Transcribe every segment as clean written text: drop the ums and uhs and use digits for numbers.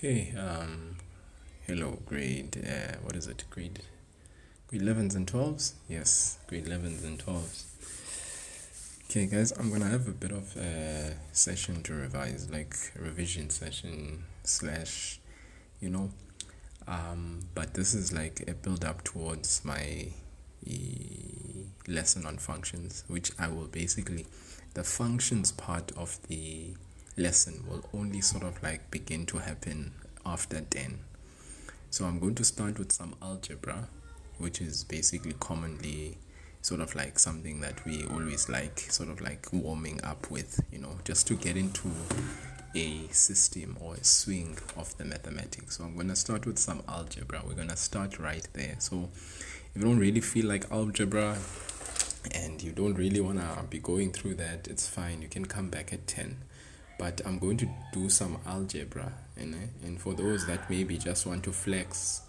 Okay, hello, what is it, grade 11s and 12s? Yes, grade 11s and 12s. Okay, guys, I'm gonna have a bit of a session to revise, like a revision session slash, you know, but this is like a build up towards my lesson on functions, which I will basically, the functions part of the lesson will only sort of like begin to happen after 10. So I'm going to start with some algebra, which is basically commonly sort of like something that we always like, sort of like warming up with, just to get into a system or a swing of the mathematics. So I'm going to start with some algebra. We're going to start right there. So if you don't really feel like algebra and you don't really want to be going through that, it's fine. You can come back at 10. But I'm going to do some algebra, and for those that maybe just want to flex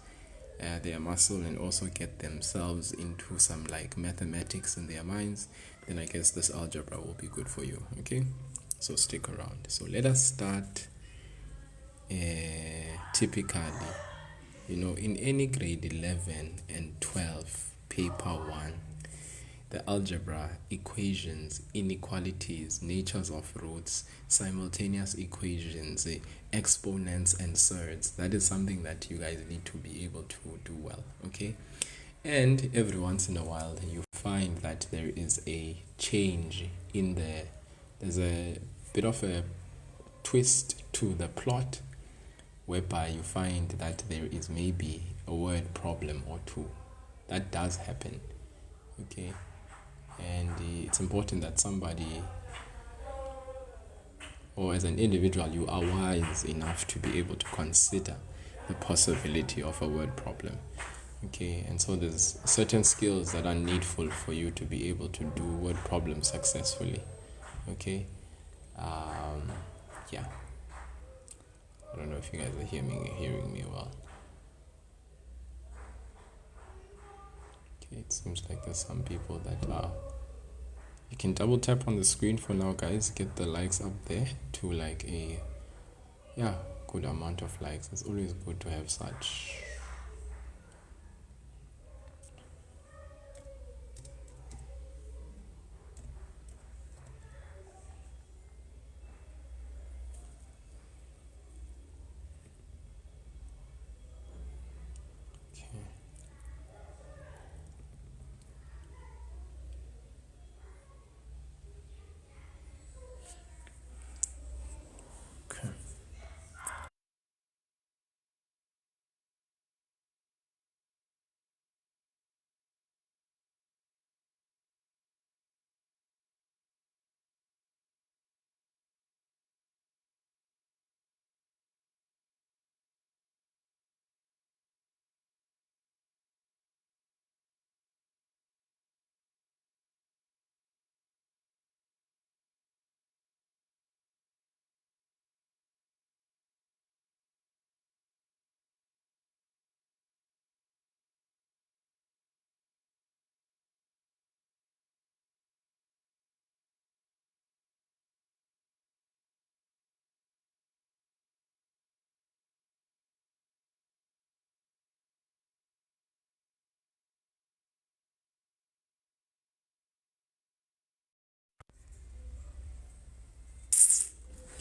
their muscle and also get themselves into some like mathematics in their minds, then I guess this algebra will be good for you. Okay, so stick around. So let us start. Typically, in any grade 11 and 12 paper 1, the algebra, equations, inequalities, natures of roots, simultaneous equations, exponents and surds, that is something that you guys need to be able to do well, okay? And every once in a while you find that there is a change in there's a bit of a twist to the plot, whereby you find that there is maybe a word problem or two. That does happen, okay? And it's important that somebody, or as an individual, you are wise enough to be able to consider the possibility of a word problem, okay? And so there's certain skills that are needful for you to be able to do word problems successfully, okay? Yeah, I don't know if you guys are hearing me well. Okay, it seems like there's some people that are. You can double tap on the screen for now, guys. Get the likes up there to like a good amount of likes. It's always good to have such. Okay.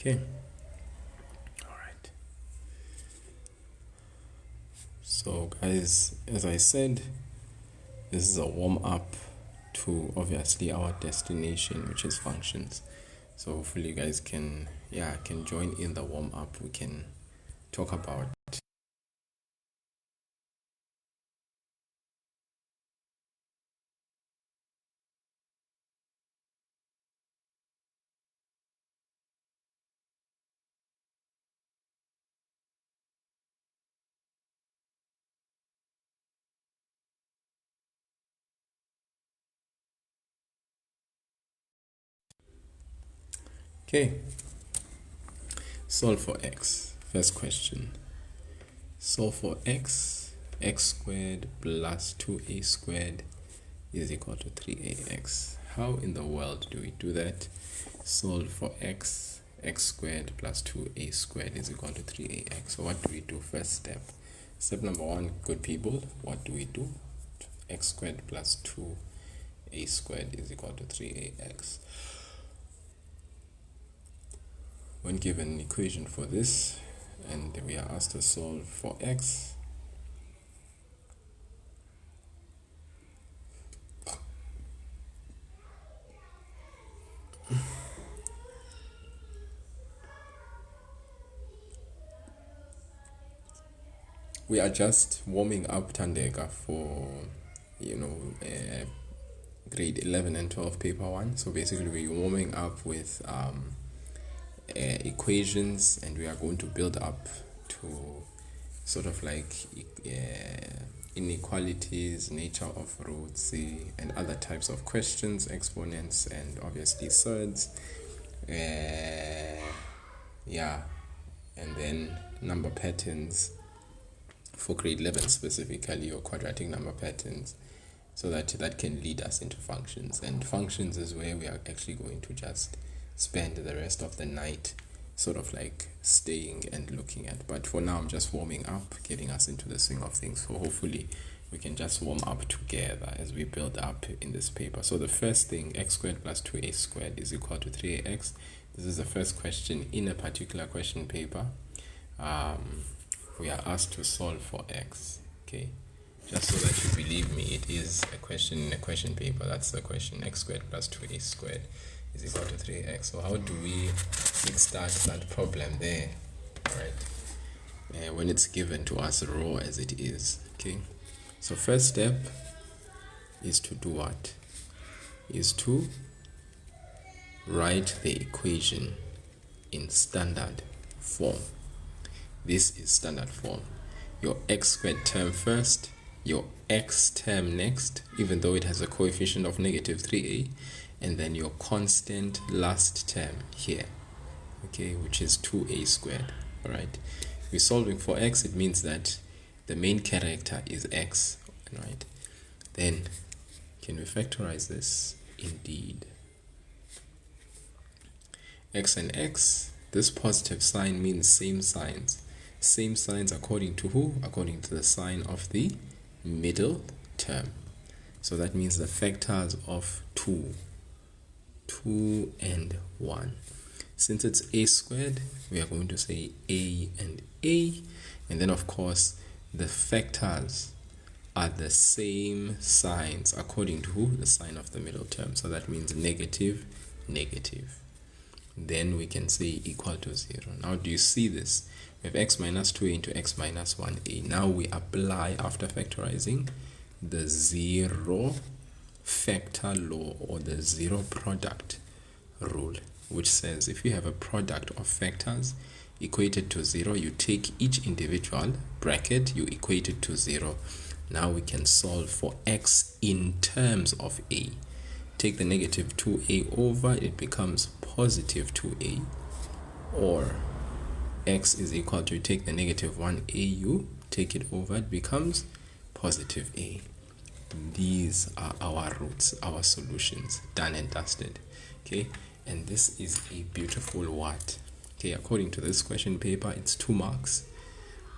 Okay. All right. So, guys, as I said, this is a warm up to obviously our destination, which is functions. So hopefully you guys can join in the warm up. We can talk about. Okay. Solve for x. First question. Solve for x. X squared plus 2a squared is equal to 3ax. How in the world do we do that? Solve for x. x squared plus 2a squared is equal to 3ax. So what do we do? First step. Step number one, good people, what do we do? X squared plus 2a squared is equal to 3ax. When given an equation for this, and we are asked to solve for x, we are just warming up Tandega for, grade 11 and 12 paper 1. So basically we're warming up with equations, and we are going to build up to sort of like inequalities, nature of roots, and other types of questions, exponents, and obviously surds. And then number patterns for grade 11 specifically, or quadratic number patterns, so that can lead us into functions. And functions is where we are actually going to just spend the rest of the night sort of like staying and looking at. But for now, I'm just warming up, getting us into the swing of things. So hopefully we can just warm up together as we build up in this paper. So the first thing, x squared plus 2a squared is equal to 3ax. This is the first question in a particular question paper. We are asked to solve for x, okay? Just so that you believe me, it is a question in a question paper. That's the question. X squared plus 2a squared is equal to 3x. So how do we kickstart that problem there? All right. When it's given to us raw as it is, okay? So first step is to do what? Is to write the equation in standard form. This is standard form. Your x squared term first, your x term next, even though it has a coefficient of negative 3a, and then your constant last term here, okay, which is 2a squared. All right, we're solving for x. It means that the main character is x, right? Then can we factorize this? Indeed. X and x, this positive sign means same signs. Same signs according to who? According to the sign of the middle term. So that means the factors of 2 and 1. Since it's a squared, we are going to say a, and then of course the factors are the same signs according to who? The sign of the middle term. So that means negative. Then we can say equal to 0. Now do you see this? We have x minus 2a into x minus 1a. Now we apply, after factorizing, the zero factor law, or the zero product rule, which says if you have a product of factors equated to 0, you take each individual bracket, you equate it to 0. Now we can solve for x in terms of a. Take the negative 2a over, it becomes positive 2a, or x is equal to, take the negative 1a, you take it over, it becomes positive a. These are our roots, our solutions, done and dusted, okay? And this is a beautiful what? Okay, according to this question paper, it's 2 marks,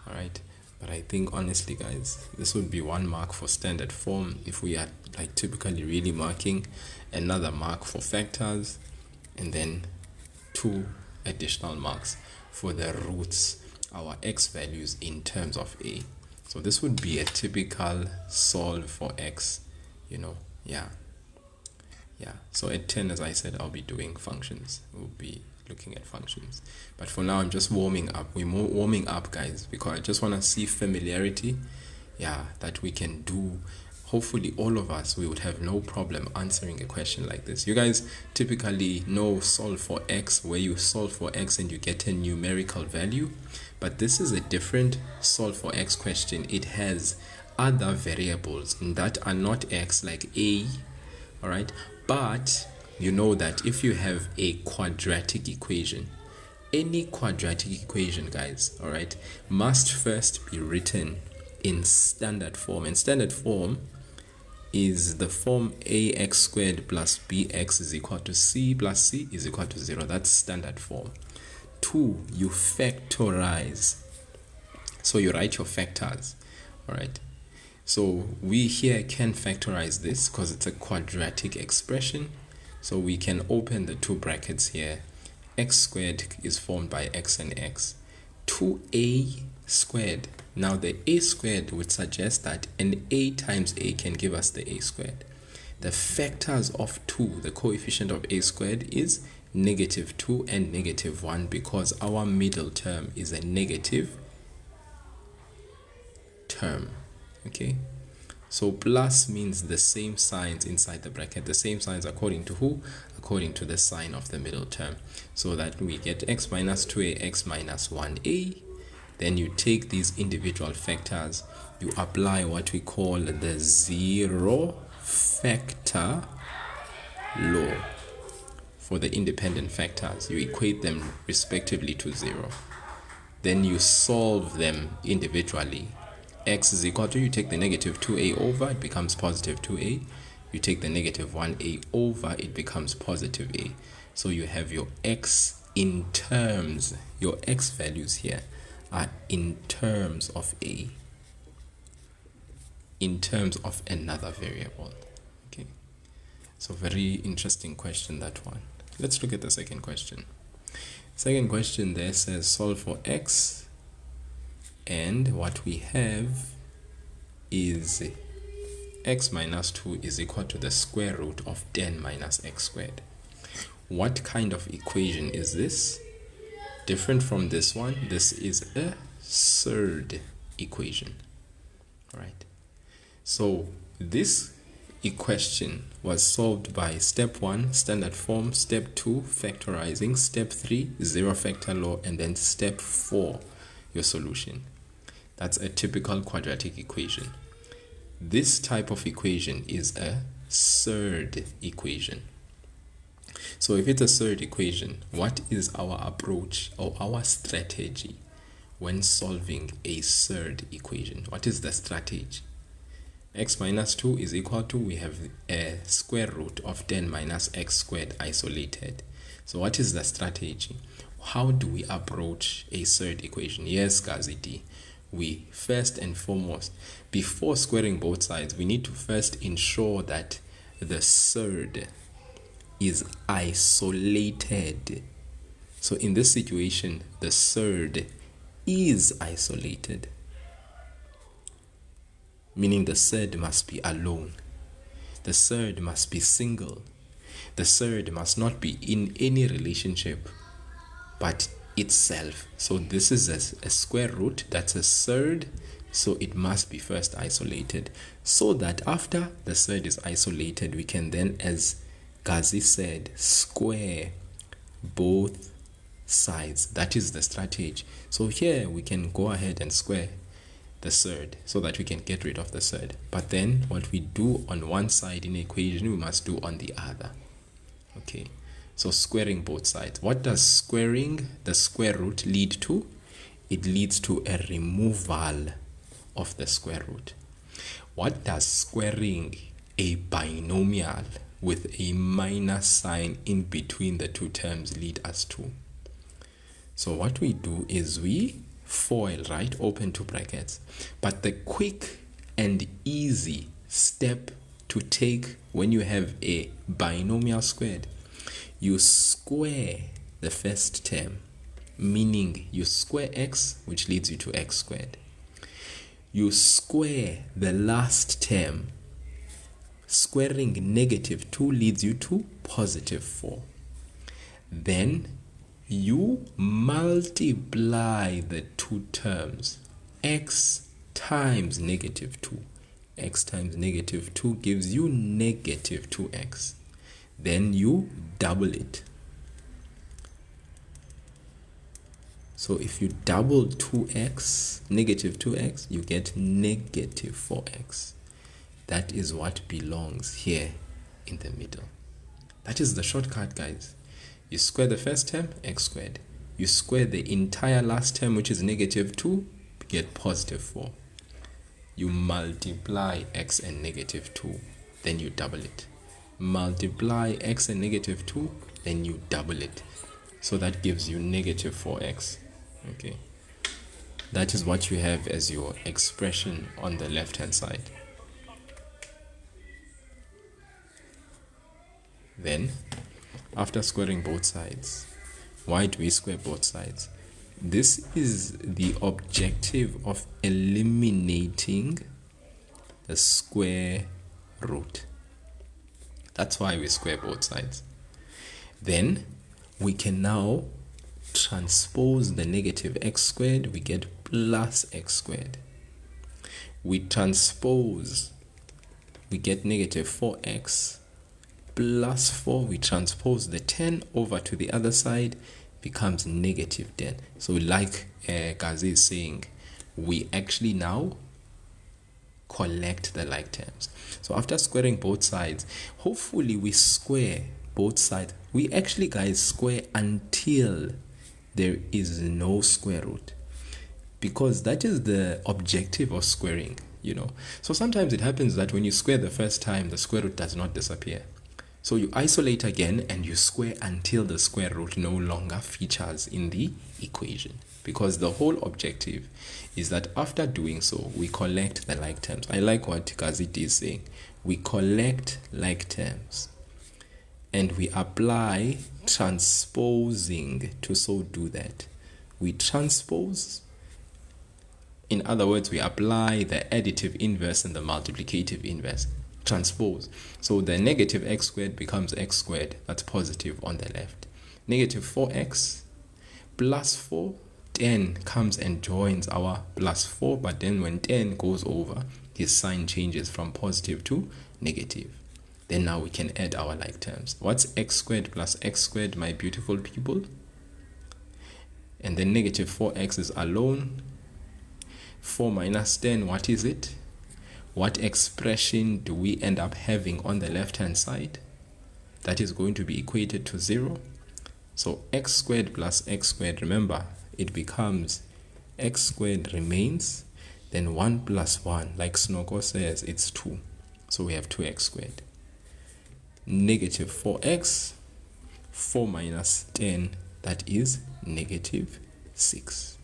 all right? But I think honestly, guys, this would be 1 mark for standard form if we are like typically really marking, another mark for factors, and then 2 additional marks for the roots, our x values in terms of a. So this would be a typical solve for x, yeah. So at 10, as I said, I'll be doing functions. We'll be looking at functions. But for now, I'm just warming up. We're more warming up, guys, because I just want to see familiarity, that we can do. Hopefully all of us, we would have no problem answering a question like this. You guys typically know solve for x, where you solve for x and you get a numerical value, but this is a different solve for x question. It has other variables that are not x, like a, all right? But you know that if you have a quadratic equation, any quadratic equation, guys, all right, must first be written in standard form. And standard form is the form ax squared plus bx is equal to c plus c is equal to 0. That's standard form. 2, you factorize. So you write your factors. All right. So we here can factorize this because it's a quadratic expression. So we can open the two brackets here. X squared is formed by x and x. 2a squared. Now the a squared would suggest that an a times a can give us the a squared. The factors of 2, the coefficient of a squared, is -2 and -1 because our middle term is a negative term. Okay, so plus means the same signs inside the bracket. The same signs according to who? According to the sign of the middle term. So that we get x minus 2a, x minus 1a. Then you take these individual factors, you apply what we call the zero factor law for the independent factors. You equate them respectively to 0. Then you solve them individually. X is equal to, you take the -2a over, it becomes positive 2a. You take the -1a over, it becomes positive a. So you have your x in terms, your x values here are in terms of a, in terms of another variable. Okay, so very interesting question, that one. Let's look at the second question. Second question there says solve for x, and what we have is x minus 2 is equal to the square root of 10 minus x squared. What kind of equation is this? Different from this one, this is a surd equation. Right? So this equation was solved by step 1, standard form, step 2, factorizing, step 3, zero factor law, and then step 4, your solution. That's a typical quadratic equation. This type of equation is a surd equation. So if it's a surd equation, what is our approach or our strategy when solving a surd equation? What is the strategy? X minus 2 is equal to, we have a square root of 10 minus x squared isolated. So what is the strategy? How do we approach a surd equation? Yes, Gaziti. We first and foremost, before squaring both sides, we need to first ensure that the surd is isolated. So in this situation, the surd is isolated, meaning the surd must be alone. The surd must be single. The surd must not be in any relationship but itself. So this is a square root, that's a surd, so it must be first isolated, so that after the surd is isolated, we can then, as Gazi said, square both sides. That is the strategy. So here we can go ahead and square the surd so that we can get rid of the surd. But then what we do on one side in the equation, we must do on the other. Okay, so squaring both sides. What does squaring the square root lead to? It leads to a removal of the square root. What does squaring a binomial with a minus sign in between the two terms lead us to? So what we do is we FOIL, right? Open two brackets. But the quick and easy step to take when you have a binomial squared, you square the first term, meaning you square x, which leads you to x squared. You square the last term. Squaring -2 leads you to +4. Then you multiply the two terms. X times -2. X times -2 gives you -2x. Then you double it. So if you double 2x, -2x, you get -4x. That is what belongs here in the middle. That is the shortcut, guys. You square the first term, x squared. You square the entire last term, which is -2, get +4. You multiply x and -2, then you double it. Multiply x and -2, then you double it. So that gives you negative 4x. Okay. That is what you have as your expression on the left-hand side. Then, after squaring both sides, why do we square both sides? This is the objective of eliminating the square root. That's why we square both sides. Then we can now transpose the negative x squared, we get plus x squared. We transpose, we get negative 4x plus 4. We transpose the 10 over to the other side, becomes negative 10. So like Gazi is saying, we actually now collect the like terms. So after squaring both sides, hopefully we square both sides. We actually, guys, square until there is no square root, because that is the objective of squaring, you know. So sometimes it happens that when you square the first time, the square root does not disappear. So you isolate again and you square until the square root no longer features in the equation, because the whole objective is that after doing so, we collect the like terms. I like what Gaziti is saying. We collect like terms and we apply transposing to so do that. We transpose, in other words, we apply the additive inverse and the multiplicative inverse. Transpose. So the negative x squared becomes x squared. That's positive on the left. Negative 4x plus 4. 10 comes and joins our plus 4. But then when 10 goes over, his sign changes from positive to negative. Then now we can add our like terms. What's x squared plus x squared, my beautiful people? And then negative 4x is alone. 4 minus 10, what is it? What expression do we end up having on the left-hand side? That is going to be equated to 0. So x squared plus x squared, remember, it becomes x squared remains, then 1 plus 1, like Snoko says, it's 2. So we have 2x squared. Negative 4x, 4 minus 10, that is negative 6.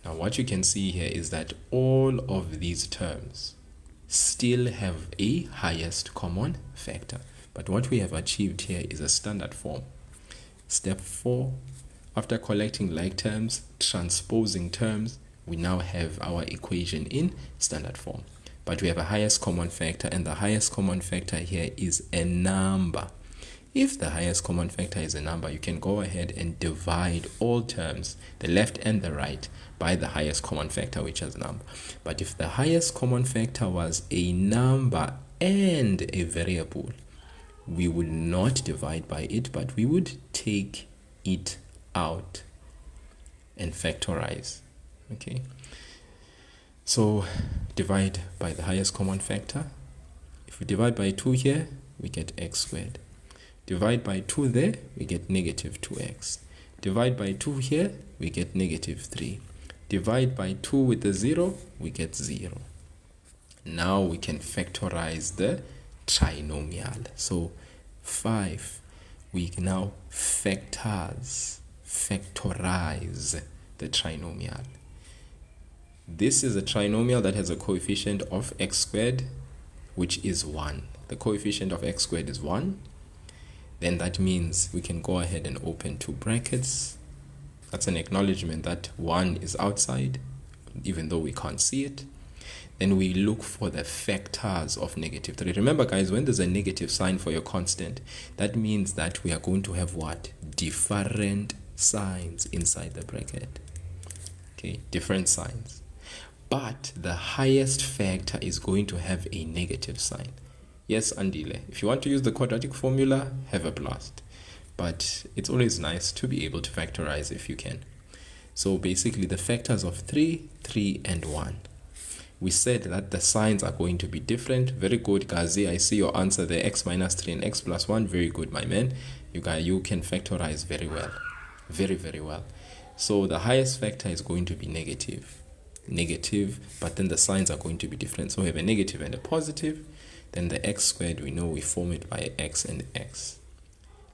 Now what you can see here is that all of these terms still have a highest common factor. But what we have achieved here is a standard form. Step 4, after collecting like terms, transposing terms, we now have our equation in standard form. But we have a highest common factor, and the highest common factor here is a number. If the highest common factor is a number, you can go ahead and divide all terms, the left and the right, by the highest common factor, which is a number. But if the highest common factor was a number and a variable, we would not divide by it, but we would take it out and factorize. Okay, so divide by the highest common factor. If we divide by 2 here, we get x squared. Divide by 2 there, we get negative 2x. Divide by 2 here, we get negative 3. Divide by 2 with the 0, we get 0. Now we can factorize the trinomial. So 5, we can now factorize the trinomial. This is a trinomial that has a coefficient of x squared, which is 1. The coefficient of x squared is 1. Then that means we can go ahead and open 2 brackets. That's an acknowledgement that 1 is outside, even though we can't see it. Then we look for the factors of negative 3. Remember, guys, when there's a negative sign for your constant, that means that we are going to have what? Different signs inside the bracket. Okay, different signs. But the highest factor is going to have a negative sign. Yes, Andile, if you want to use the quadratic formula, have a blast. But it's always nice to be able to factorize if you can. So basically the factors of 3, 3, and 1. We said that the signs are going to be different. Very good, Gazi. I see your answer there. X minus 3 and x plus 1. Very good, my man. You can factorize very well. Very, very well. So the highest factor is going to be negative. Negative, but then the signs are going to be different. So we have a negative and a positive. Then the x squared, we know we form it by x and x.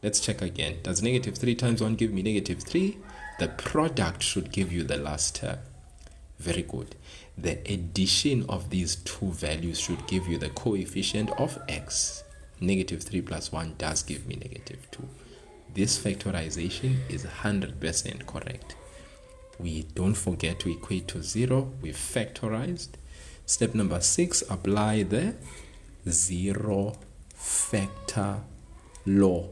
Let's check again. Does negative 3 times 1 give me negative 3? The product should give you the last term. Very good. The addition of these two values should give you the coefficient of x. Negative 3 plus 1 does give me negative 2. This factorization is 100% correct. We don't forget to equate to 0. We've factorized. Step number 6, apply the 0 factor law.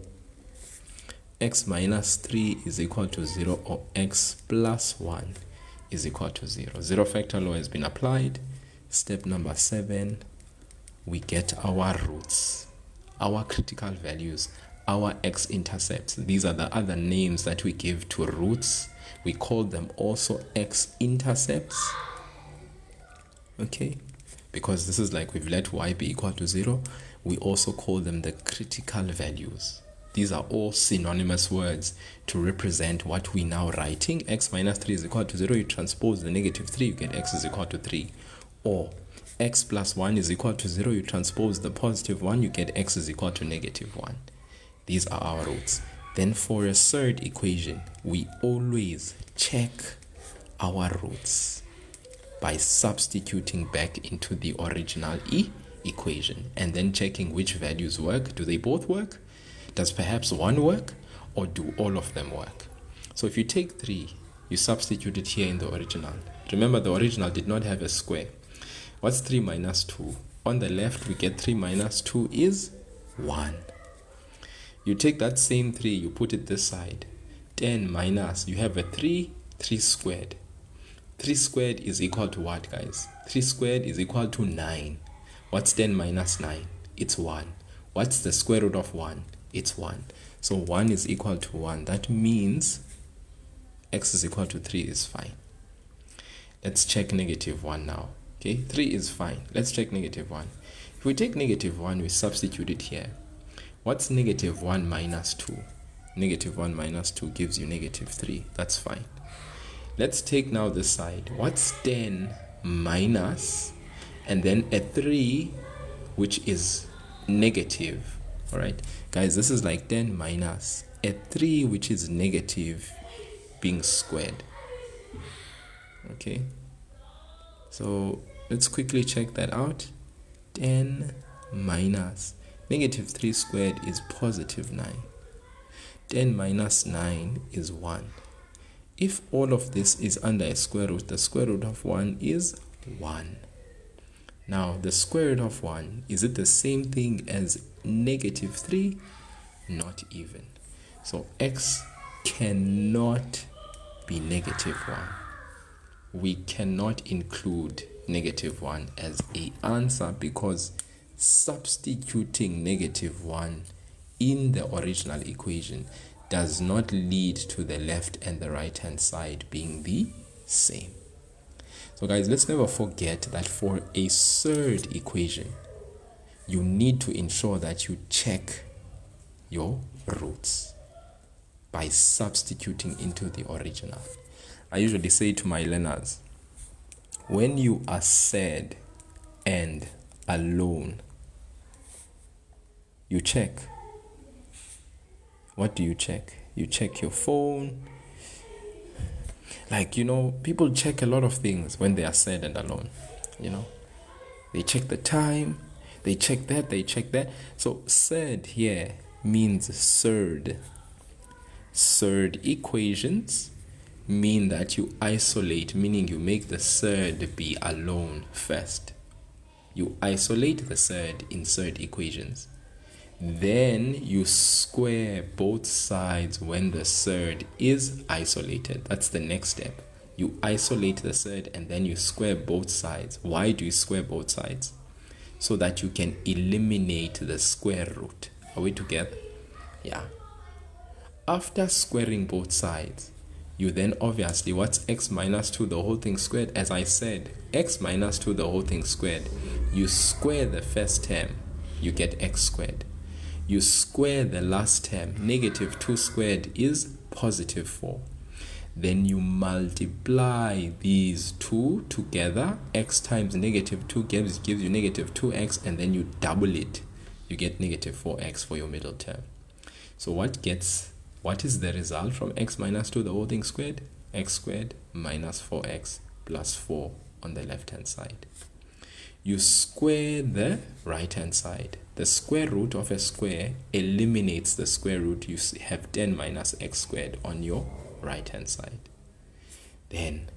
X minus 3 is equal to 0, or x plus 1 is equal to 0. 0 factor law has been applied. Step number 7, we get our roots, our critical values, our x-intercepts. These are the other names that we give to roots. We call them also x-intercepts. Okay, because this is like we've let y be equal to 0. We also call them the critical values. These are all synonymous words to represent what we now writing. X minus 3 is equal to 0. You transpose the negative 3, you get x is equal to 3. Or x plus 1 is equal to 0. You transpose the positive 1, you get x is equal to negative 1. These are our roots. Then for a third equation, we always check our roots by substituting back into the original equation and then checking which values work. Do they both work? Does perhaps one work, or do all of them work? So if you take 3, you substitute it here in the original. Remember, the original did not have a square. What's 3 minus 2? On the left, we get 3 minus 2 is 1. You take that same 3, you put it this side. 10 minus, you have a 3, 3 squared. 3 squared is equal to what, guys? 3 squared is equal to 9. What's 10 minus 9? It's 1. What's the square root of 1? It's 1. So 1 is equal to 1. That means x is equal to 3 is fine. Let's check negative 1 now. Okay, 3 is fine. Let's check negative 1. If we take negative 1, we substitute it here. What's negative 1 minus 2? Negative 1 minus 2 gives you negative 3. That's fine. Let's take now this side. What's 10 minus, and then a 3, which is negative. All right, guys, this is like 10 minus a 3, which is negative, being squared. Okay, so let's quickly check that out. 10 minus negative 3 squared is positive 9. 10 minus 9 is 1. If all of this is under a square root, the square root of 1 is 1. Now, the square root of 1, is it the same thing as negative 3? Not even. So x cannot be negative 1. We cannot include negative 1 as an answer because substituting negative 1 in the original equation does not lead to the left and the right hand side being the same. So guys, let's never forget that for a third equation, you need to ensure that you check your roots by substituting into the original. I usually say to my learners, when you are sad and alone, you check. What do you check? You check your phone. Like, people check a lot of things when they are sad and alone. They check the time, they check that, they check that. So third here means third. Third equations mean that you isolate, meaning you make the third be alone first. You isolate the third in third equations. Then you square both sides when the third is isolated. That's the next step. You isolate the third and then you square both sides. Why do you square both sides? So that you can eliminate the square root. Are we together? Yeah. After squaring both sides, you then obviously, what's x minus 2 the whole thing squared? As I said, x minus 2 the whole thing squared. You square the first term, you get x squared. You square the last term, negative 2 squared is positive 4. Then you multiply these two together. X times negative 2 gives you negative 2x, and then you double it. You get negative 4x for your middle term. So what is the result from x minus 2, the whole thing squared? X squared minus 4x plus 4 on the left hand side. You square the right hand side. The square root of a square eliminates the square root. You have 10 minus x squared on your right hand side. Then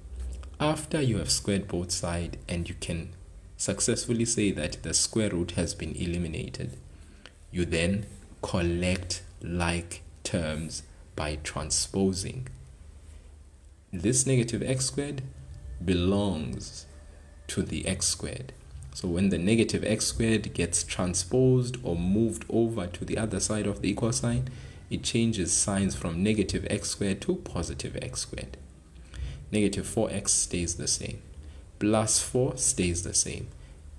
after you have squared both sides and you can successfully say that the square root has been eliminated, you then collect like terms by transposing. This negative x squared belongs to the x squared. So when the negative x squared gets transposed or moved over to the other side of the equal sign, it changes signs from negative x squared to positive x squared. Negative 4x stays the same. Plus 4 stays the same.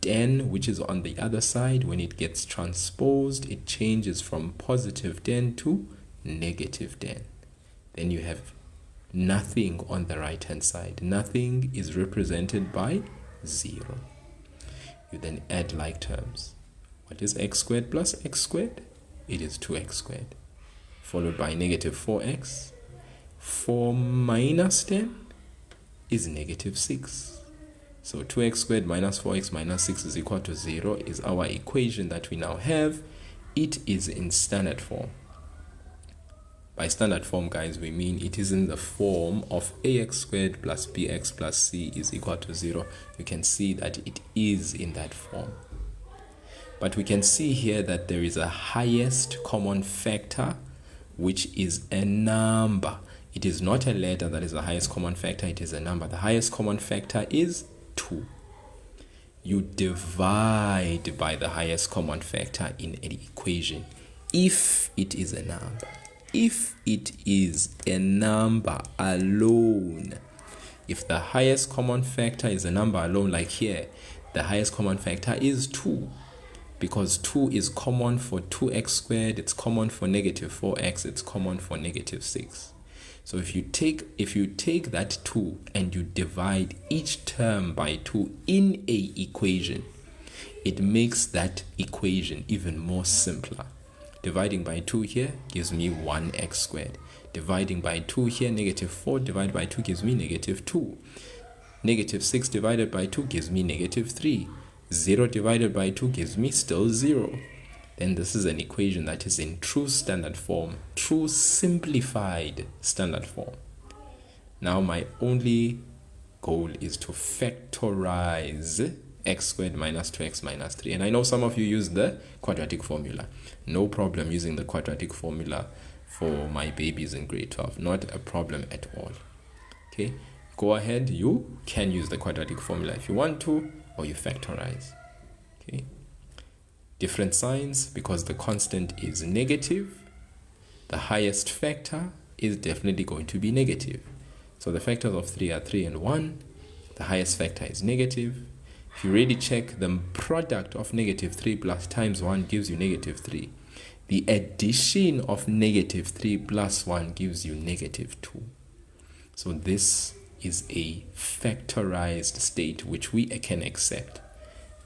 10, which is on the other side, when it gets transposed, it changes from positive 10 to negative 10. Then you have nothing on the right hand side. Nothing is represented by 0. You then add like terms. What is x squared plus x squared? It is 2x squared. Followed by negative 4x. 4 minus 10 is negative 6. So 2x squared minus 4x minus 6 is equal to 0 is our equation that we now have. It is in standard form. By standard form, guys, we mean it is in the form of ax squared plus bx plus c is equal to 0. You can see that it is in that form. But we can see here that there is a highest common factor, which is a number. It is not a letter that is the highest common factor, it is a number. The highest common factor is 2. You divide by the highest common factor in an equation if it is a number. If it is a number alone, if the highest common factor is a number alone, like here, the highest common factor is 2. Because 2 is common for 2x squared, it's common for negative 4x, it's common for negative 6. So if you take that 2 and you divide each term by 2 in a equation, it makes that equation even more simpler. Dividing by 2 here gives me 1x squared. Dividing by 2 here, negative 4 divided by 2 gives me negative 2. Negative 6 divided by 2 gives me negative 3. 0 divided by 2 gives me still 0. Then this is an equation that is in true standard form, true simplified standard form. Now my only goal is to factorize x squared minus 2x minus 3. And I know some of you use the quadratic formula. No problem using the quadratic formula for my babies in grade 12. Not a problem at all. Okay, go ahead. You can use the quadratic formula if you want to, or you factorize. Okay, different signs because the constant is negative. The highest factor is definitely going to be negative. So the factors of 3 are 3 and 1. The highest factor is negative. If you really check, the product of negative 3 plus times 1 gives you negative 3. The addition of negative 3 plus 1 gives you negative 2. So this is a factorized state which we can accept.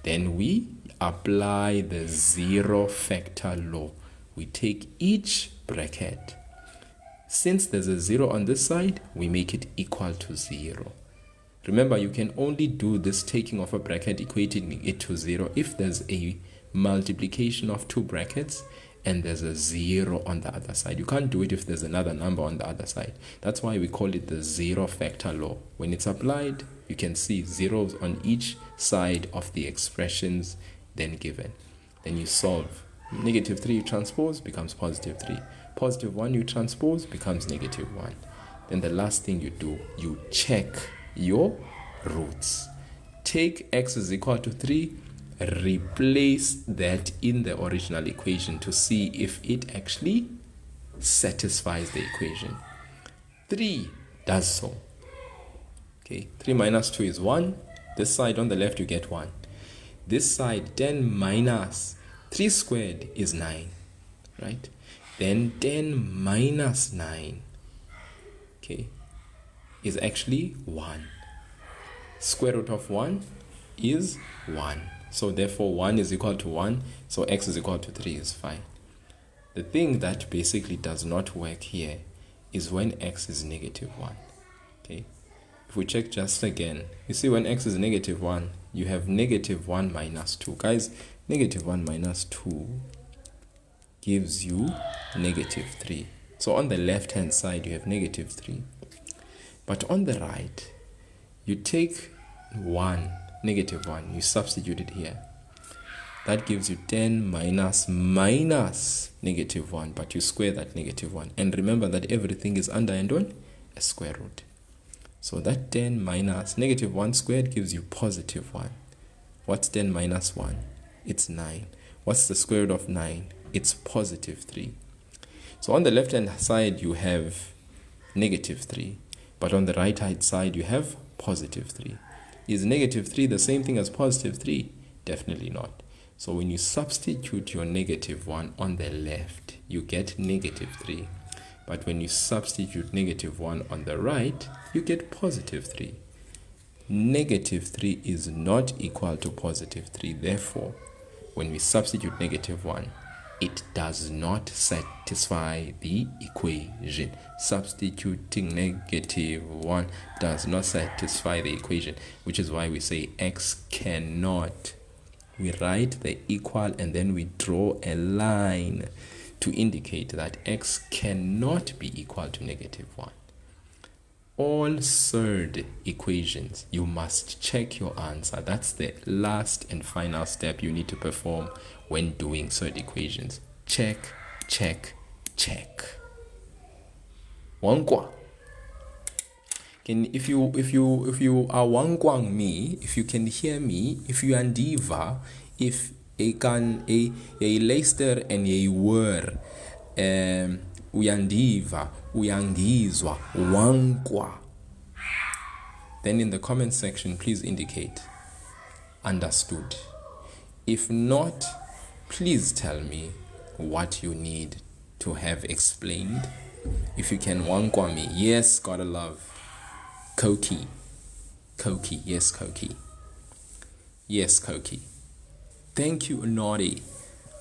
Then we apply the zero factor law. We take each bracket. Since there's a 0 on this side, we make it equal to 0. Remember, you can only do this taking of a bracket, equating it to 0, if there's a multiplication of 2 brackets and there's a 0 on the other side. You can't do it if there's another number on the other side. That's why we call it the zero factor law. When it's applied, you can see zeros on each side of the expressions then given. Then you solve. Negative 3 you transpose becomes positive 3. Positive 1 you transpose becomes negative 1. Then the last thing you do, you check your roots. Take x is equal to 3, replace that in the original equation to see if it actually satisfies the equation. 3 does so. Okay, 3 minus 2 is 1. This side on the left you get 1. This side 10 minus 3 squared is 9, right? Then 10 minus 9, okay, is actually 1. Square root of 1 is 1. So therefore 1 is equal to 1. So x is equal to 3 is fine. The thing that basically does not work here is when x is negative 1. Okay, if we check just again, you see when x is negative 1, you have negative 1 minus 2. Guys, negative 1 minus 2 gives you negative 3. So on the left hand side you have negative 3. But on the right, you take 1, negative 1, you substitute it here. That gives you 10 minus negative 1, but you square that negative 1. And remember that everything is under and on a square root. So that 10 minus negative 1 squared gives you positive 1. What's 10 minus 1? It's 9. What's the square root of 9? It's positive 3. So on the left hand side you have negative 3, but on the right hand side you have positive 3. Is negative 3 the same thing as positive 3? Definitely not. So when you substitute your negative 1 on the left, you get negative 3. But when you substitute negative 1 on the right, you get positive 3. Negative 3 is not equal to positive 3. Therefore, when we substitute negative 1, it does not satisfy the equation. Substituting negative 1 does not satisfy the equation, which is why we say x cannot. We write the equal and then we draw a line to indicate that x cannot be equal to negative 1. All surd equations, you must check your answer. That's the last and final step you need to perform when doing surd equations. Check, check, check. Wankwa. If you are wankwang me, if you can hear me, if you andiva, if a kan a luister en jy hoor, uyandiva, uyangizwa, wankwa, then in the comment section please indicate understood. If not, please tell me what you need to have explained. If you can wankwa me, yes, gotta love. Koki, yes, Koki. Yes, Koki. Thank you, Anati.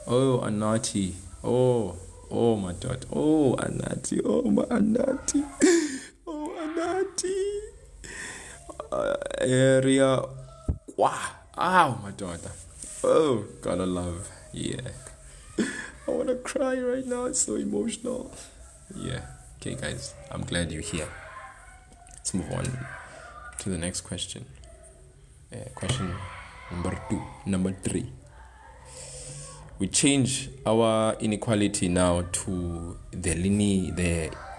Oh, Anati. Oh, my daughter. Oh, Anati. Oh, my Anati. Oh, Anati. Area. Wow. Ow, my daughter. Oh, gotta love. Yeah. I wanna cry right now. It's so emotional. Yeah. Okay, guys. I'm glad you're here. Let's move on to the next question. Question number 3. We change our inequality now to the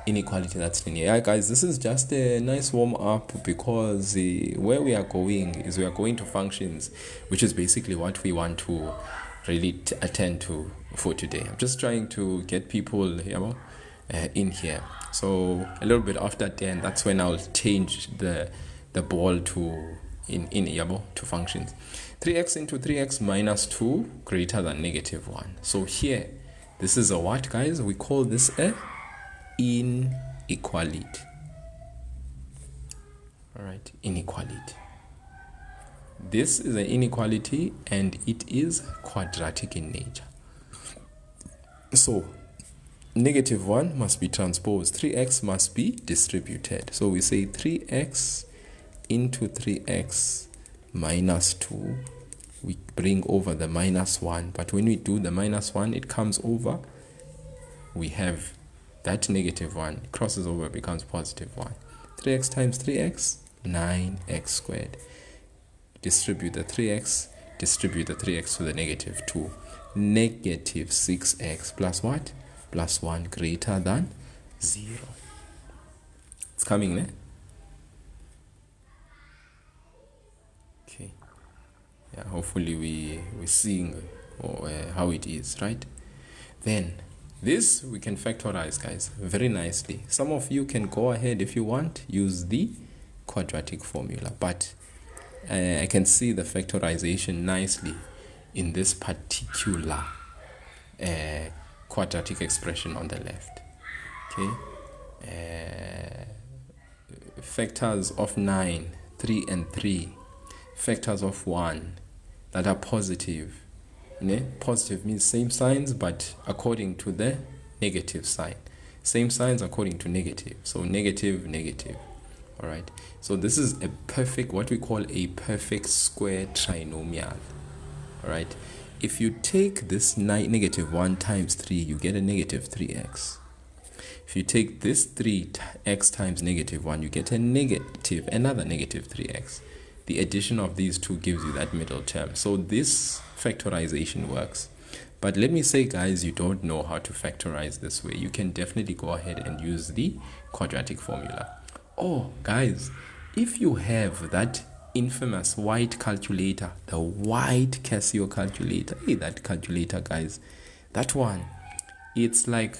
inequality that's linear. Yeah, guys, this is just a nice warm up because where we are going is we are going to functions, which is basically what we want to really attend to for today. I'm just trying to get people in here. So a little bit after 10, that's when I'll change the ball to to functions. 3x into 3x minus 2 greater than negative 1. So here, this is a what, guys? We call this a inequality. All right, inequality. This is an inequality and it is quadratic in nature. So negative 1 must be transposed. 3x must be distributed. So we say 3x into 3x minus 2. We bring over the minus 1. But when we do the minus 1, it comes over. We have that negative 1. It crosses over, becomes positive 1. 3x times 3x, 9x squared. Distribute the 3x. Distribute the 3x to the negative 2. Negative 6x plus what? Plus 1 greater than 0. It's coming there. Okay. Yeah, hopefully we're seeing how it is, right? Then this we can factorize, guys, very nicely. Some of you can go ahead if you want, use the quadratic formula, but I can see the factorization nicely in this particular quadratic expression on the left. Okay, factors of 9, 3 and 3, factors of 1 that are positive, Positive means same signs, but according to the negative sign. Same signs according to negative. So negative, negative. All right. So this is a perfect, what we call a perfect square trinomial. All right. If you take this negative 1 times 3, you get a negative 3x. If you take this 3x times negative 1, you get another negative 3x. The addition of these two gives you that middle term. So this factorization works. But let me say, guys, you don't know how to factorize this way. You can definitely go ahead and use the quadratic formula. Oh, guys, if you have that infamous white calculator, the white Casio calculator, hey, that calculator, guys, that one, it's like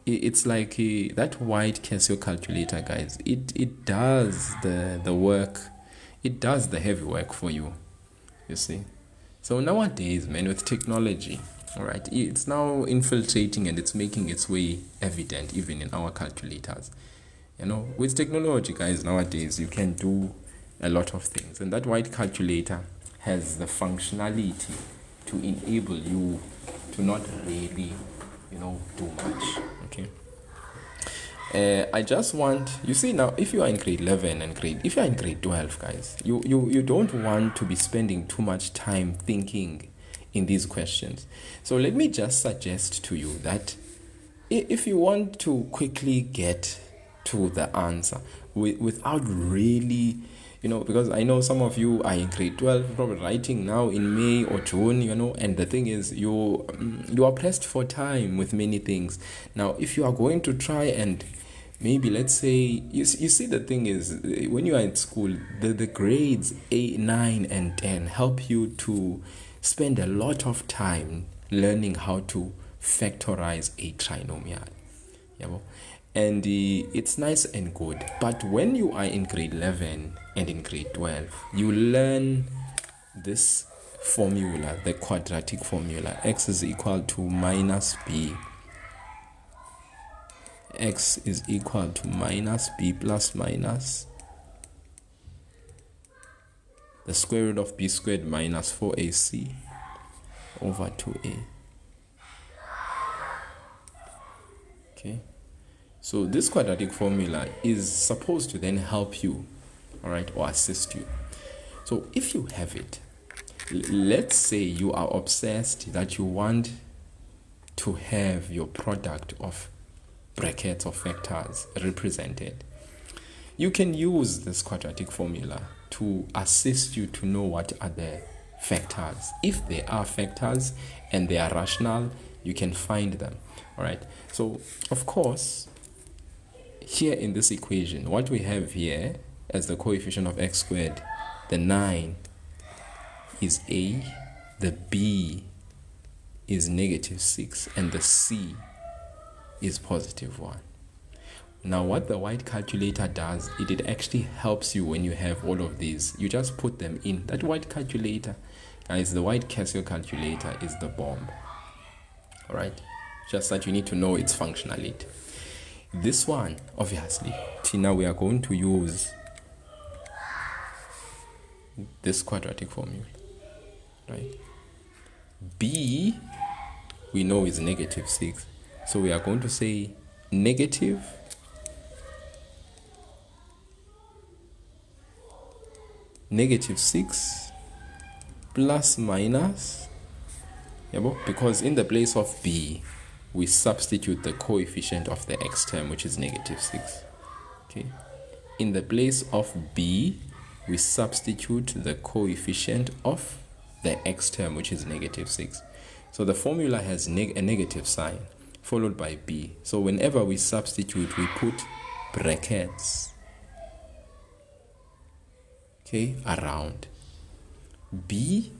that white Casio calculator, guys, it does the work. It does the heavy work for you, you see. So nowadays, man, with technology, all right, it's now infiltrating and it's making its way evident even in our calculators. You know, with technology, guys, nowadays you can do a lot of things, and that white calculator has the functionality to enable you to not really, do much. Okay. I just want, you see, now if you are in grade 11 and if you are in grade 12, guys, you don't want to be spending too much time thinking in these questions. So let me just suggest to you that if you want to quickly get to the answer without really, because I know some of you are in grade 12, probably writing now in May or June, and the thing is you are pressed for time with many things. Now, if you are going to try and maybe, let's say, you see, the thing is, when you are in school, the grades 8, 9, and 10 help you to spend a lot of time learning how to factorize a trinomial. And it's nice and good. But when you are in grade 11 and in grade 12, you learn this formula, the quadratic formula. X is equal to minus b. X is equal to minus b plus minus the square root of b squared minus 4ac over 2a. Okay. So this quadratic formula is supposed to then help you, all right, or assist you. So if you have it, let's say you are obsessed that you want to have your product of brackets of vectors represented. You can use this quadratic formula to assist you to know what are the vectors. If they are vectors and they are rational, you can find them, all right? So, of course, here in this equation, what we have here as the coefficient of x squared, the 9 is a, the b is negative 6, and the c is positive 1. Now, what the white calculator does, it actually helps you when you have all of these. You just put them in. That white calculator, guys, the white Casio calculator is the bomb. All right? Just that you need to know its functionality. This one, obviously, Tina, we are going to use this quadratic formula, right? B, we know is negative 6. So we are going to say negative -6 plus minus, because in the place of b, we substitute the coefficient of the x term, which is -6. Okay. In the place of b, we substitute the coefficient of the x term, which is -6. So the formula has a negative sign followed by b. So whenever we substitute, we put brackets, okay, around b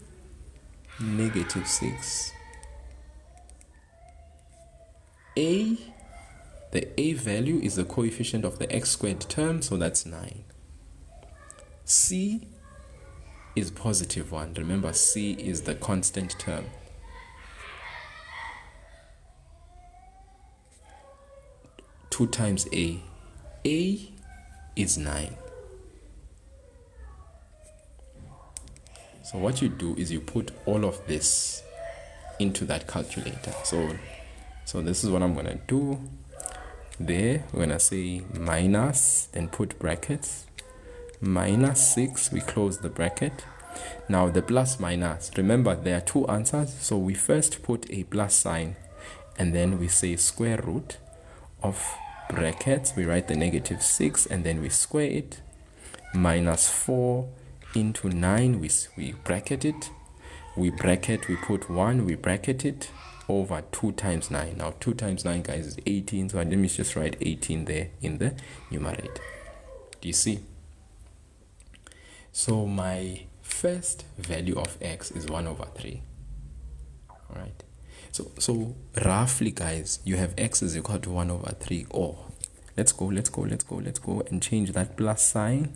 -6. A, the a value is the coefficient of the x squared term, so that's 9. C is positive 1. Remember, c is the constant term. Two times a is 9. So what you do is you put all of this into that calculator. So this is what I'm going to do. There, we're going to say minus, then put brackets. Minus 6, we close the bracket. Now the plus minus, remember there are two answers. So we first put a plus sign, and then we say square root of brackets. We write the negative 6, and then we square it. Minus 4 into 9, we bracket it. We put 1, we bracket it, over 2 times 9. Now 2 times 9, guys, is 18. So let me just write 18 there in the numerator. Do you see? So my first value of x is 1 over 3. All right. So roughly, guys, you have x is equal to 1 over 3. Or let's go and change that plus sign.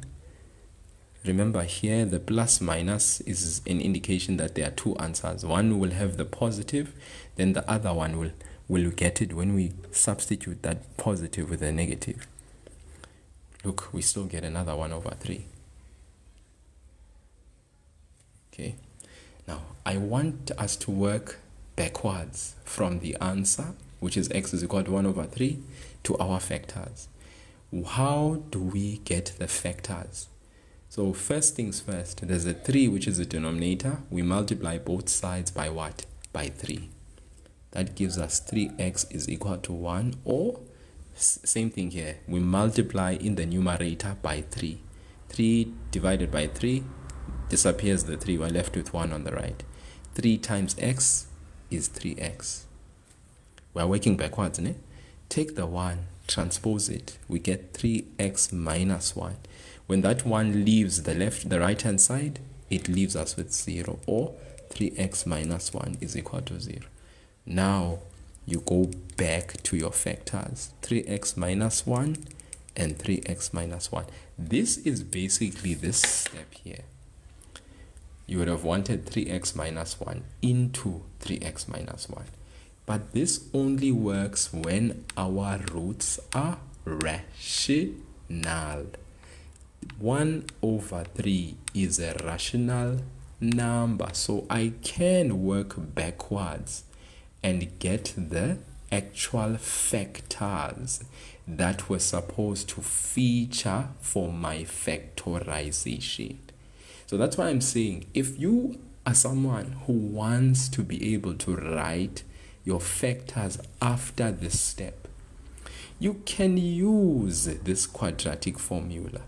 Remember here, the plus minus is an indication that there are two answers. One will have the positive, then the other one will get it when we substitute that positive with a negative. Look, we still get another 1 over 3. Okay. Now, I want us to work backwards from the answer, which is x is equal to 1 over 3, to our factors. How do we get the factors? So first things first, there's a 3 which is the denominator. We multiply both sides by what? By 3. That gives us 3x is equal to 1, or same thing here. We multiply in the numerator by 3. 3 divided by 3 disappears the 3. We're left with 1 on the right. 3 times x is 3x. We're working backwards, né? Take the 1, transpose it. We get 3x minus 1. When that 1 leaves the right hand side, it leaves us with 0, or 3x minus 1 is equal to 0. Now you go back to your factors, 3x minus 1 and 3x minus 1. This is basically this step here. You would have wanted 3x minus 1 into 3x minus 1. But this only works when our roots are rational. 1 over 3 is a rational number. So I can work backwards and get the actual factors that were supposed to feature for my factorization. So that's why I'm saying, if you are someone who wants to be able to write your factors after this step, you can use this quadratic formula.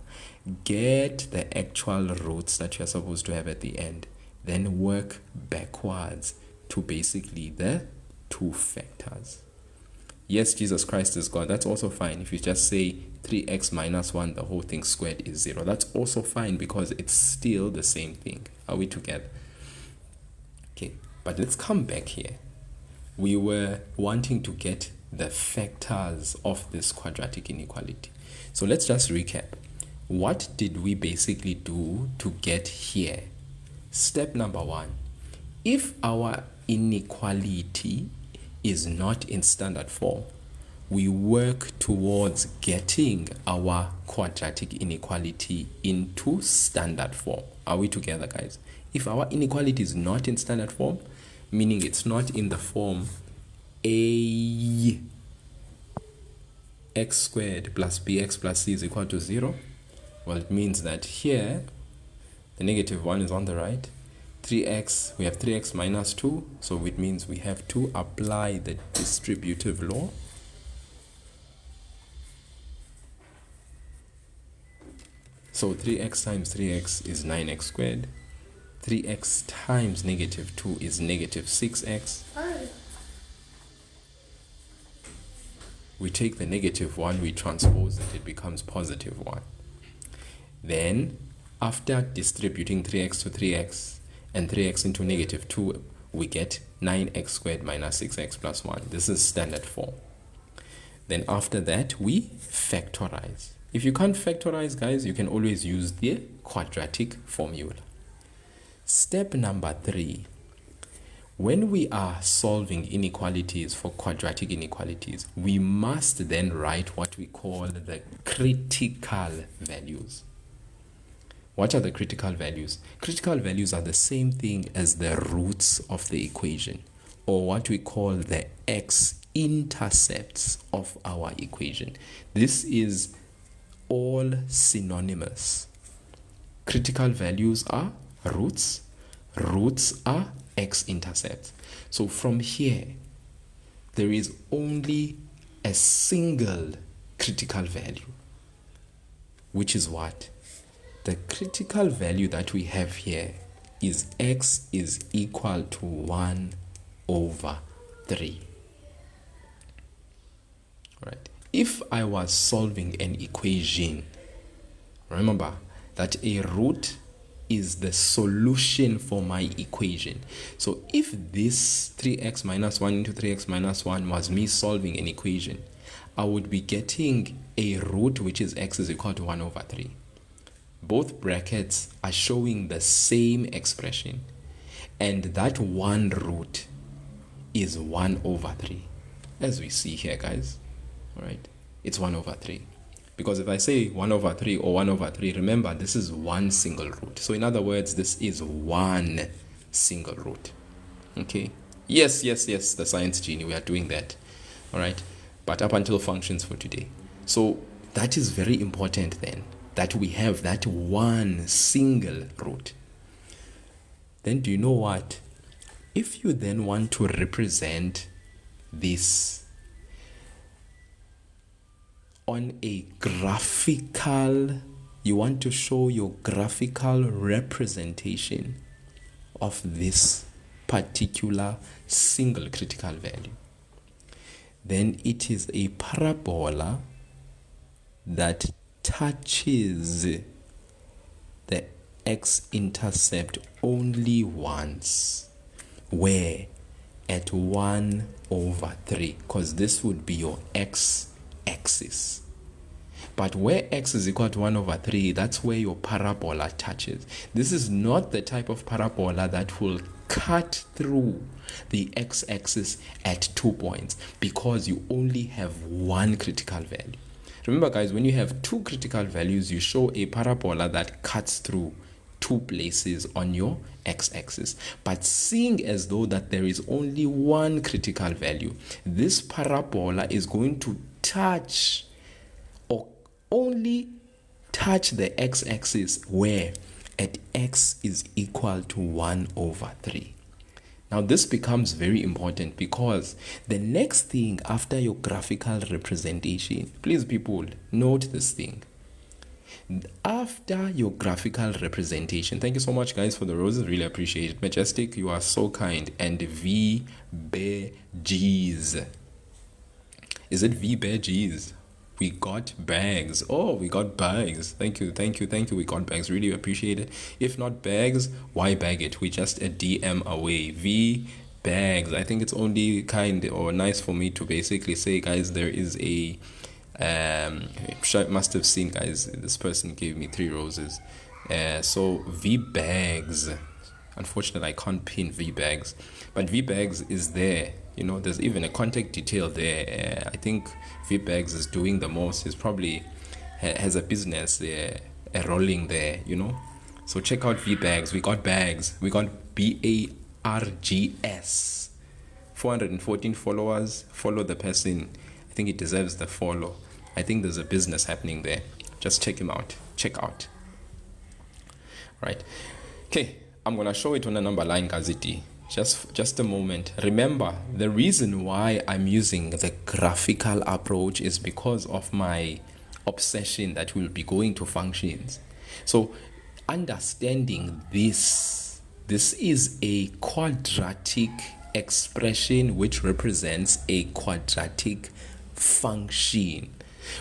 Get the actual roots that you're supposed to have at the end, then work backwards to basically the two factors. Yes, Jesus Christ is God. That's also fine. If you just say 3x minus 1, the whole thing squared is 0. That's also fine because it's still the same thing. Are we together? Okay, but let's come back here. We were wanting to get the factors of this quadratic inequality. So let's just recap. What did we basically do to get here? Step number 1. If our inequality is not in standard form, we work towards getting our quadratic inequality into standard form. Are we together, guys? If our inequality is not in standard form, meaning it's not in the form a x squared plus bx plus c is equal to 0, well, it means that here the negative 1 is on the right. 3x, we have 3x minus 2, so it means we have to apply the distributive law. So 3x times 3x is 9x squared. 3x times negative 2 is negative 6x. We take the negative 1, we transpose it, it becomes positive 1. Then, after distributing 3x to 3x and 3x into negative 2, we get 9x squared minus 6x plus 1. This is standard form. Then after that, we factorize. If you can't factorize, guys, you can always use the quadratic formula. Step number 3. When we are solving inequalities for quadratic inequalities, we must then write what we call the critical values. What are the critical values? Critical values are the same thing as the roots of the equation, or what we call the x-intercepts of our equation. This is all synonymous. Critical values are roots, roots are x-intercepts. So from here, there is only a single critical value, which is what? The critical value that we have here is x is equal to 1 over 3. Right? If I was solving an equation, remember that a root is the solution for my equation. So if this 3x minus 1 into 3x minus 1 was me solving an equation, I would be getting a root which is x is equal to 1 over 3. Both brackets are showing the same expression, and that one root is 1 over 3, as we see here, guys. All right, it's 1 over 3. Because if I say 1 over 3 or 1 over 3, remember this is one single root. So in other words, this is one single root. Okay. Yes, the science genie, we are doing that. All right. But up until functions for today. So that is very important then, that we have that one single root. Then do you know what? If you then want to represent this on a graphical, you want to show your graphical representation of this particular single critical value, then it is a parabola that touches the x-intercept only once, where at 1 over 3, because this would be your x-axis. But where x is equal to 1 over 3, that's where your parabola touches. This is not the type of parabola that will cut through the x-axis at 2 points, because you only have one critical value. Remember, guys, when you have two critical values, you show a parabola that cuts through 2 places on your x-axis. But seeing as though that there is only one critical value, this parabola is going to touch or only touch the x-axis where at x is equal to 1 over 3. Now this becomes very important, because the next thing after your graphical representation, please people, note this thing. After your graphical representation, thank you so much, guys, for the roses, really appreciate it. Majestic, you are so kind. And V Bear G's. Is it V Bear G's? We got bags. Oh, we got bags. Thank you. We got bags. Really appreciate it. If not bags, why bag it? We just a DM away. V bags. I think it's only kind or nice for me to basically say, guys, there is a must have seen, guys, this person gave me 3 roses. So V bags. Unfortunately, I can't pin V bags, but V bags is there. You know, there's even a contact detail there. I think V bags is doing the most. He's probably has a business rolling there, you know. So check out V bags. We got bags. We got BARGS. 414 followers. Follow the person. I think he deserves the follow. I think there's a business happening there. Just check him out. Check out. Right. Okay. I'm gonna show it on a number line, Gaziti. Just a moment. Remember, the reason why I'm using the graphical approach is because of my obsession that we'll be going to functions. So understanding this is a quadratic expression which represents a quadratic function,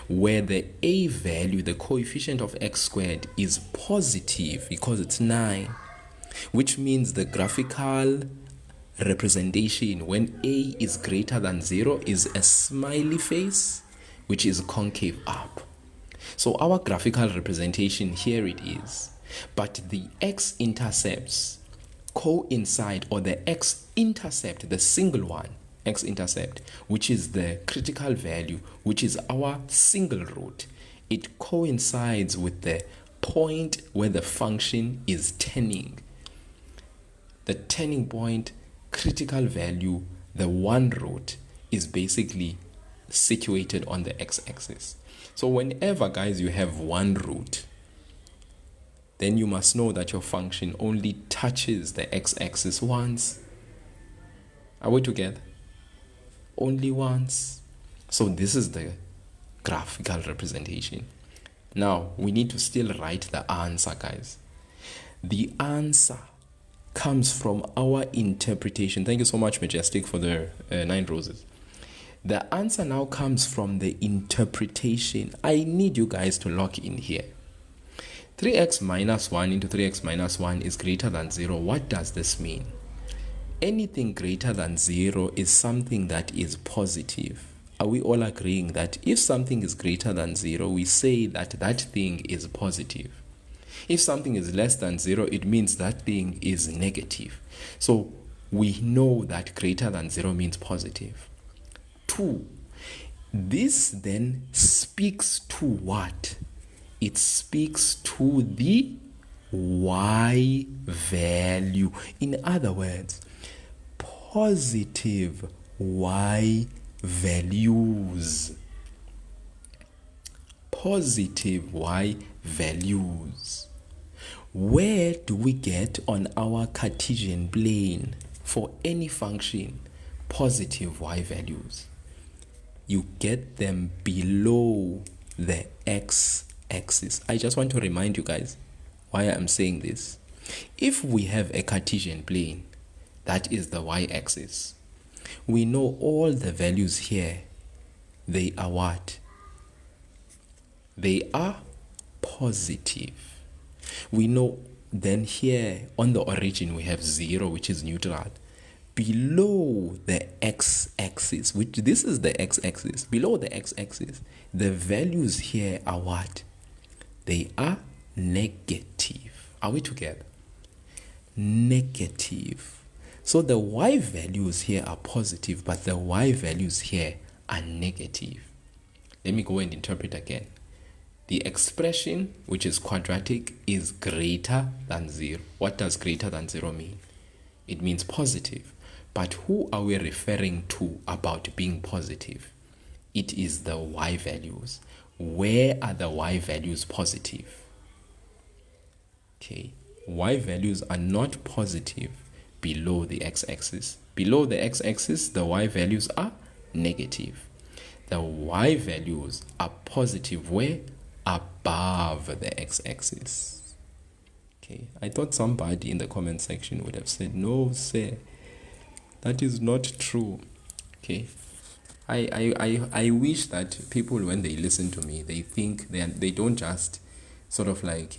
where the a value, the coefficient of x squared, is positive because it's 9, which means the graphical representation when a is greater than 0 is a smiley face which is concave up. So our graphical representation, here it is, but the x-intercepts coincide, or the x-intercept, the single one, x-intercept, which is the critical value, which is our single root, it coincides with the point where the function is turning. The turning point, critical value, the one root, is basically situated on the x-axis. So whenever, guys, you have one root, then you must know that your function only touches the x-axis once. Are we together? Only once. So this is the graphical representation. Now, we need to still write the answer, guys. The answer comes from our interpretation. Thank you so much, Majestic, for the 9 roses. The answer now comes from the interpretation. I need you guys to lock in here. 3x minus 1 into 3x minus 1 is greater than 0. What does this mean? Anything greater than 0 is something that is positive. Are we all agreeing that if something is greater than 0, we say that that thing is positive? If something is less than 0, it means that thing is negative. So we know that greater than 0 means positive. 2. This then speaks to what? It speaks to the y value. In other words, positive y values. Positive y values. Where do we get on our Cartesian plane for any function positive y values? You get them below the x-axis. I just want to remind you guys why I'm saying this. If we have a Cartesian plane, that is the y-axis, we know all the values here, they are what? They are positive. We know then here on the origin we have 0, which is neutral. Below the x-axis, which this is the x-axis, below the x-axis, the values here are what? They are negative. Are we together? Negative. So the y values here are positive, but the y values here are negative. Let me go and interpret again. The expression, which is quadratic, is greater than 0. What does greater than 0 mean? It means positive. But who are we referring to about being positive? It is the y values. Where are the y values positive? Okay, y values are not positive below the x-axis. Below the x-axis, the y values are negative. The y values are positive where? Above the x-axis. Okay, I thought somebody in the comment section would have said, no, sir, that is not true. Okay, I wish that people, when they listen to me, they think they don't just sort of like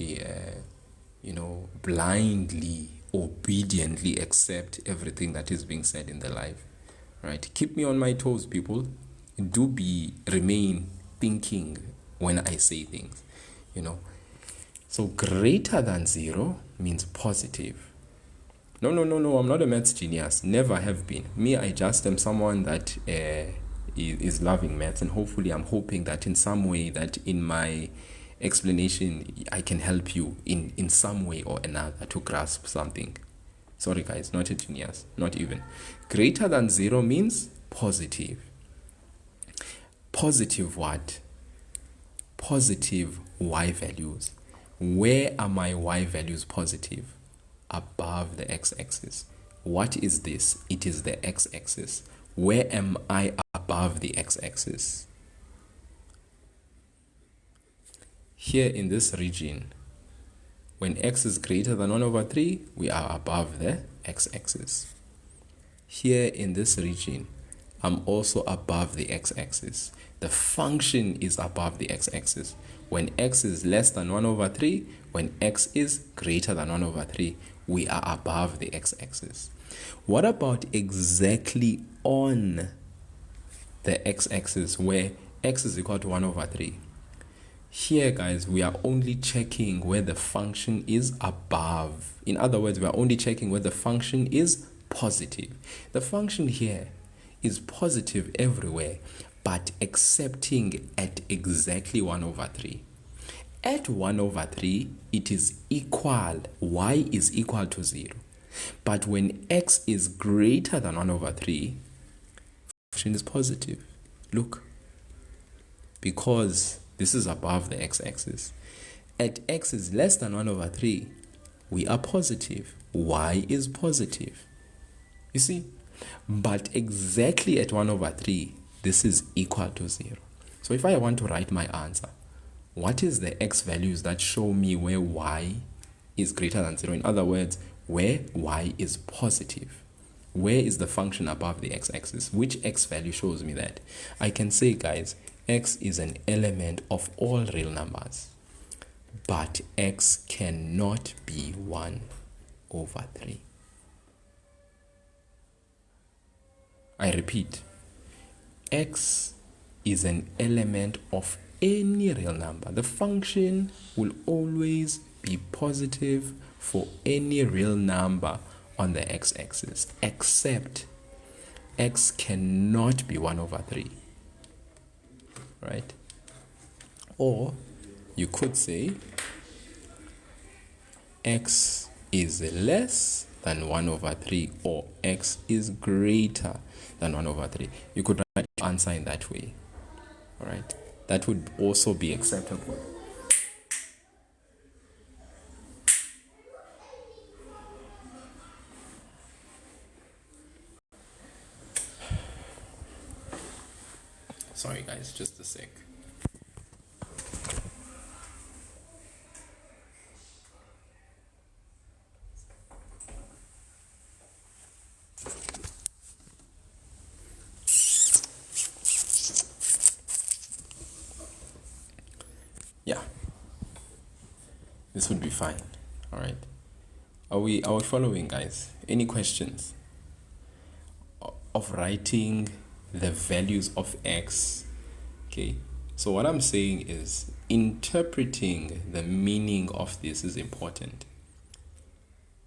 blindly, obediently accept everything that is being said in the life. Right? Keep me on my toes, people. Remain thinking when I say things. So greater than 0 means positive. No, I'm not a maths genius. Never have been. Me, I just am someone that is loving maths, and hopefully I'm hoping that in some way that in my explanation I can help you in some way or another to grasp something. Sorry guys, not a genius, not even. Greater than 0 means positive. Positive what? Positive y values. Where are my y values positive? Above the x-axis. What is this? It is the x-axis. Where am I above the x-axis? Here in this region, when x is greater than 1 over 3, we are above the x-axis. Here in this region, I'm also above the x-axis. The function is above the x-axis. When x is less than 1 over 3, when x is greater than 1 over 3, we are above the x-axis. What about exactly on the x-axis where x is equal to 1 over 3? Here, guys, we are only checking where the function is above. In other words, we are only checking where the function is positive. The function here is positive everywhere, but excepting at exactly 1 over 3. At 1 over 3, it is equal, y is equal to 0. But when x is greater than 1 over 3, function is positive. Look, because this is above the x-axis. At x is less than 1 over 3, we are positive. Y is positive. You see? But exactly at 1 over 3, this is equal to 0. So if I want to write my answer, what is the x values that show me where y is greater than 0? In other words, where y is positive. Where is the function above the x-axis? Which x value shows me that? I can say, guys, x is an element of all real numbers, but x cannot be 1 over 3. I repeat, x is an element of any real number. The function will always be positive for any real number on the x-axis, except x cannot be 1 over 3, right? Or you could say x is less than 1 over 3, or x is greater than 1 over 3. You could write the answer in that way. All right, that would also be acceptable. Sorry guys, just a sec. Yeah, this would be fine. All right, are we following, guys? Any questions of writing the values of x? Okay, so what I'm saying is interpreting the meaning of this is important.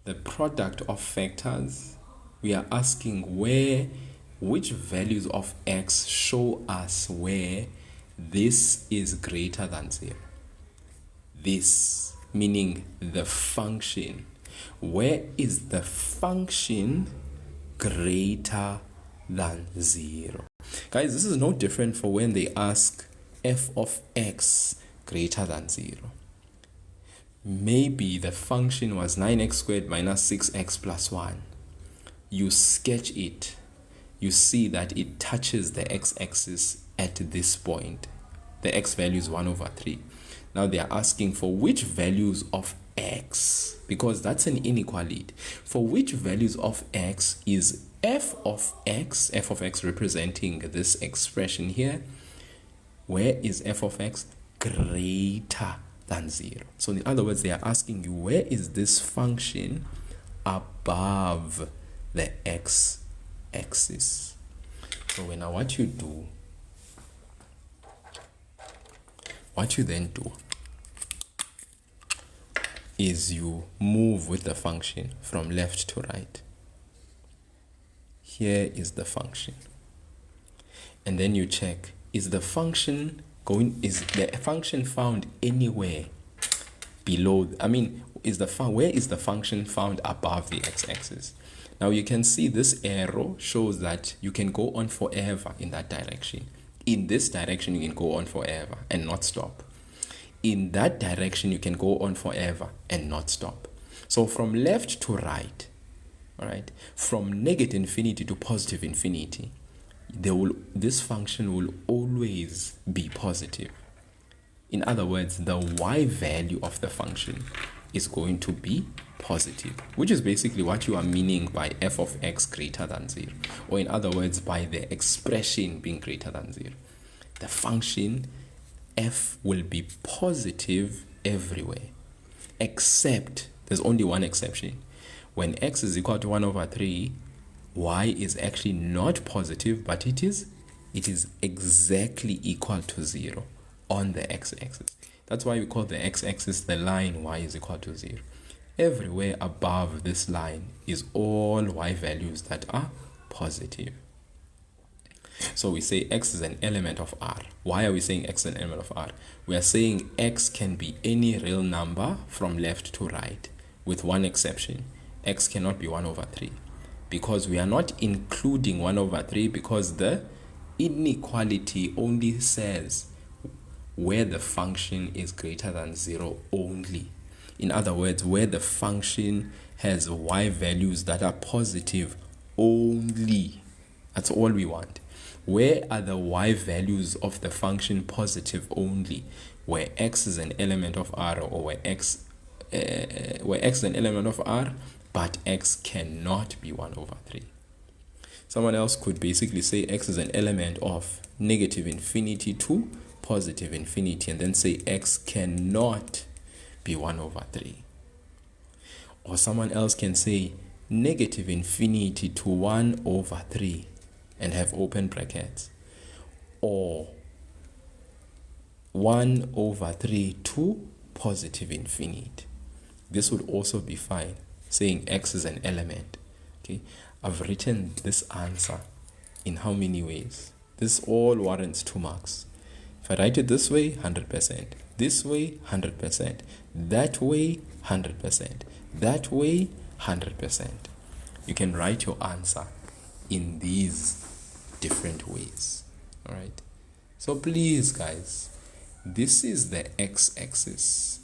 The product of factors, we are asking which values of x show us where this is greater than 0. This meaning the function. Where is the function greater than 0? Guys, this is no different for when they ask f of x greater than 0. Maybe the function was 9x squared minus 6x plus 1. You sketch it. You see that it touches the x-axis at this point. The x value is 1 over 3. Now they are asking for which values of x, because that's an inequality. For which values of x is f of x representing this expression here, where is f of x greater than 0? So in other words, they are asking you, where is this function above the x-axis? So now what you then do is you move with the function from left to right. Here is the function. And then you check, is the function found anywhere below? Where is the function found above the x-axis? Now you can see this arrow shows that you can go on forever in that direction. In this direction, you can go on forever and not stop. In that direction, you can go on forever and not stop. So from left to right, all right, from negative infinity to positive infinity, this function will always be positive. In other words, the y value of the function is going to be positive, which is basically what you are meaning by f of x greater than 0, or in other words, by the expression being greater than 0. The function f will be positive everywhere, except there's only one exception. When x is equal to 1 over 3, y is actually not positive, but it is exactly equal to 0 on the x-axis. That's why we call the x-axis the line y is equal to 0. Everywhere above this line is all y values that are positive. So we say x is an element of R. Why are we saying x is an element of R? We are saying x can be any real number from left to right, with one exception. X cannot be 1 over 3. Because we are not including 1 over 3, because the inequality only says where the function is greater than 0 only. In other words, where the function has y values that are positive only. That's all we want. Where are the y values of the function positive only? Where x is an element of R, or where x is an element of R, but x cannot be 1 over 3. Someone else could basically say x is an element of negative infinity to positive infinity, and then say x cannot be 1 over 3. Or someone else can say negative infinity to 1 over 3 and have open brackets, or 1 over 3 to positive infinity. This would also be fine, saying x is an element. Okay, I've written this answer in how many ways? This all warrants 2 marks. If I write it this way, 100%. This way, 100%. That way, 100%. That way, 100%. You can write your answer in these different ways. All right. So please, guys, this is the x-axis.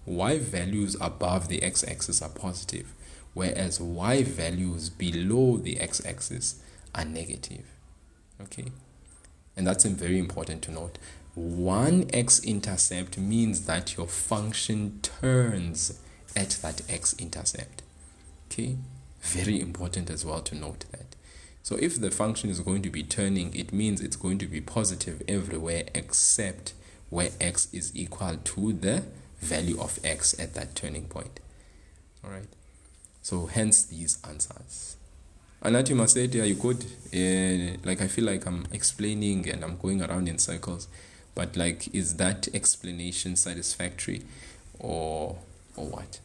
Y values above the x-axis are positive, whereas y values below the x-axis are negative. Okay, and that's very important to note. One x-intercept means that your function turns at that x-intercept. Okay, very important as well to note that. So if the function is going to be turning, it means it's going to be positive everywhere except where x is equal to the value of x at that turning point. All right, so hence these answers. Anati Maseti, are you good? Like, I feel like I'm explaining and I'm going around in circles, but like, is that explanation satisfactory, or what?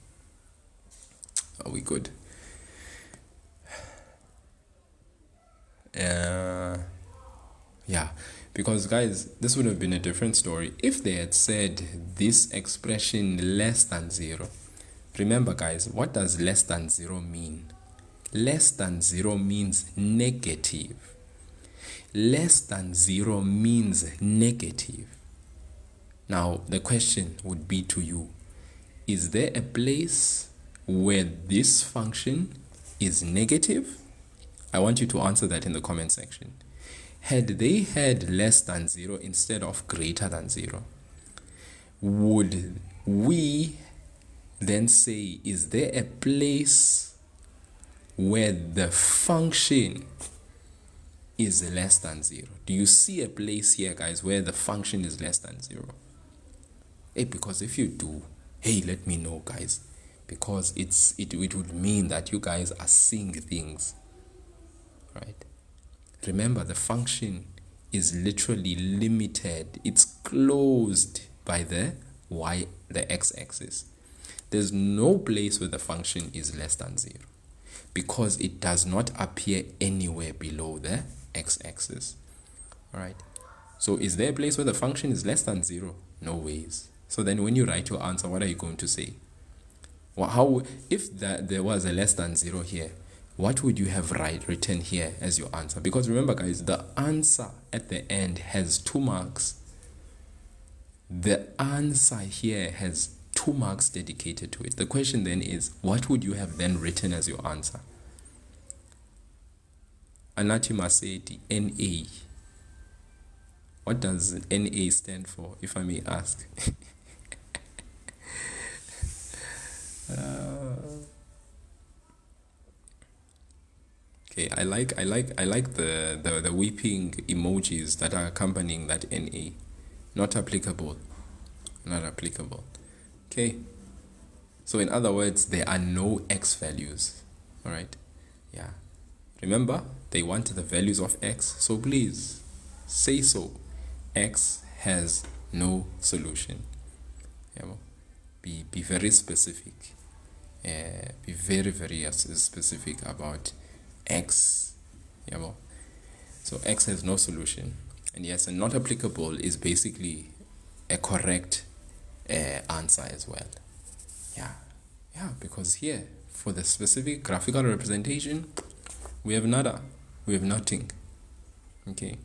Are we good? Yeah, because guys, this would have been a different story if they had said this expression less than 0. Remember, guys, what does less than 0 mean? Less than 0 means negative. Less than 0 means negative. Now, the question would be to you, is there a place where this function is negative? I want you to answer that in the comment section. Had they had less than 0 instead of greater than 0, would we then say, is there a place where the function is less than 0? Do you see a place here, guys, where the function is less than 0? Hey, because if you do, hey, let me know, guys, because it would mean that you guys are seeing things, right? Remember, the function is literally limited. It's closed by the x-axis. There's no place where the function is less than 0, because it does not appear anywhere below the x-axis. All right. So is there a place where the function is less than 0? No ways. So then when you write your answer, what are you going to say? Well, how, if there was a less than 0 here, what would you have written here as your answer? Because remember, guys, the answer at the end has 2 marks. The answer here has 2 marks dedicated to it. The question then is, what would you have then written as your answer? Anati Maseti, NA. What does NA stand for, if I may ask? Okay, I like the weeping emojis that are accompanying that NA. Not applicable. Not applicable. Okay. So in other words, there are no x values. All right. Yeah. Remember, they want the values of x. So please say so. X has no solution. Yeah, be very specific. Be very, very specific about x. Yeah, So x has no solution. And yes, and not applicable is basically a correct answer as well. Yeah, because here, for the specific graphical representation, we have nada, we have nothing. Okay.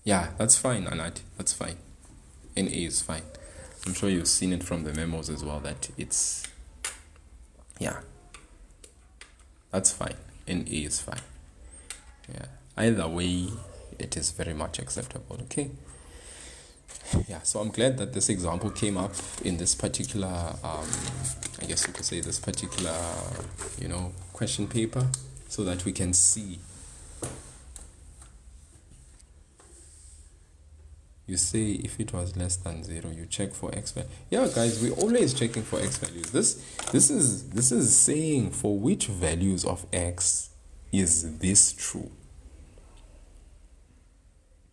Yeah, that's fine, Anat, that's fine. NA is fine. I'm sure you've seen it from the memos as well that it's, yeah, that's fine. NA is fine. Yeah, either way, it is very much acceptable. Okay. Yeah, so I'm glad that this example came up in this particular, I guess you could say this particular, question paper, so that we can see. You say if it was less than 0, you check for x value. Yeah, guys, we're always checking for x values. This is saying for which values of x is this true.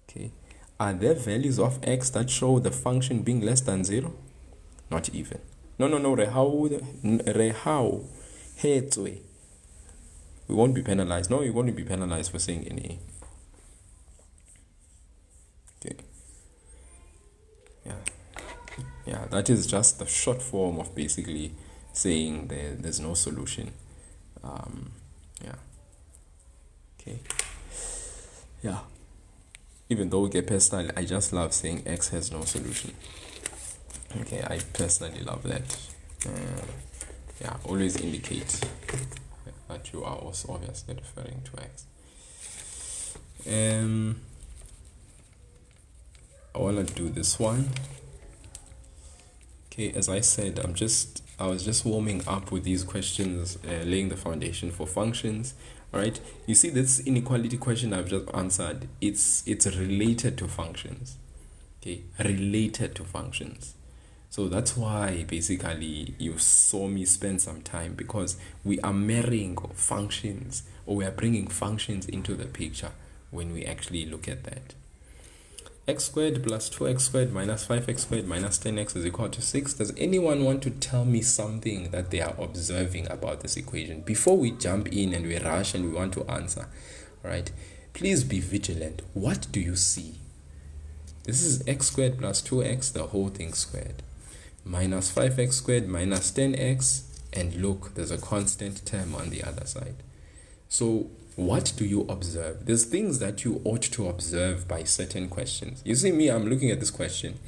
Okay. Are there values of x that show the function being less than 0? Not even. No, rehau, hetswe. We won't be penalized. No, you won't be penalized for saying NA. Okay. Yeah, that is just the short form of basically saying there's no solution. Yeah. Okay. Yeah. Even though we get personal, I just love saying x has no solution. Okay, I personally love that. Yeah, always indicate that you are also obviously referring to x. I want to do this one. Okay, as I said, I was just warming up with these questions, laying the foundation for functions. All right, you see this inequality question I've just answered, it's related to functions. Okay, related to functions. So that's why basically you saw me spend some time, because we are marrying functions, or we are bringing functions into the picture when we actually look at that. X squared plus 2x squared minus 5x squared minus 10x is equal to 6. Does anyone want to tell me something that they are observing about this equation before we jump in and we rush and we want to answer? All right, please be vigilant. What do you see? This is x squared plus 2x, the whole thing squared, minus 5x squared minus 10x, and look, there's a constant term on the other side. So what do you observe? There's things that you ought to observe by certain questions. You see me, I'm looking at this question.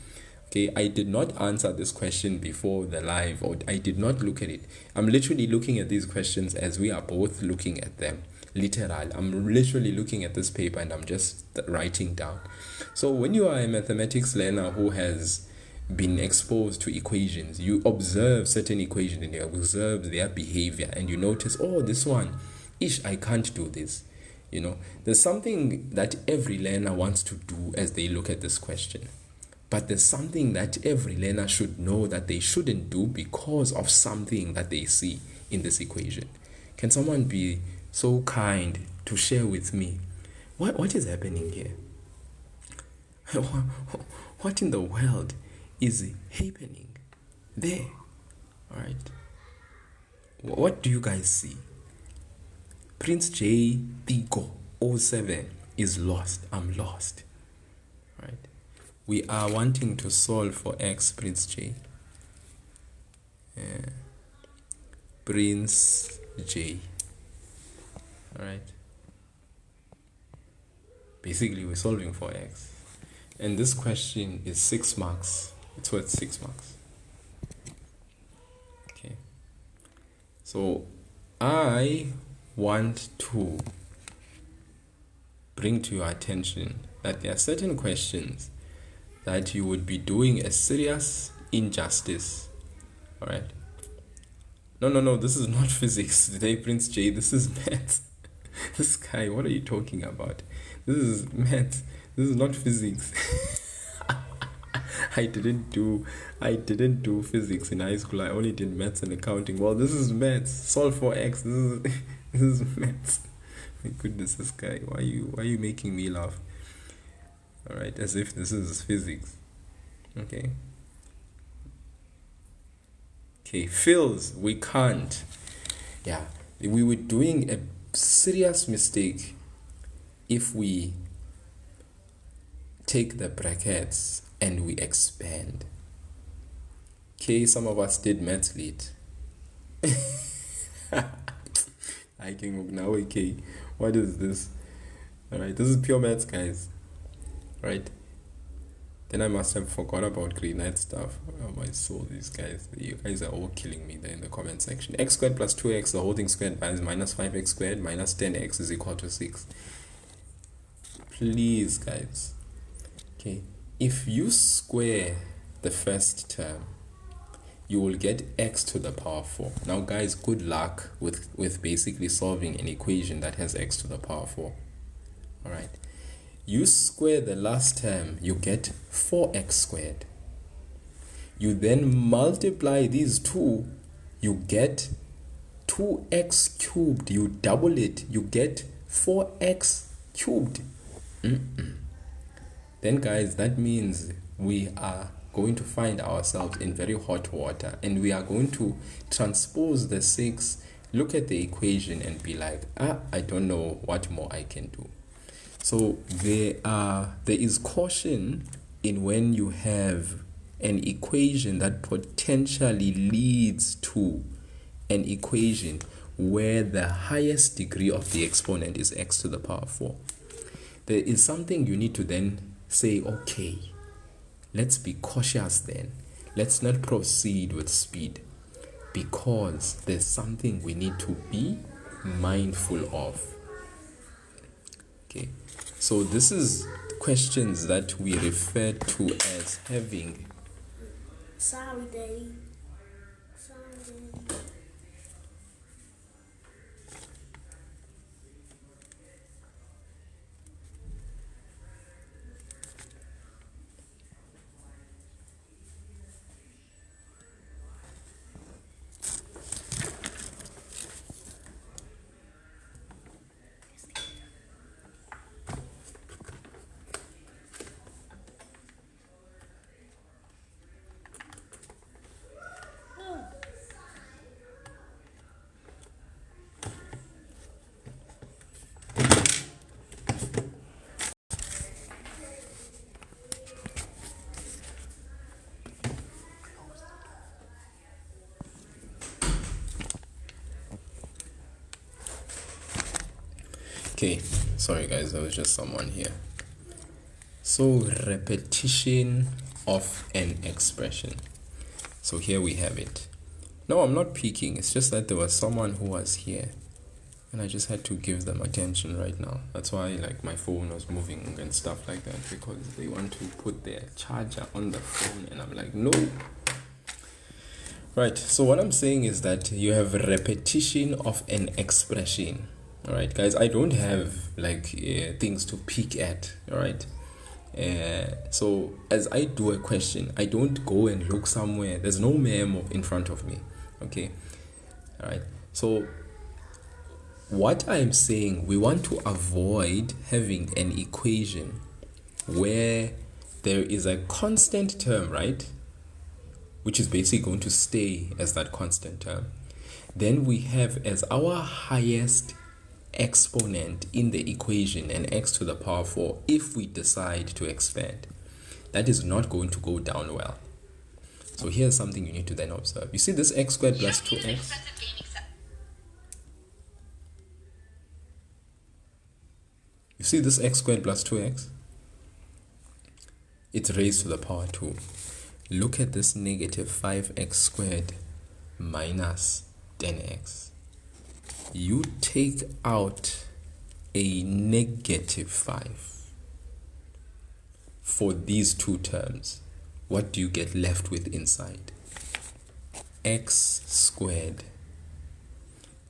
Okay, I did not answer this question before the live, or I did not look at it. I'm literally looking at these questions as we are both looking at them. Literal. I'm literally looking at this paper and I'm just writing down. So when you are a mathematics learner who has been exposed to equations, you observe certain equations and you observe their behavior, and you notice, oh, this one, I can't do this. There's something that every learner wants to do as they look at this question, but there's something that every learner should know that they shouldn't do because of something that they see in this equation. Can someone be so kind to share with me what is happening here? What in the world is happening there? All right, what do you guys see? Prince J Tigo 07 is lost. I'm lost. Right? We are wanting to solve for x, Prince J. Prince J. Alright. Basically, we're solving for x. And this question is 6 marks. It's worth 6 marks. Okay. So, I want to bring to your attention that there are certain questions that you would be doing a serious injustice. All right. No, this is not physics today, Prince J. This is maths. This guy, what are you talking about? This is maths. This is not physics. I didn't do physics in high school. I only did maths and accounting. Well, this is maths. Solve for x. This is maths. My goodness, this guy. Why are you making me laugh? All right, as if this is physics. Okay. Okay, fills. We can't. Yeah, we were doing a serious mistake if we take the brackets and we expand. Okay, some of us did maths lit. I can now. Okay, what is this? All right, this is pure maths, guys. Right? Then I must have forgot about grade 9 stuff. Oh my soul, these guys. You guys are all killing me there in the comment section. X squared plus 2x, the whole thing squared, minus 5x squared minus 10x is equal to 6. Please, guys. Okay, if you square the first term, you will get x to the power 4. Now, guys, good luck with basically solving an equation that has x to the power 4. All right. You square the last term, you get 4x squared. You then multiply these two, you get 2x cubed. You double it, you get 4x cubed. Then, guys, that means we are going to find ourselves in very hot water, and we are going to transpose the 6, look at the equation and be like, I don't know what more I can do. So there is caution in when you have an equation that potentially leads to an equation where the highest degree of the exponent is x to the power 4. There is something you need to then say, okay, let's be cautious then. Let's not proceed with speed, because there's something we need to be mindful of. Okay. So this is questions that we refer to as having. Sorry, Daddy. Sorry, Daddy. Okay, sorry guys, there was just someone here. So repetition of an expression. So here we have it. No, I'm not peeking. It's just that there was someone who was here, and I just had to give them attention right now. That's why like my phone was moving and stuff like that, because they want to put their charger on the phone, and I'm like, no. Right, so what I'm saying is that you have repetition of an expression. All right, guys, I don't have like things to peek at. All right. So as I do a question, I don't go and look somewhere. There's no memo in front of me. Okay. All right. So what I'm saying, we want to avoid having an equation where there is a constant term, right? Which is basically going to stay as that constant term. Then we have as our highest exponent in the equation an x to the power 4 if we decide to expand. That is not going to go down well. So here's something you need to then observe. You see this x squared plus 2x? You see this x squared plus 2x? It's raised to the power 2. Look at this negative 5x squared minus 10x. You take out a negative 5 for these two terms. What do you get left with inside? X squared.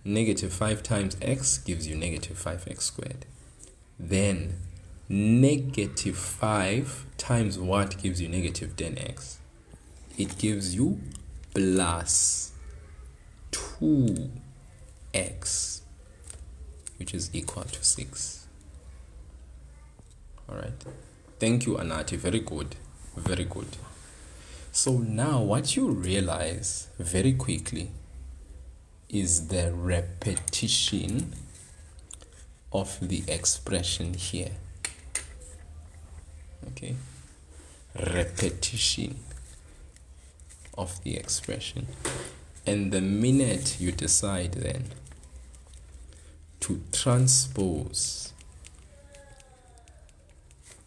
Negative 5 times x gives you negative 5x squared. Then negative 5 times what gives you negative 10x? It gives you plus 2x, which is equal to 6. All right. Thank you, Anati. Very good. Very good. So now what you realize very quickly is the repetition of the expression here. Okay, repetition of the expression. And the minute you decide then to transpose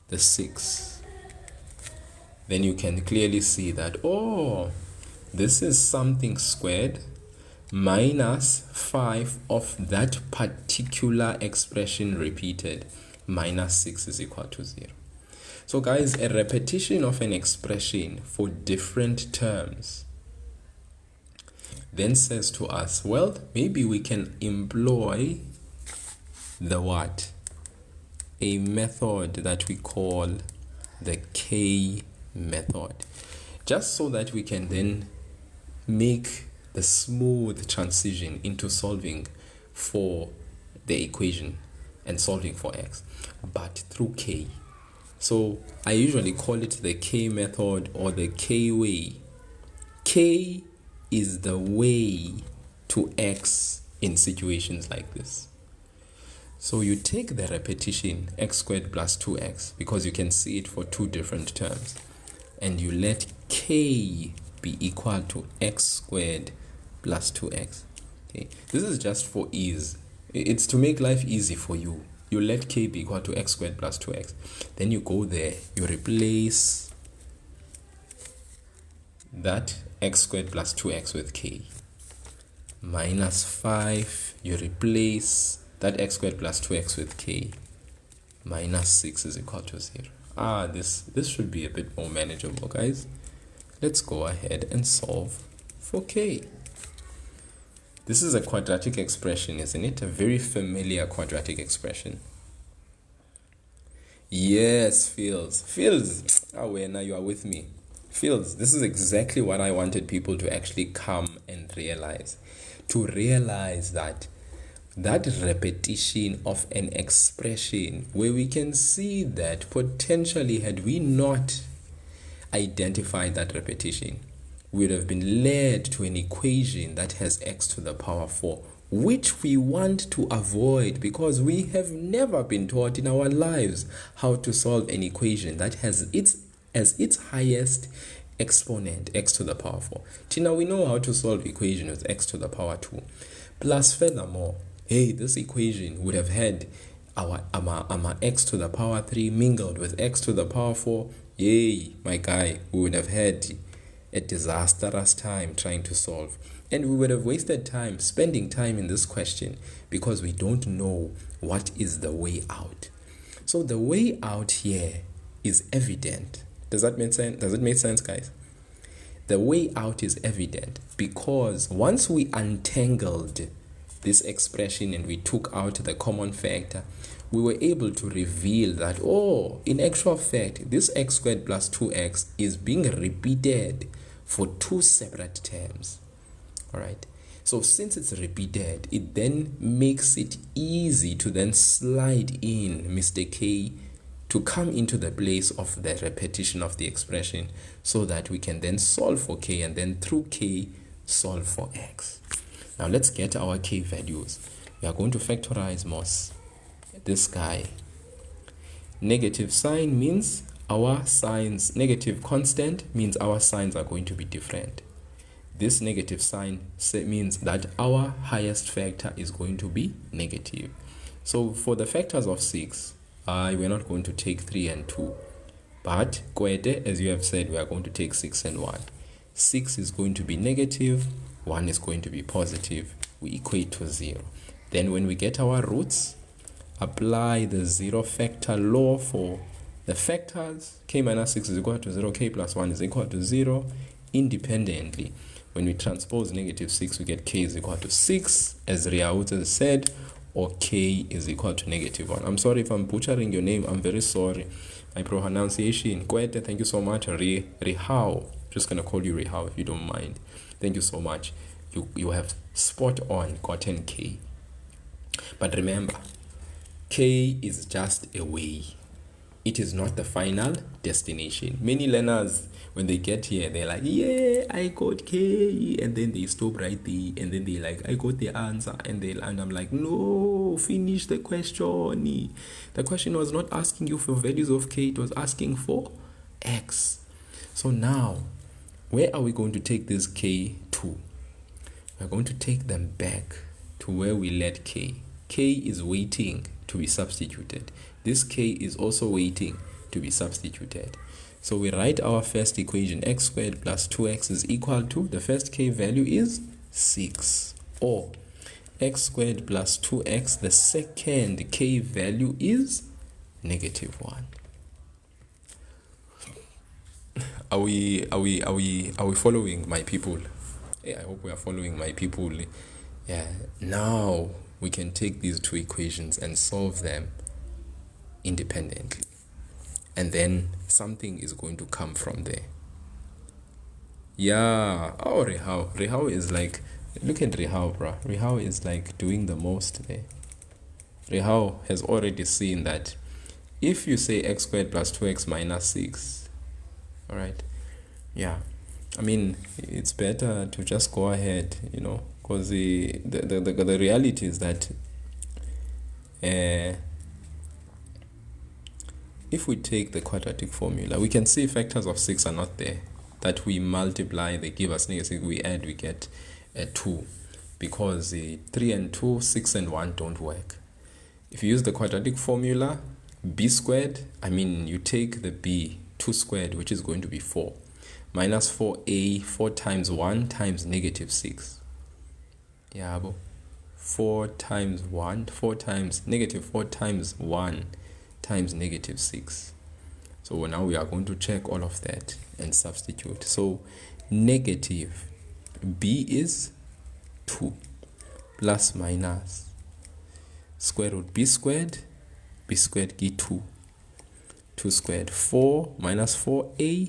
the 6, then you can clearly see that, oh, this is something squared minus 5 of that particular expression repeated, minus 6 is equal to 0. So guys, a repetition of an expression for different terms then says to us, well, maybe we can employ the what? A method that we call the K method, just so that we can then make the smooth transition into solving for the equation and solving for x, but through K. So I usually call it the K method or the K way. K is the way to x in situations like this. So you take the repetition x squared plus 2x, because you can see it for two different terms, and you let K be equal to x squared plus 2x. Okay, this is just for ease. It's to make life easy for you. You let K be equal to x squared plus 2x. Then you go there, you replace that x squared plus 2x with K. Minus 5, you replace that x squared plus 2x with K. Minus 6 is equal to 0. This should be a bit more manageable, guys. Let's go ahead and solve for K. This is a quadratic expression, isn't it? A very familiar quadratic expression. Yes, Fields. Now you are with me. Fields, this is exactly what I wanted people to actually come and realize. To realize that repetition of an expression, where we can see that potentially had we not identified that repetition, we would have been led to an equation that has x to the power 4, which we want to avoid, because we have never been taught in our lives how to solve an equation that has its highest exponent x to the power 4. Tina, we know how to solve equation with x to the power 2. Plus, furthermore, hey, this equation would have had our x to the power 3 mingled with x to the power 4. Yay, my guy, we would have had a disastrous time trying to solve. And we would have wasted time spending time in this question because we don't know what is the way out. So the way out here is evident. Does that make sense? Does it make sense, guys? The way out is evident because once we untangled this expression and we took out the common factor, we were able to reveal that, oh, in actual fact, this x squared plus 2x is being repeated for two separate terms. All right. So since it's repeated, it then makes it easy to then slide in Mr. K to come into the place of the repetition of the expression so that we can then solve for K and then through K solve for X. Now let's get our K values. We are going to factorize this guy. Negative sign means our signs, negative constant means our signs are going to be different. This negative sign means that our highest factor is going to be negative. So for the factors of 6, we're not going to take 3 and 2. But kwete, as you have said, we are going to take 6 and 1. 6 is going to be negative, 1 is going to be positive. We equate to 0. Then when we get our roots, apply the 0 factor law for the factors. K minus 6 is equal to 0, K plus 1 is equal to 0 independently. When we transpose negative 6, we get K is equal to 6, as Riauta said, or K is equal to negative 1. I'm sorry if I'm butchering your name. I'm very sorry. My pronunciation. Kwete, thank you so much. Rihao. Just going to call you Rihao if you don't mind. Thank you so much. You have spot on gotten K. But remember, K is just a way. It is not the final destination. Many learners, when they get here, they're like, yeah, I got K, and then they stop right there, and then they're like, I got the answer, and I'm like, no, finish the question. The question was not asking you for values of K, it was asking for X. So now, where are we going to take this K to? We're going to take them back to where we let K. K is waiting to be substituted. This K is also waiting to be substituted. So we write our first equation, x squared plus 2x is equal to, the first K value is 6. Or x squared plus 2x, the second K value is -1. Are we following, my people? Yeah, I hope we are following, my people. Yeah. Now we can take these two equations and solve them independently, and then something is going to come from there. Yeah. Oh, Rehau is like, look at Rehau, bro. Rehau is like doing the most there. Rehau has already seen that if you say x squared plus 2x minus 6, all right, yeah, I mean, it's better to just go ahead, because the reality is that if we take the quadratic formula, we can see factors of 6 are not there. That we multiply, they give us negative, we add, we get 2. Because 3 and 2, 6 and 1 don't work. If you use the quadratic formula, b squared, you take the b, 2 squared, which is going to be 4, minus 4a, 4 times 1 times -6. Yeah, 4 times 1, 4 times -4 times 1 times -6. So now we are going to check all of that and substitute. So negative b is 2 plus minus square root b squared give 2, 2 squared, 4 minus 4a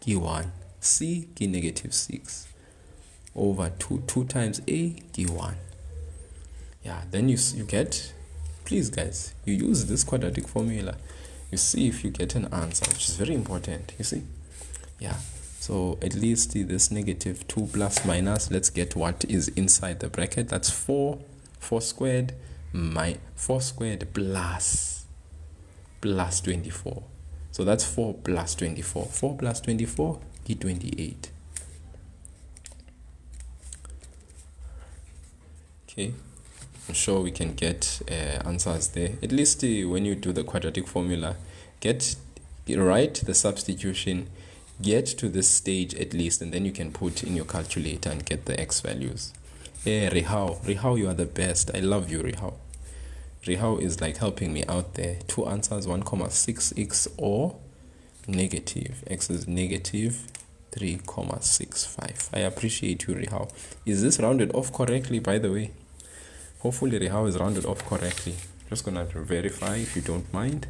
give 1, c give -6 over 2, 2 times a give 1. Yeah, then you get, please guys, you use this quadratic formula, you see if you get an answer, which is very important, you see. Yeah, so at least this -2 plus minus, let's get what is inside the bracket. That's 4 squared, 4 squared plus 24. So that's 4 plus 24. 4 plus 24 give 28. Okay, I'm sure we can get answers there. At least when you do the quadratic formula, write the substitution, get to this stage at least, and then you can put in your calculator and get the x values. Rehau, you are the best. I love you, Rehau. Rehau is like helping me out there. 2 answers, 1,6x or negative. X is -3,65. I appreciate you, Rehau. Is this rounded off correctly, by the way? Hopefully Rehau is rounded off correctly. Just gonna verify if you don't mind.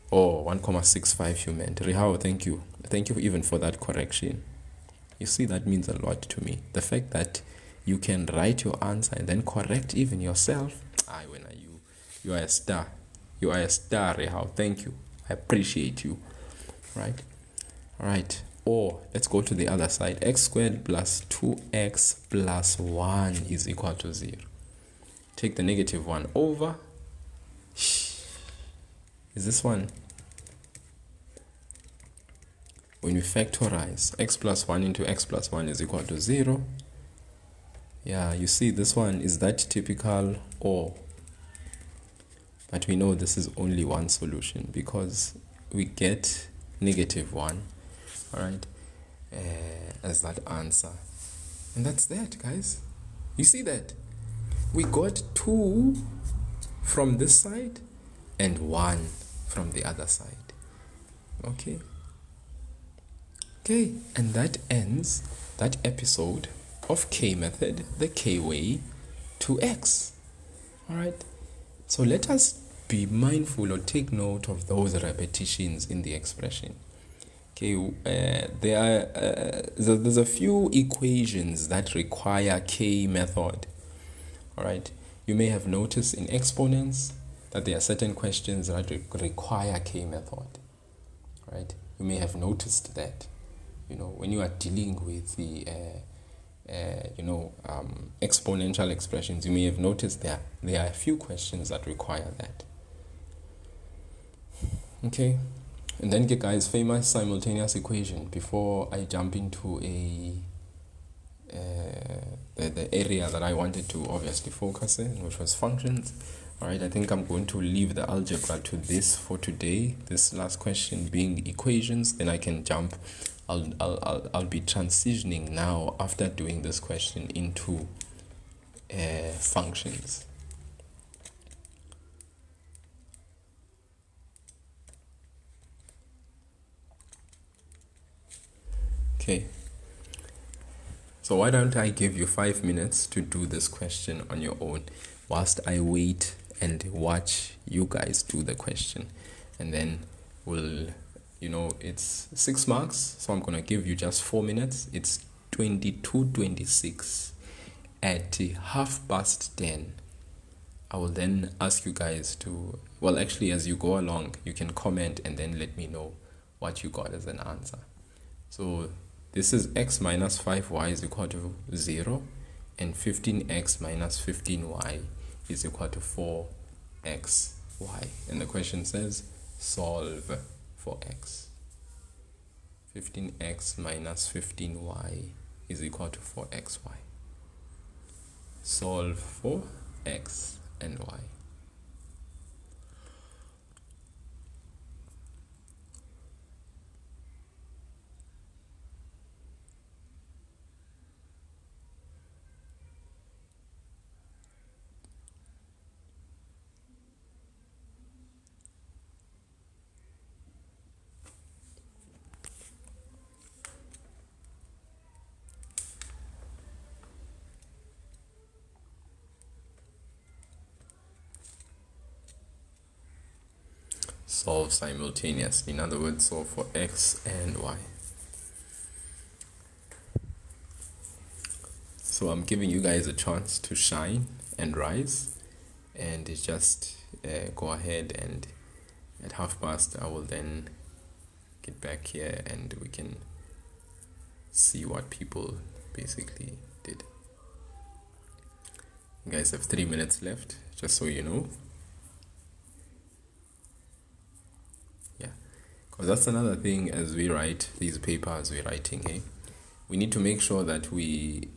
Oh, 1,65 you meant. Rehau, thank you. Thank you even for that correction. You see, that means a lot to me. The fact that you can write your answer and then correct even yourself. You are a star. You are a star, Rehau. Thank you. I appreciate you. Right? All right. Or let's go to the other side. X squared plus 2x plus 1 is equal to 0. Take the -1 over. Is this one? When we factorize, x plus 1 into x plus 1 is equal to 0. Yeah, you see this one is that typical or. But we know this is only one solution because we get -1, all right, as that answer. And that's that, guys. You see that? We got 2 from this side and 1 from the other side. Okay. Okay, and that ends that episode of K method, the K way to X. All right. So let us be mindful or take note of those repetitions in the expression. Okay, there's a few equations that require K method. All right. You may have noticed in exponents that there are certain questions that require K method. right? You may have noticed that, when you are dealing with the exponential expressions, you may have noticed there are a few questions that require that. Okay, and then guys, famous simultaneous equation before I jump into the area that I wanted to obviously focus in, which was functions. All right, I think I'm going to leave the algebra to this for today. This last question being equations, then I can jump. I'll be transitioning now after doing this question into functions. Okay. So why don't I give you 5 minutes to do this question on your own whilst I wait and watch you guys do the question, and then we'll, it's 6 marks, so I'm gonna give you just 4 minutes. It's 22:26. At 10:30, I will then ask you guys to, well, actually, as you go along, you can comment and then let me know what you got as an answer. So this is x minus 5y is equal to 0, and 15x minus 15y is equal to 4xy. And the question says solve for x. 15x minus 15y is equal to 4xy. Solve for x and y. Solve simultaneously, in other words, solve for x and y. So I'm giving you guys a chance to shine and rise, and just go ahead, and at 10:30 I will then get back here and we can see what people basically did. You guys have 3 minutes left, just so you know. Because that's another thing, as we write these papers we're writing, hey? We need to make sure that we,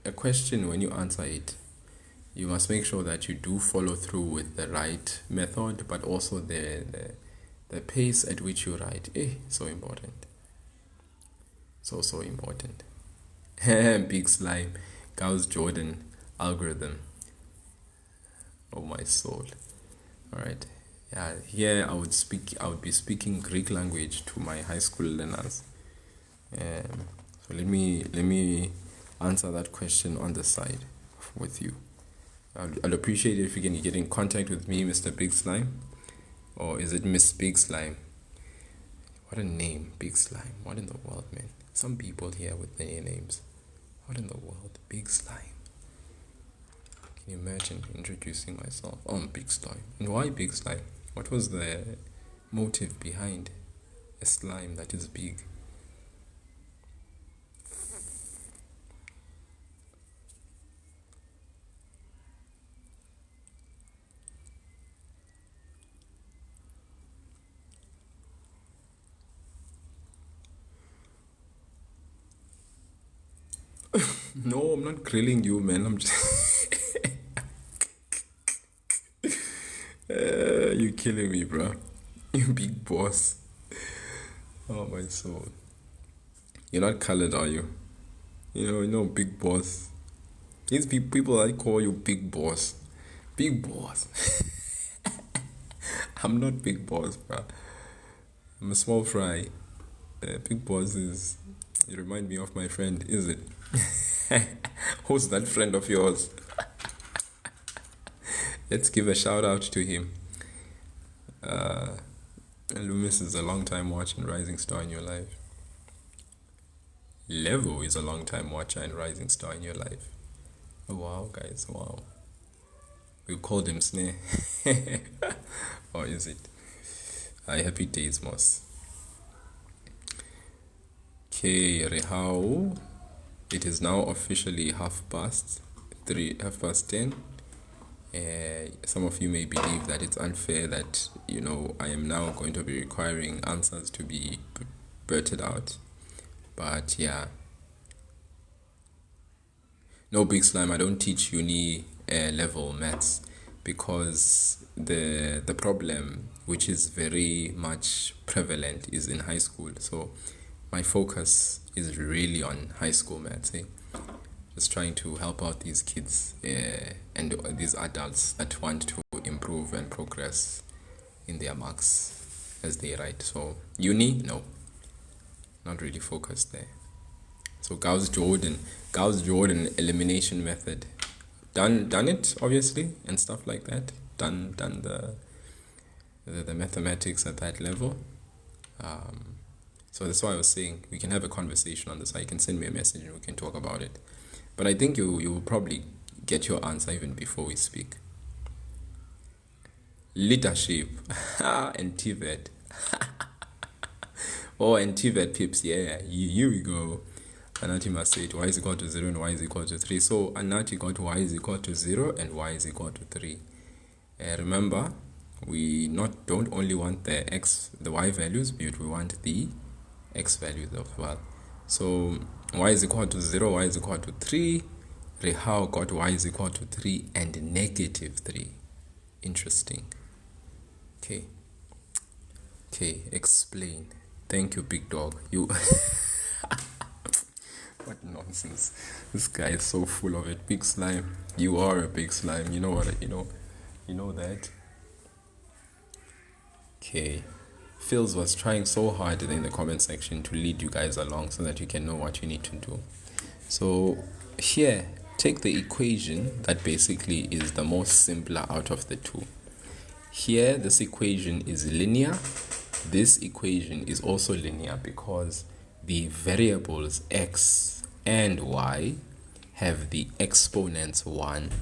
a question, when you answer it, you must make sure that you do follow through with the right method, but also the pace at which you write. So important. So important. Big slime, Gauss Jordan algorithm. Oh my soul. All right. Yeah, here I would be speaking Greek language to my high school learners. So let me answer that question on the side with you. I'd appreciate it if you can get in contact with me, Mr. Big Slime, or is it Miss Big Slime? What a name, Big Slime. What in the world, man? Some people here with many names. What in the world, Big Slime? Can you imagine introducing myself? I'm Big Slime. And why Big Slime? What was the motive behind a slime that is big? No, I'm not grilling you, man. I'm just... You're killing me, bro. You big boss. Oh, my soul. You're not colored, are you? Big boss. These people that call you big boss. Big boss. I'm not big boss, bro. I'm a small fry. Big boss is... You remind me of my friend, is it? Who's that friend of yours? Let's give a shout out to him. Loomis is a long time watcher and rising star in your life. Levo is a long time watcher and rising star in your life. Oh, wow, guys, wow. We called him Snare. Or is it? Happy days, Moss. Okay, Rehau. It is now officially 10:30. Some of you may believe that it's unfair that I am now going to be requiring answers to be blurted out, but yeah, no big slime. I don't teach uni level maths because the problem, which is very much prevalent, is in high school. So my focus is really on high school maths. Just trying to help out these kids and these adults that want to improve and progress in their marks as they write. So uni, no, not really focused there. So Gauss-Jordan elimination method, done it obviously and stuff like that. Done the mathematics at that level. So that's why I was saying we can have a conversation on this. You can send me a message and we can talk about it. But I think you will probably get your answer even before we speak. Leadership and TVET. Oh, and TVET pips, yeah. Here we go. Anati must say it, y is equal to 0 and y is equal to 3. So Anati got y is equal to 0 and y is equal to 3. Remember, we don't only want the y values, but we want the x values as well. So y is equal to 0, y is equal to 3. Rehau got y is equal to 3 and negative 3. Interesting. Okay, explain. Thank you, big dog. You what nonsense. This guy is so full of it. Big slime. You are a big slime. You know what? You know that. Okay. Phils was trying so hard in the comment section to lead you guys along so that you can know what you need to do. So here, take the equation that basically is the most simpler out of the two. Here, this equation is linear. This equation is also linear because the variables x and y have the exponents 1.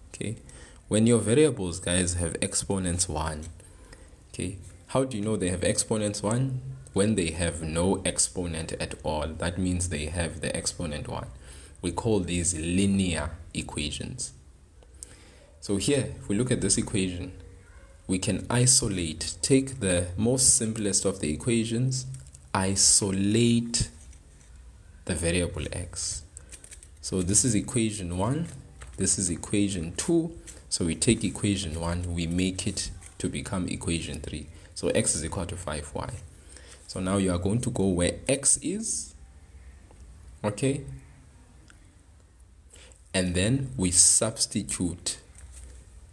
Okay, when your variables, guys, have exponents 1, okay, how do you know they have exponents 1? When they have no exponent at all, that means they have the exponent 1. We call these linear equations. So here, if we look at this equation, we can take the most simplest of the equations, isolate the variable x. So this is equation 1, this is equation 2. So we take equation 1, we make it to become equation 3. So x is equal to 5y. So now you are going to go where x is, okay? And then we substitute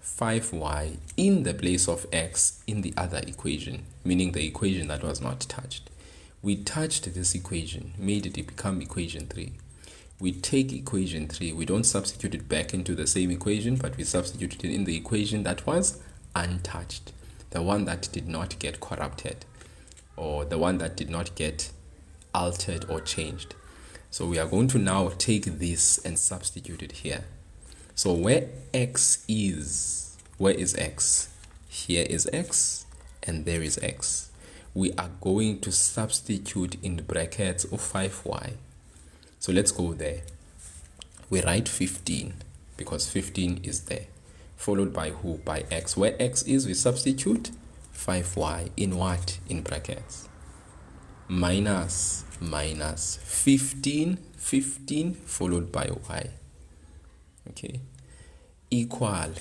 5y in the place of x in the other equation, meaning the equation that was not touched. We touched this equation, made it become equation 3. We take equation 3, we don't substitute it back into the same equation, but we substitute it in the equation that was untouched, the one that did not get corrupted, or the one that did not get altered or changed. So we are going to now take this and substitute it here. So where x is, where is x? Here is x, and there is x. We are going to substitute in the brackets of 5y. So let's go there. We write 15, because 15 is there. Followed by who? By x. Where x is, we substitute 5y in what? In brackets. Minus 15 followed by y. Okay. Equal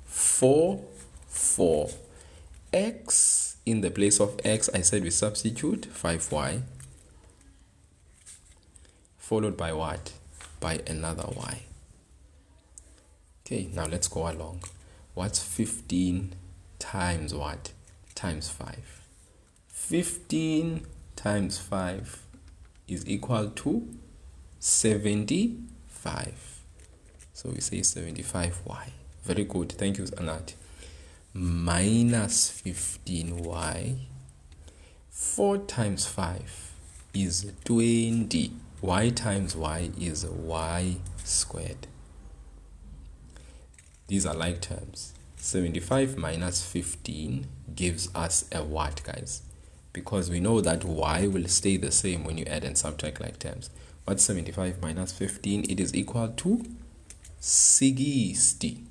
4. X, in the place of x, I said we substitute 5y. Followed by what? By another y. Okay, now let's go along. What's 15 times what? Times 5. 15 times 5 is equal to 75. So we say 75y. Very good. Thank you, Anat. Minus 15y. 4 times 5 is 20. Y times y is y squared. These are like terms. 75 minus 15 gives us a what, guys? Because we know that y will stay the same when you add and subtract like terms. What's 75 minus 15? It is equal to 60.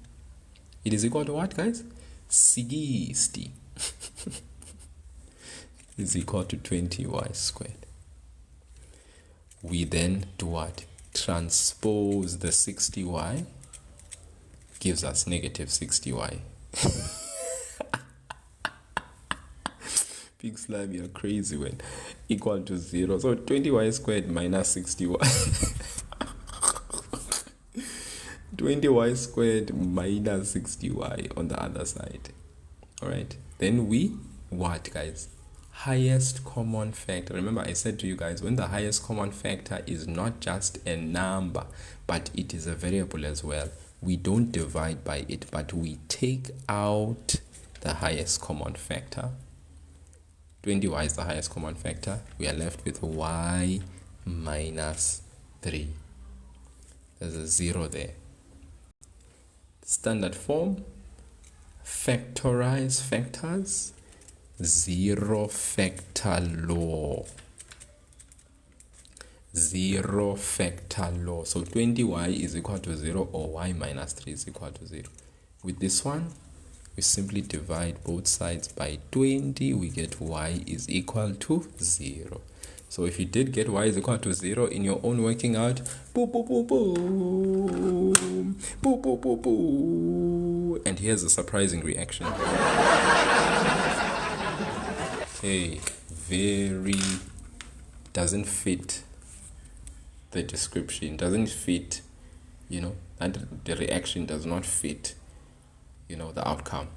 It is equal to what, guys? 60 is equal to 20y squared. We then do what? Transpose the 60y, gives us negative 60y. Big slime, you're crazy, when equal to 0. So 20y squared minus 60y. 20y squared minus 60y on the other side. Alright, then we what, guys? Highest common factor. Remember, I said to you guys, when the highest common factor is not just a number, but it is a variable as well, we don't divide by it, but we take out the highest common factor. 20y is the highest common factor. We are left with y minus 3. There's a 0 there. Standard form, factorize factors, 0 factor law. 0 factor law. So 20y is equal to 0, or y minus 3 is equal to 0. With this one, we simply divide both sides by 20. We get y is equal to 0. So if you did get y is equal to 0 in your own working out, boom, boom, boom, boom, boom, boom, boom, boom. And here's a surprising reaction. Okay, very doesn't fit the description, doesn't fit, and the reaction does not fit, the outcome.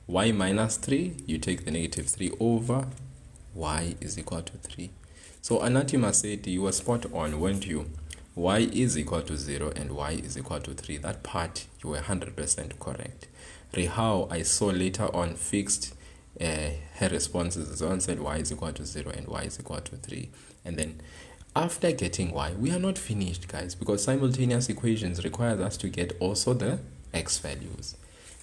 Y minus 3, you take the negative 3 over, y is equal to 3. So Anatima said you were spot on, weren't you? Y is equal to 0 and y is equal to 3. That part, you were 100% correct. Rehao, I saw later on, fixed her responses. So one said y is equal to 0 and y is equal to 3. And then after getting y, we are not finished, guys, because simultaneous equations requires us to get also the x values.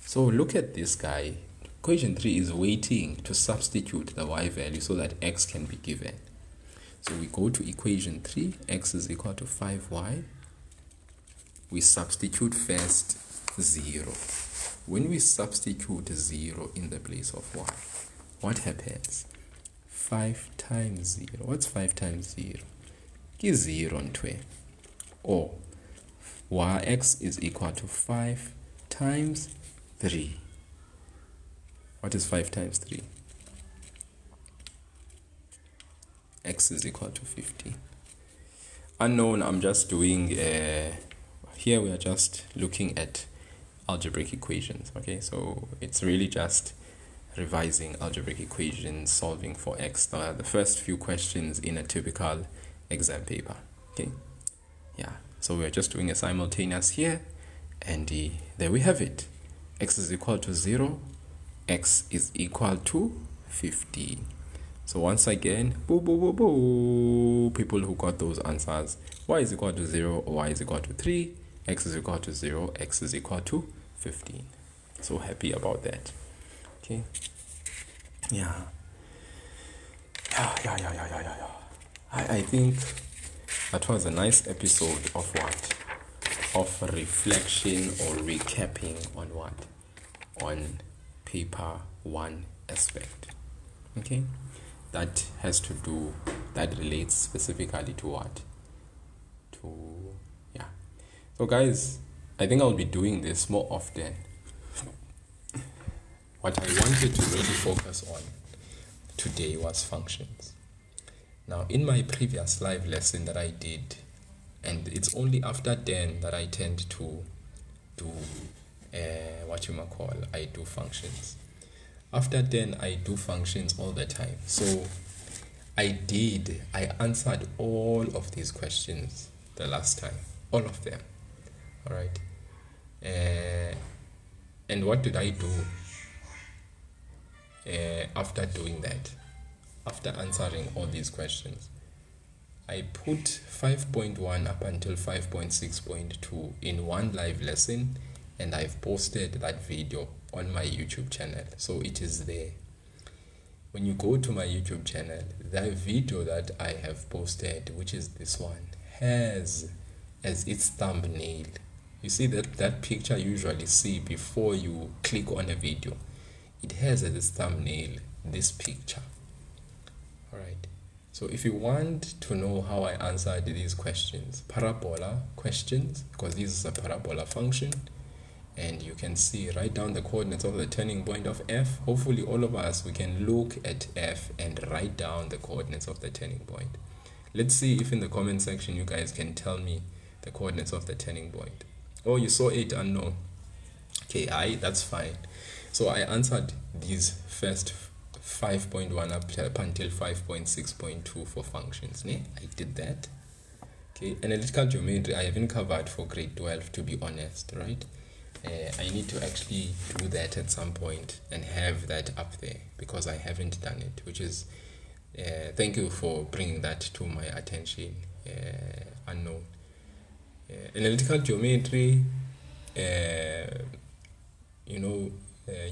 So look at this guy. Equation 3 is waiting to substitute the y value so that x can be given. So we go to equation 3, x is equal to 5y. We substitute first 0. When we substitute 0 in the place of y, what happens? 5 times 0. What's 5 times 0? Give 0 and 2. Or yx is equal to 5 times 3. What is 5 times 3? X is equal to 50. Unknown, I'm just doing, here we are just looking at algebraic equations, okay? So it's really just revising algebraic equations, solving for x, the first few questions in a typical exam paper, okay? Yeah, so we're just doing a simultaneous here, and there we have it. X is equal to 0, x is equal to 50. So once again, boo, boo, boo, boo, people who got those answers, y is equal to 0, y is equal to 3, x is equal to 0, x is equal to 15. So happy about that. Okay. Yeah. I think that was a nice episode of what? Of reflection or recapping on what? On paper 1 aspect. Okay. That has to do, that relates specifically to what? So guys, I think I'll be doing this more often. What I wanted to really focus on today was functions. Now, in my previous live lesson that I did, and it's only after then that I tend to do I do functions. After then, I do functions all the time. So I answered all of these questions the last time, all of them. All right. And what did I do after doing that? After answering all these questions, I put 5.1 up until 5.6.2 in one live lesson, and I've posted that video on my YouTube channel, so it is there. When you go to my YouTube channel, the video that I have posted, which is this one, has as its thumbnail, you see that picture you usually see before you click on a video, it has as its thumbnail this picture. All right, so if you want to know how I answered these questions, parabola questions, because this is a parabola function, and you can see, write down the coordinates of the turning point of f. Hopefully all of us, we can look at f and write down the coordinates of the turning point. Let's see if in the comment section you guys can tell me the coordinates of the turning point. Oh, you saw 8 unknown. Okay, that's fine. So I answered these first 5.1 up until 5.6.2 for functions. I did that. Okay, analytical geometry I haven't covered for grade 12, to be honest, right? I need to actually do that at some point and have that up there, because I haven't done it, which is thank you for bringing that to my attention. Unknown. Analytical geometry,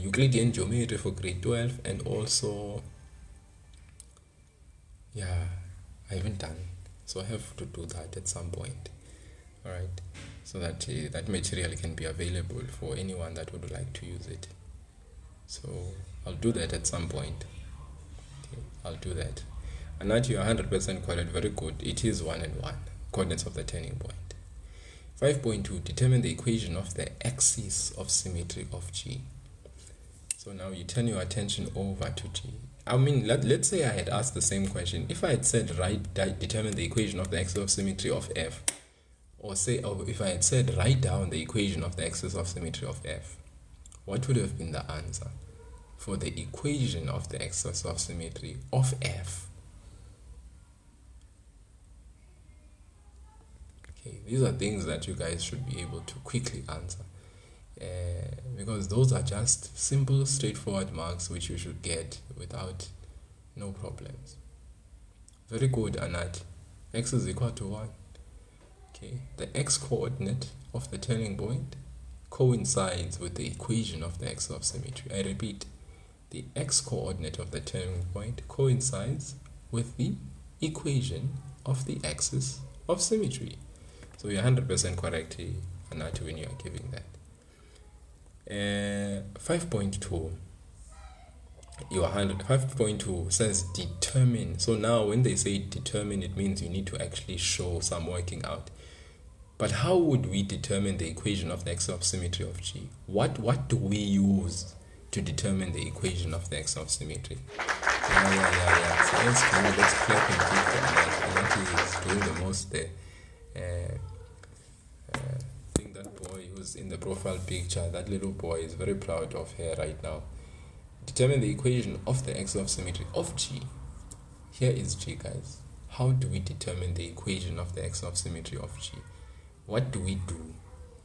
Euclidean geometry for grade 12, and also I haven't done, so I have to do that at some point. All right, so that that material can be available for anyone that would like to use it. So I'll do that at some point. Okay, I'll do that. And that you are 100% correct. Very good. It is 1 and 1 coordinates of the turning point. 5.2, determine the equation of the axis of symmetry of G. So now you turn your attention over to G. I mean, let's say I had asked the same question. If I had said determine the equation of the axis of symmetry of F, or if I had said write down the equation of the axis of symmetry of F, what would have been the answer for the equation of the axis of symmetry of F? Okay, these are things that you guys should be able to quickly answer, because those are just simple, straightforward marks which you should get without no problems. Very good, Anat. X is equal to 1. Okay, the x coordinate of the turning point coincides with the equation of the axis of symmetry. I repeat, the x coordinate of the turning point coincides with the equation of the axis of symmetry. So you're 100% correct, Anat, when you are giving that. 5.2, you're 5.2 says determine. So now when they say determine, it means you need to actually show some working out. But how would we determine the equation of the axis of symmetry of G? What do we use to determine the equation of the axis of symmetry? Yeah. So let's clap and keep for Anat. Anat is doing the most there. I think that boy who's in the profile picture, that little boy, is very proud of her right now. Determine the equation of the axis of symmetry of G. Here is G, guys. How do we determine the equation of the axis of symmetry of G? What do we do?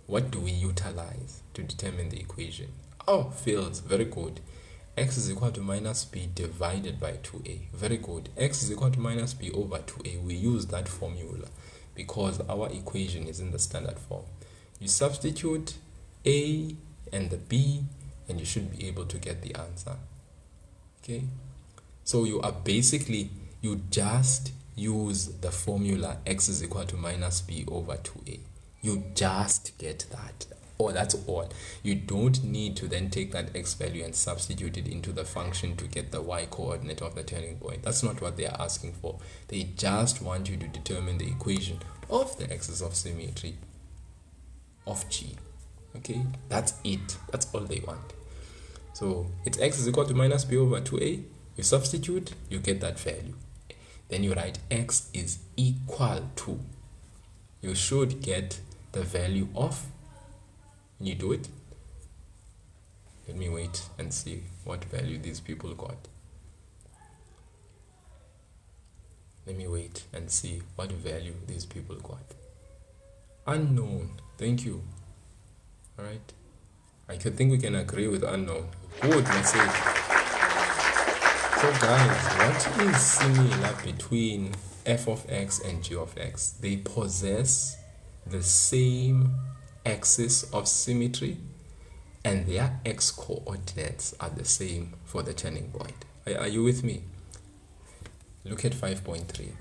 What do we utilize to determine the equation? Oh, fields. Very good. X is equal to minus b divided by 2a. Very good. X is equal to minus b over 2a. We use that formula because our equation is in the standard form. You substitute a and the b, and you should be able to get the answer. Okay, so you just use the formula x is equal to minus b over 2a. You just get that. Oh, that's all. You don't need to then take that x value and substitute it into the function to get the y coordinate of the turning point. That's not what they are asking for. They just want you to determine the equation of the axis of symmetry of G. Okay, that's it. That's all they want. So it's x is equal to minus b over 2a. You substitute, you get that value. Then you write x is equal to. You should get the value of. When you do it, let me wait and see what value these people got. Let me wait and see what value these people got. Unknown. Thank you. All right. I think we can agree with unknown. Good message. So guys, what is similar between f of x and g of x? They possess the same axis of symmetry, and their x coordinates are the same for the turning point. Are you with me? Look at 5.3.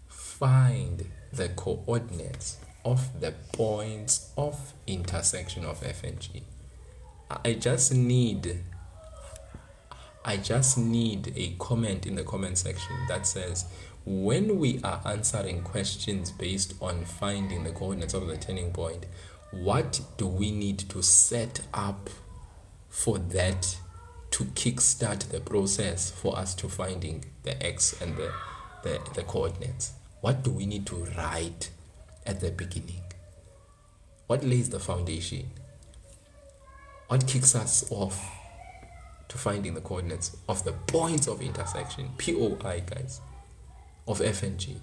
Find the coordinates of the points of intersection of f and g. I just need a comment in the comment section that says, when we are answering questions based on finding the coordinates of the turning point, what do we need to set up for that to kickstart the process for us to finding the x and the coordinates? What do we need to write at the beginning? What lays the foundation? What kicks us off to finding the coordinates of the points of intersection, POI, guys, of f and g?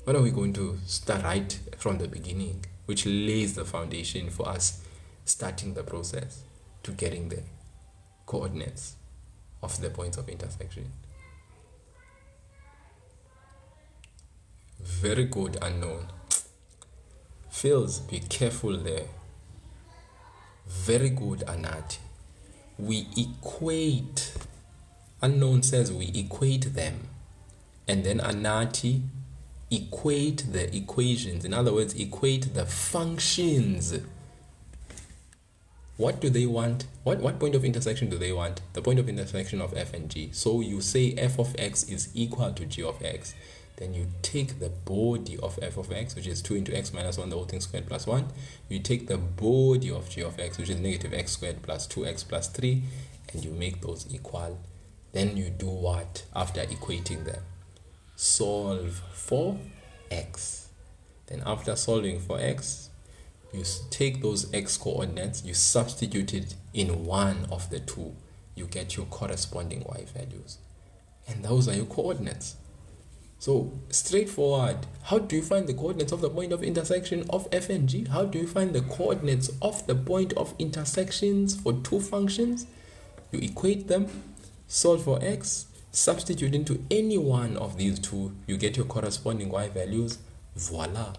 What are we going to start right from the beginning, which lays the foundation for us starting the process to getting the coordinates of the points of intersection? Very good, unknown. Phils, be careful there. Very good, Anati. We equate, unknown says we equate them, and then Anati equate the equations. In other words, equate the functions. What do they want? What point of intersection do they want? The point of intersection of f and g. So you say f of x is equal to g of x. Then you take the body of f of x, which is 2 into x minus 1, the whole thing squared plus 1. You take the body of g of x, which is negative x squared plus 2x plus 3, and you make those equal. Then you do what after equating them? Solve for x. Then after solving for x, you take those x coordinates, you substitute it in one of the two. You get your corresponding y values. And those are your coordinates. So, straightforward. How do you find the coordinates of the point of intersection of f and g? How do you find the coordinates of the point of intersections for two functions? You equate them, solve for x, substitute into any one of these two, you get your corresponding y values, voila.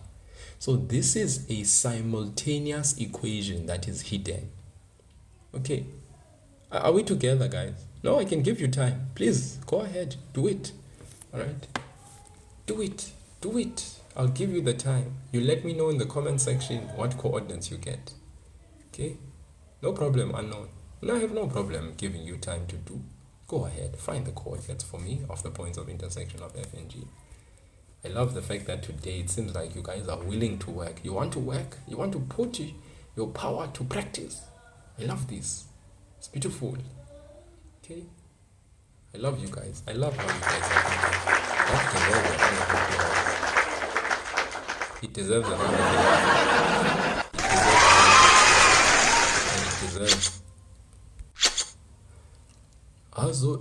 So this is a simultaneous equation that is hidden. Okay, are we together, guys? No, I can give you time. Please, go ahead, do it. All right. Do it. I'll give you the time. You let me know in the comment section what coordinates you get. Okay? No problem, unknown. No, I have no problem giving you time to do. Go ahead, find the coordinates for me of the points of intersection of f and g. I love the fact that today it seems like you guys are willing to work. You want to work. You want to put your power to practice. I love this. It's beautiful. Okay? I love you guys. I love how you guys are thinking. That deserves a round of applause. It deserves.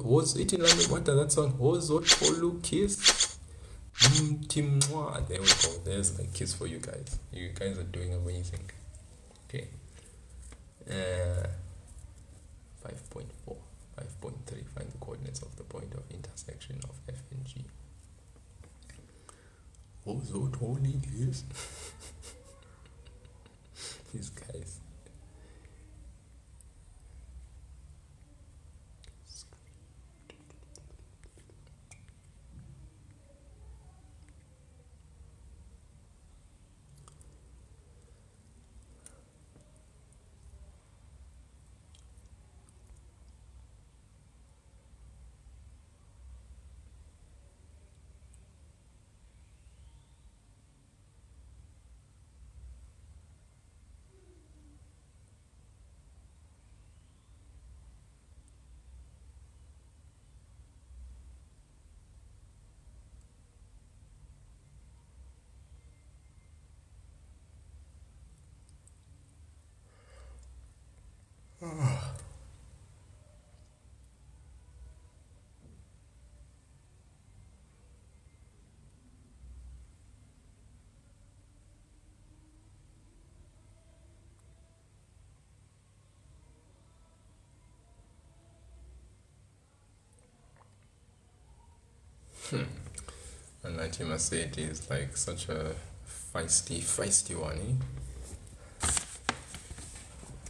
Was it in London? What does that song? Ozotolu kiss. Timwa. There we go. There's the kiss for you guys. You guys are doing amazing. Okay. 5.4, 5.3. Find the coordinates of the point of intersection of f and g. Ozotolu kiss. These guys. And like you must say, it is like such a feisty one, eh?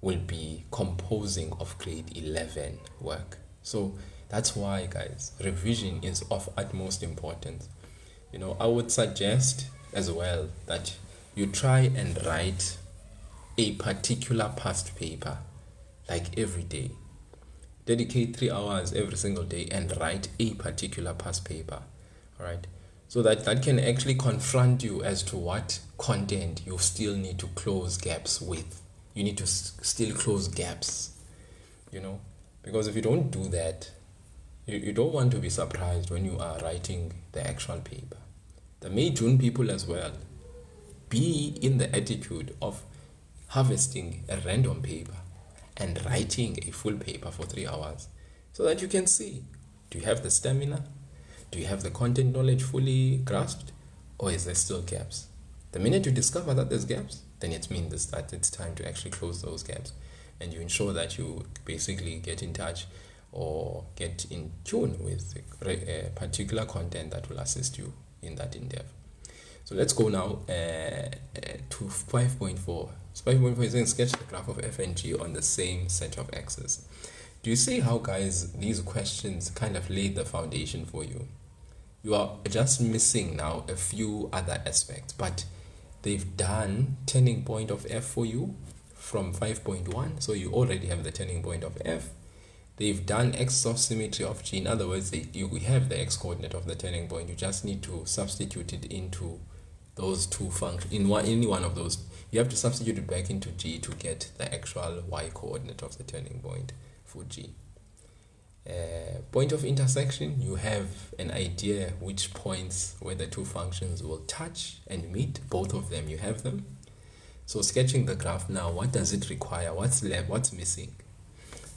will be composing of grade 11 work. So that's why, guys, revision is of utmost importance. I would suggest as well that you try and write a particular past paper, like every day. Dedicate 3 hours every single day and write a particular past paper. All right, so that can actually confront you as to what content you still need to close gaps with. You need to still close gaps, because if you don't do that, you don't want to be surprised when you are writing the actual paper. The May June people as well, be in the attitude of harvesting a random paper and writing a full paper for 3 hours, so that you can see, do you have the stamina? Do you have the content knowledge fully grasped? Or is there still gaps? The minute you discover that there's gaps, then it means that it's time to actually close those gaps. And you ensure that you basically get in touch or get in tune with a particular content that will assist you in that endeavor. So let's go now to 5.4. So 5.4 is saying sketch the graph of f and g on the same set of axes. Do you see how, guys, these questions kind of laid the foundation for you? You are just missing now a few other aspects, but they've done turning point of f for you from 5.1, so you already have the turning point of f. They've done x of symmetry of g. In other words, you have the x-coordinate of the turning point. You just need to substitute it into those two functions. In any one of those, you have to substitute it back into g to get the actual y-coordinate of the turning point for g. Point of intersection, you have an idea which points where the two functions will touch and meet. Both of them, you have them. So sketching the graph now, what does it require? What's left? What's missing?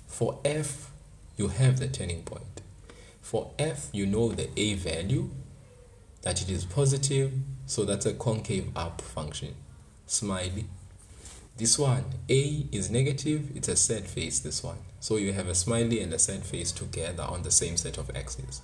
For f, you have the turning point. For f, you know the a value, that it is positive, so that's a concave up function. Smiley. This one, a is negative, it's a sad face, this one. So you have a smiley and a sad face together on the same set of axes.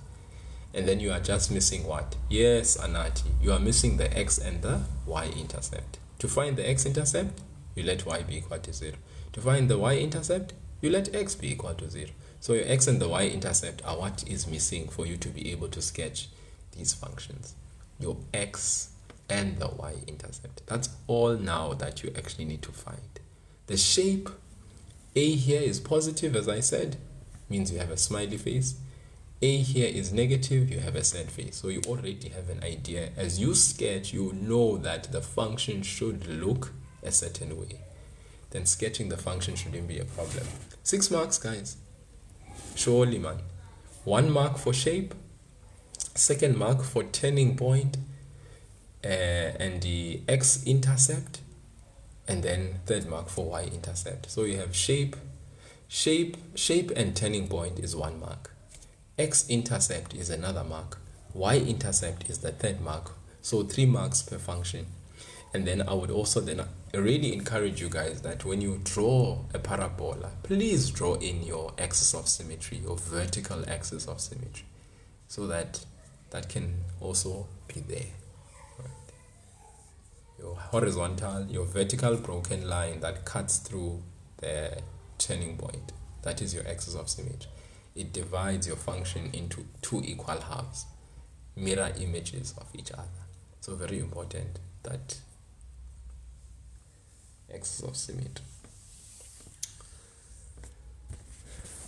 And then you are just missing what? Yes, Anati, you are missing the x and the y-intercept. To find the x-intercept, you let y be equal to 0. To find the y-intercept, you let x be equal to 0. So your x and the y-intercept are what is missing for you to be able to sketch these functions. Your x and the y-intercept. That's all now that you actually need to find. The shape, a here is positive, as I said, means you have a smiley face. A here is negative, you have a sad face. So you already have an idea. As you sketch, you know that the function should look a certain way. Then sketching the function shouldn't be a problem. 6 marks, guys. Surely, man. 1 mark for shape, 2nd mark for turning point, and the x-intercept, and then 3rd mark for y-intercept. So you have shape and turning point is 1 mark. X-intercept is another mark. Y-intercept is the 3rd mark. So 3 marks per function. And then I would also really encourage you guys that when you draw a parabola, please draw in your axis of symmetry, your vertical axis of symmetry, so that can also be there. Your horizontal, your vertical broken line that cuts through the turning point, that is your axis of symmetry. It divides your function into 2 equal halves, mirror images of each other. So very important, that axis of symmetry.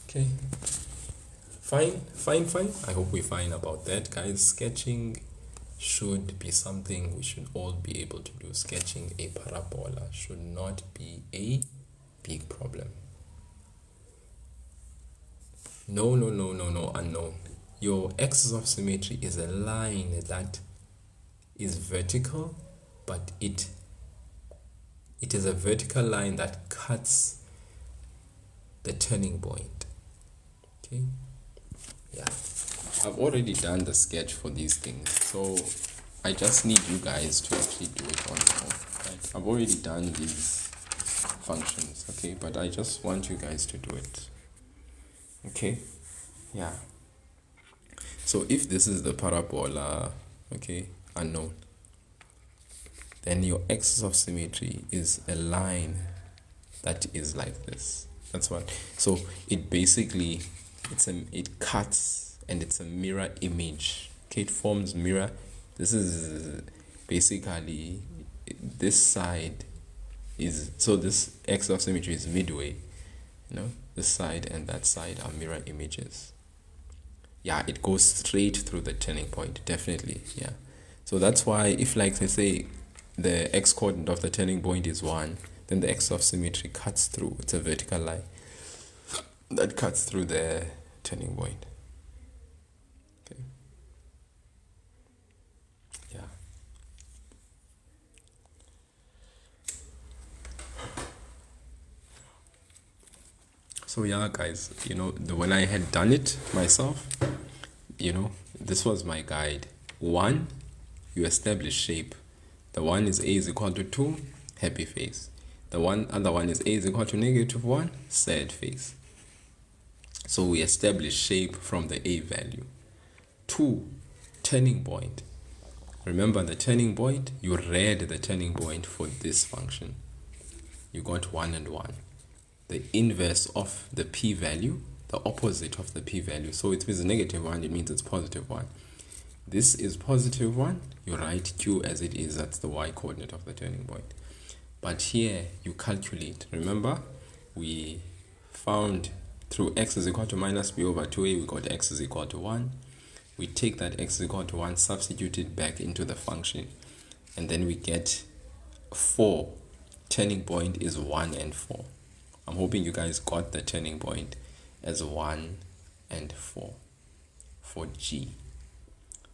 Okay, fine. I hope we're fine about that, guys. Sketching should be something we should all be able to do. Sketching a parabola should not be a big problem. No, unknown. Your axis of symmetry is a line that is vertical, but it is a vertical line that cuts the turning point. Okay, yeah, I've already done the sketch for these things, so I just need you guys to actually do it on your own, right? I've already done these functions, okay, but I just want you guys to do it. Okay, yeah. So if this is the parabola, okay, unknown, then your axis of symmetry is a line that is like this. That's what. So it basically, it cuts and it's a mirror image. Okay, it forms mirror. This is basically, this side is, so this axis of symmetry is midway. This side and that side are mirror images. Yeah, it goes straight through the turning point, definitely. Yeah. So that's why if, like, let's say the x coordinate of the turning point is 1, then the axis of symmetry cuts through. It's a vertical line that cuts through the turning point. Okay. Yeah. So yeah, guys, when I had done it myself, this was my guide. 1, you establish shape. The one is a is equal to 2, happy face. The other one is a is equal to -1, sad face. So we establish shape from the a value. 2, turning point. Remember the turning point? You read the turning point for this function. You got 1 and 1. The inverse of the p-value, the opposite of the p-value. So it means -1, it means it's +1. This is +1, you write q as it is, that's the y-coordinate of the turning point. But here you calculate. Remember, we found through x is equal to -b/2a, we got x is equal to 1. We take that x is equal to 1, substitute it back into the function, and then we get 4. Turning point is 1 and 4. I'm hoping you guys got the turning point as 1 and 4 for G.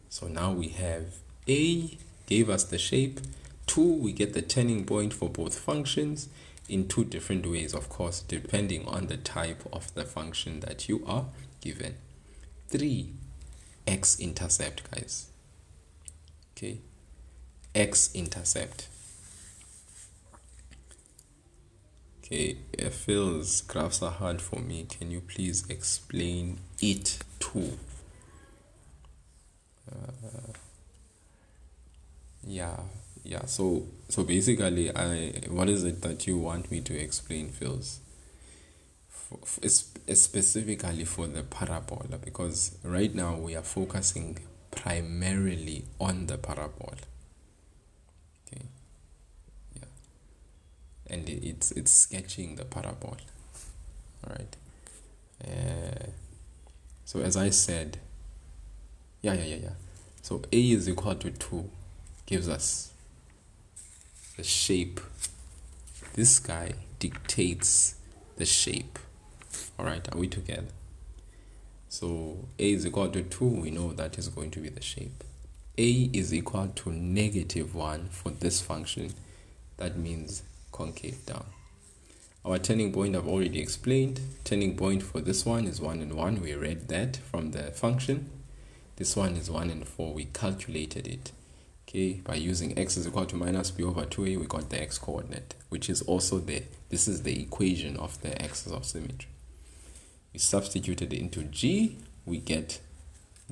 So now we have A gave us the shape. 2, we get the turning point for both functions in 2 different ways, of course, depending on the type of the function that you are given. 3, x-intercept, guys. Okay, x-intercept. Okay, Phil's graphs are hard for me. Can you please explain it too? Yeah. So basically, what is it that you want me to explain, Phil's? Specifically for the parabola, because right now we are focusing primarily on the parabola. Okay. Yeah. And it's sketching the parabola. All right. So as I said, yeah. So a is equal to 2 gives us the shape. This guy dictates the shape. All right, are we together? So a is equal to 2, we know that is going to be the shape. A is equal to -1 for this function. That means concave down. Our turning point I've already explained. Turning point for this one is 1 and 1. We read that from the function. This one is 1 and 4. We calculated it. Okay, by using x is equal to -b/2a, we got the x coordinate, which is also this is the equation of the axis of symmetry. We substituted it into G, we get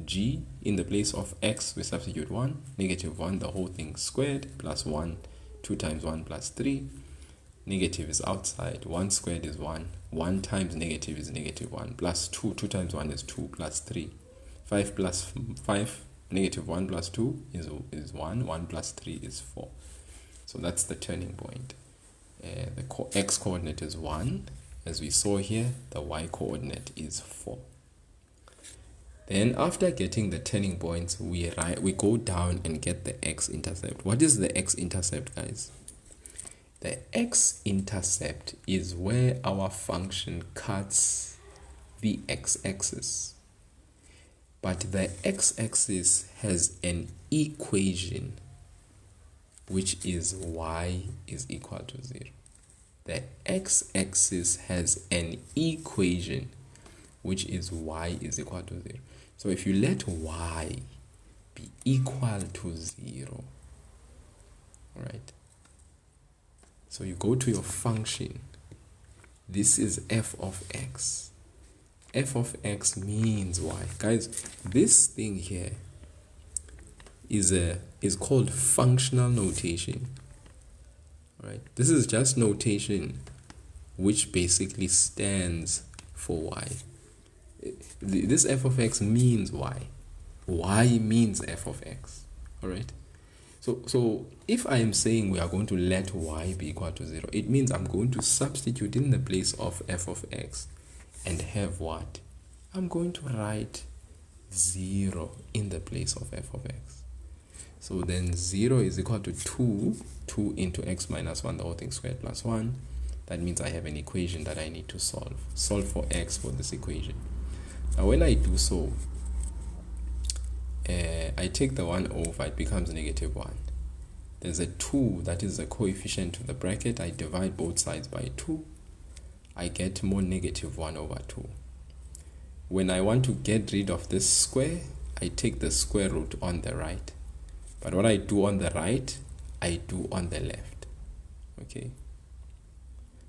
G in the place of x, we substitute 1, -1, the whole thing squared, plus 1, 2 times 1 plus 3. Negative is outside, 1 squared is 1, 1 times negative is -1, plus 2, 2 times 1 is 2, plus 3. 5 plus 5, -1 plus 2 is 1, 1 plus 3 is 4. So that's the turning point. The x coordinate is 1, as we saw here. The y coordinate is 4. Then after getting the turning points, we go down and get the x-intercept. What is the x-intercept, guys? The x-intercept is where our function cuts the x-axis. But the x-axis has an equation, which is y is equal to 0. The x-axis has an equation, which is y is equal to 0. So if you let y be equal to 0, all right? So you go to your function. This is f of x. F of x means y. Guys, this thing here is called functional notation. All right? This is just notation which basically stands for y. This f of x means y. Y means f of x. Alright? So if I am saying we are going to let y be equal to 0, it means I'm going to substitute in the place of f of x and have what? I'm going to write 0 in the place of f of x. So then 0 is equal to 2 into x minus 1, the whole thing squared, plus 1. That means I have an equation that I need to solve. Solve for x for this equation. Now when I do so, I take the 1 over, it becomes negative 1. There's a 2 that is the coefficient to the bracket. I divide both sides by 2. I get more negative 1 over 2. When I want to get rid of this square, I take the square root on the right. But what I do on the right, I do on the left. Okay?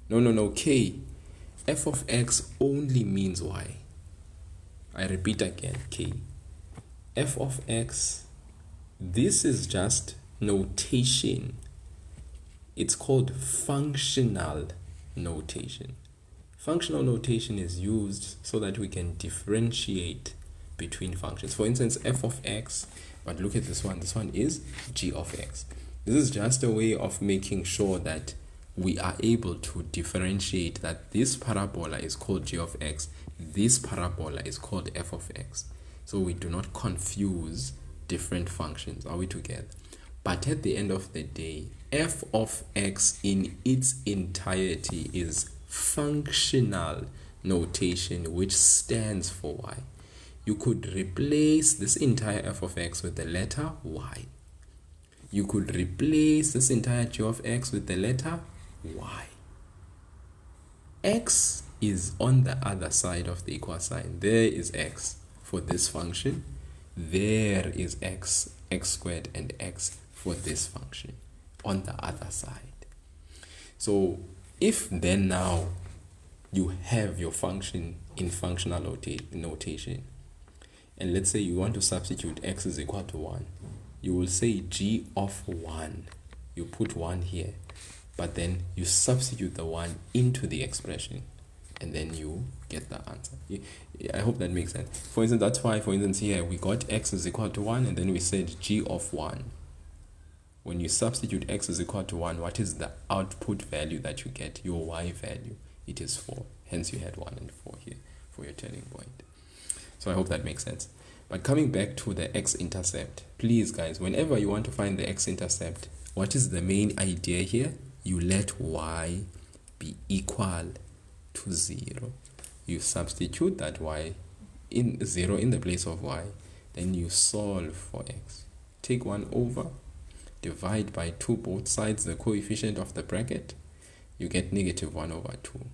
No, k. F of x only means y. I repeat again, k. F of x, this is just notation. It's called functional notation. Functional notation is used so that we can differentiate between functions. For instance, f of x, but look at this one. This one is g of x. This is just a way of making sure that we are able to differentiate that this parabola is called g of x, this parabola is called f of x. So we do not confuse different functions. Are we together? But at the end of the day, f of x in its entirety is functional notation, which stands for y. You could replace this entire f of x with the letter y. You could replace this entire g of x with the letter y. X is on the other side of the equal sign. There is x for this function. There is x squared, and x for this function on the other side. So if then now you have your function in functional notation, and let's say you want to substitute x is equal to 1, you will say g of 1. You put 1 here, but then you substitute the 1 into the expression, and then you get the answer. I hope that makes sense. For instance, that's why, for instance, here we got x is equal to 1, and then we said g of 1. When you substitute x is equal to 1, what is the output value that you get? Your y value. It is 4. Hence you had 1 and 4 here for your turning point. So I hope that makes sense. But coming back to the x-intercept, please guys, whenever you want to find the x-intercept, what is the main idea here? You let y be equal to 0. You substitute that y in 0 in the place of y. Then you solve for x. Take 1 over. Divide by 2 both sides, the coefficient of the bracket. You get negative 1 over 2. You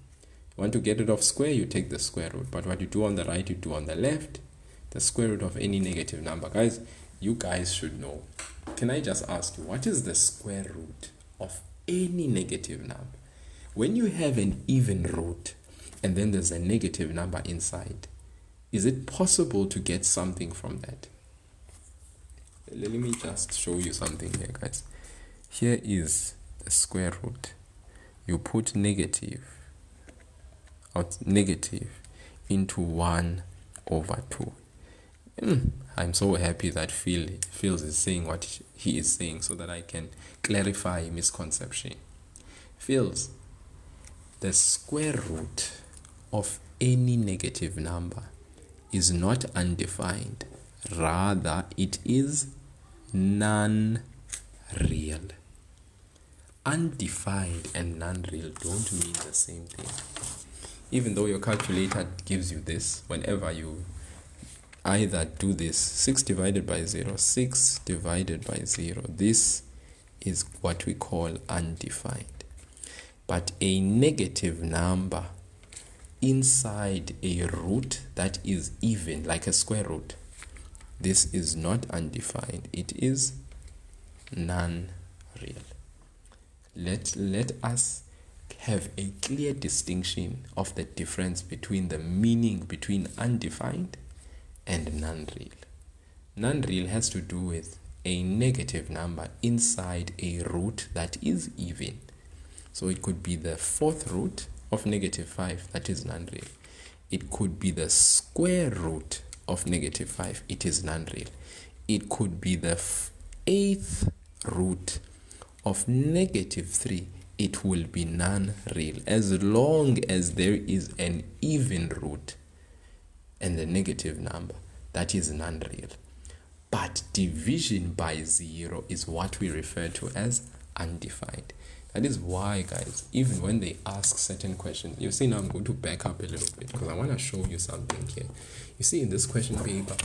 want to get rid of square, you take the square root. But what you do on the right, you do on the left. The square root of any negative number. Guys, you guys should know. Can I just ask you, what is the square root of any negative number? When you have an even root and then there's a negative number inside, is it possible to get something from that? Let me just show you something here, guys. Here is the square root. You put negative into 1 over 2. I'm so happy that Phils is saying what he is saying so that I can clarify misconception. Phils, the square root of any negative number is not undefined. Rather, it is non-real. Undefined and non-real don't mean the same thing. Even though your calculator gives you this, whenever you either do this, 6 divided by 0, 6 divided by 0, this is what we call undefined. But a negative number inside a root that is even, like a square root, this is not undefined. It is non-real. Let us have a clear distinction of the difference between the meaning between undefined and non-real. Non-real has to do with a negative number inside a root that is even. So it could be the 4th root of negative 5, that is non-real. It could be the square root of negative 5, it is non-real. It could be the 8th root of negative 3, it will be non-real, as long as there is an even root and the negative number, that is non-real. But division by 0 is what we refer to as undefined. That is why, guys, even when they ask certain questions, you see, now I'm going to back up a little bit because I want to show you something here. You see, in this question paper,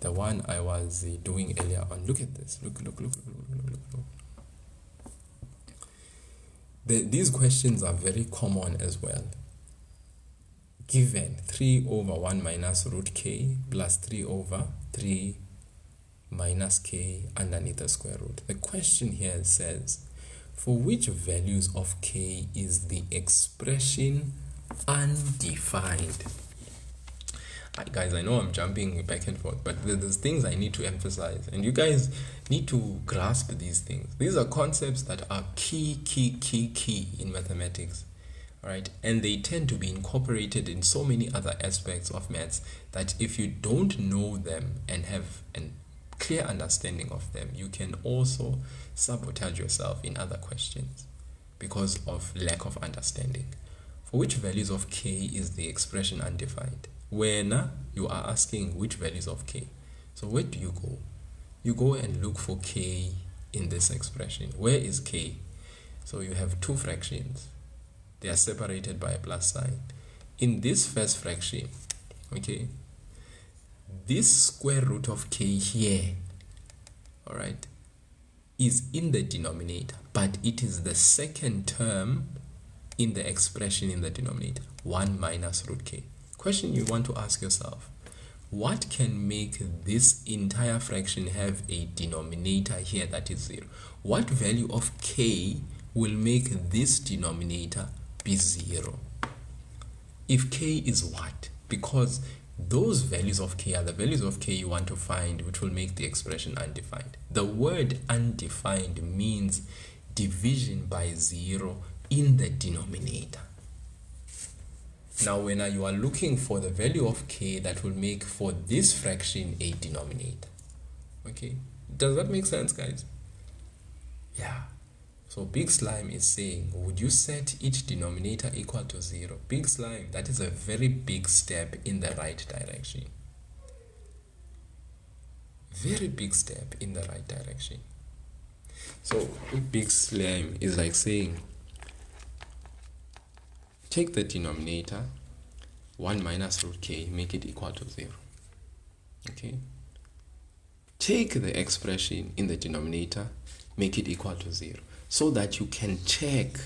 the one I was doing earlier on, look at this. Look. These questions are very common as well. Given 3 over 1 minus root k plus 3 over 3 minus k underneath the square root. The question here says, for which values of k is the expression undefined? Guys, I know I'm jumping back and forth, but there's things I need to emphasize, and you guys need to grasp these things. These are concepts that are key in mathematics, right? And they tend to be incorporated in so many other aspects of maths that if you don't know them and have a clear understanding of them, you can also sabotage yourself in other questions because of lack of understanding. For which values of k is the expression undefined? When you are asking which values of k, so where do you go? You go and look for k in this expression. Where is k? So you have two fractions. They are separated by a plus sign. In this first fraction, okay, this square root of k here, all right, is in the denominator, but it is the second term in the expression in the denominator, 1 minus root k. Question you want to ask yourself, what can make this entire fraction have a denominator here that is 0? What value of k will make this denominator be 0? If k is what? Because those values of k are the values of k you want to find, which will make the expression undefined. The word undefined means division by 0 in the denominator. Now, when you are looking for the value of k that will make for this fraction a denominator, okay, does that make sense, guys? Yeah. So Big Slime is saying, would you set each denominator equal to 0? Big Slime, that is a very big step in the right direction. Very big step in the right direction. So Big Slime is like saying, take the denominator, 1 minus root k, make it equal to 0. Okay? Take the expression in the denominator, make it equal to 0. So that you can check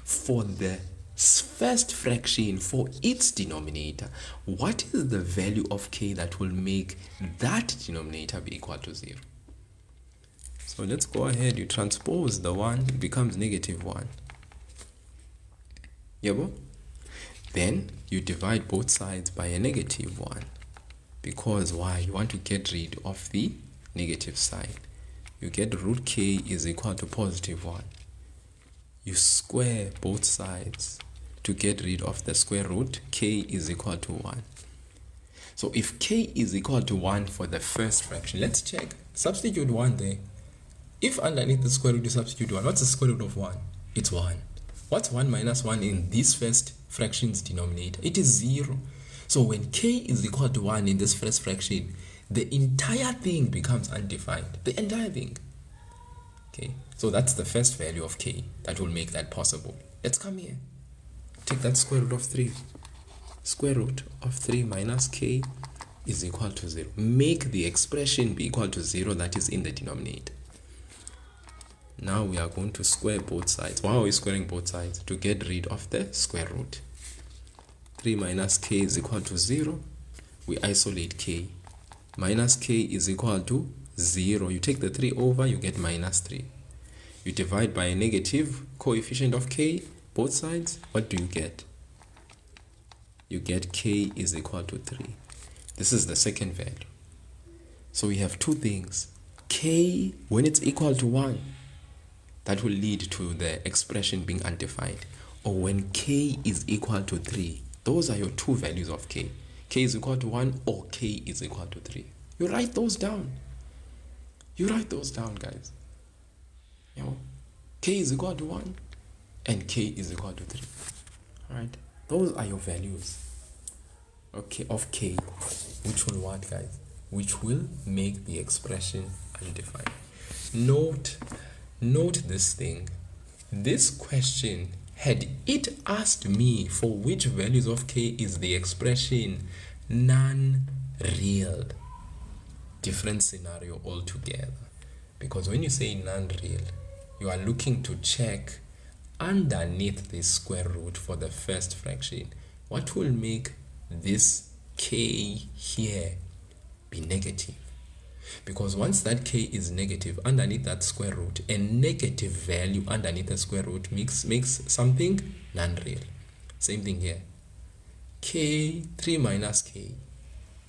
for the first fraction for its denominator, what is the value of k that will make that denominator be equal to 0. So let's go ahead, you transpose the 1, it becomes negative 1. Yabo? Then you divide both sides by a negative 1. Because why? You want to get rid of the negative sign. You get root k is equal to positive 1. You square both sides to get rid of the square root. K is equal to 1. So if k is equal to 1 for the first fraction, let's check. Substitute 1 there. If underneath the square root you substitute 1, what's the square root of 1? It's 1. What's 1 minus 1 in this first fraction's denominator? It is 0. So when k is equal to 1 in this first fraction, the entire thing becomes undefined. The entire thing. Okay, so that's the first value of k that will make that possible. Let's come here. Take that square root of 3. Square root of 3 minus k is equal to 0. Make the expression be equal to 0 that is in the denominator. Now we are going to square both sides. Why are we squaring both sides? To get rid of the square root. 3 minus k is equal to 0. We isolate k. Minus k is equal to 0. You take the 3 over, you get minus 3. You divide by a negative coefficient of k, both sides. What do you get? You get k is equal to 3. This is the second value. So we have two things. K, when it's equal to 1, that will lead to the expression being undefined. or when k is equal to 3. Those are your two values of k. K is equal to 1 or k is equal to 3. You write those down. You write those down, guys. You know, k is equal to 1 and k is equal to 3. Alright? Those are your values. Okay, of k, which will what, guys? Which will make the expression undefined. Note this thing. This question, had it asked me for which values of k is the expression non-real, different scenario altogether. Because when you say non-real, you are looking to check underneath the square root for the first fraction, what will make this k here be negative? Because once that k is negative underneath that square root, a negative value underneath the square root makes something non-real. Same thing here. K, 3 minus k.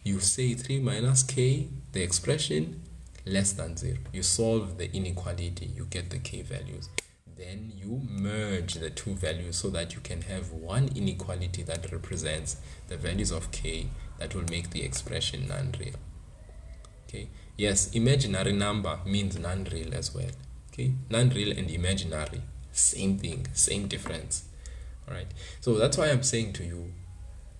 You say 3 minus k, the expression less than 0. You solve the inequality, you get the k values. Then you merge the two values so that you can have one inequality that represents the values of k that will make the expression non-real. Okay. Yes, imaginary number means non-real as well. Okay, non-real and imaginary, same thing, same difference. All right. So that's why I'm saying to you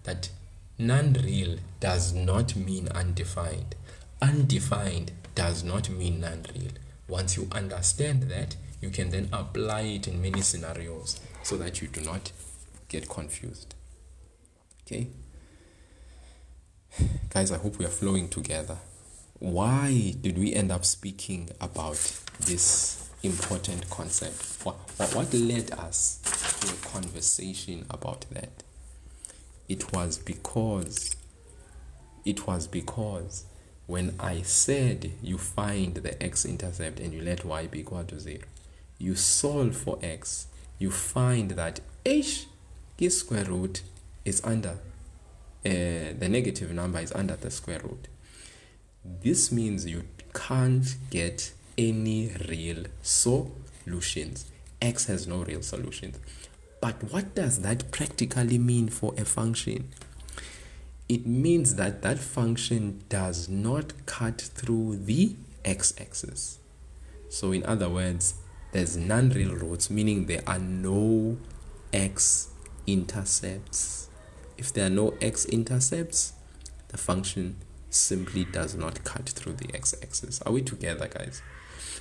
that non-real does not mean undefined. Undefined does not mean non-real. Once you understand that, you can then apply it in many scenarios so that you do not get confused. Okay, guys, I hope we are flowing together. Why did we end up speaking about this important concept? What led us to a conversation about that? It was because when I said you find the x-intercept and you let y be equal to 0, you solve for x, you find that his square root is under, the negative number is under the square root. This means you can't get any real solutions. X has no real solutions. But what does that practically mean for a function? It means that that function does not cut through the x-axis. So in other words, there's non-real roots, meaning there are no x-intercepts. If there are no x-intercepts, the function simply does not cut through the x-axis. Are we together, guys?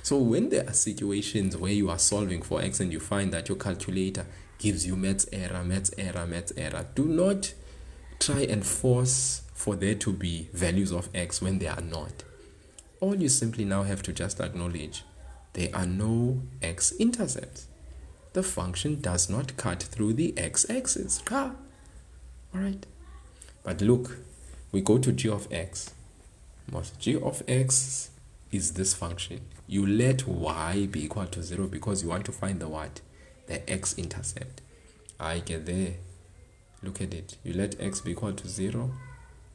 So when there are situations where you are solving for x and you find that your calculator gives you maths error, do not try and force for there to be values of x when they are not. All you simply now have to just acknowledge there are no x-intercepts. The function does not cut through the x-axis. All right. But look, we go to g of x. G of x is this function. You let y be equal to 0 because you want to find the what? The x-intercept. I get there. Look at it. You let x be equal to 0.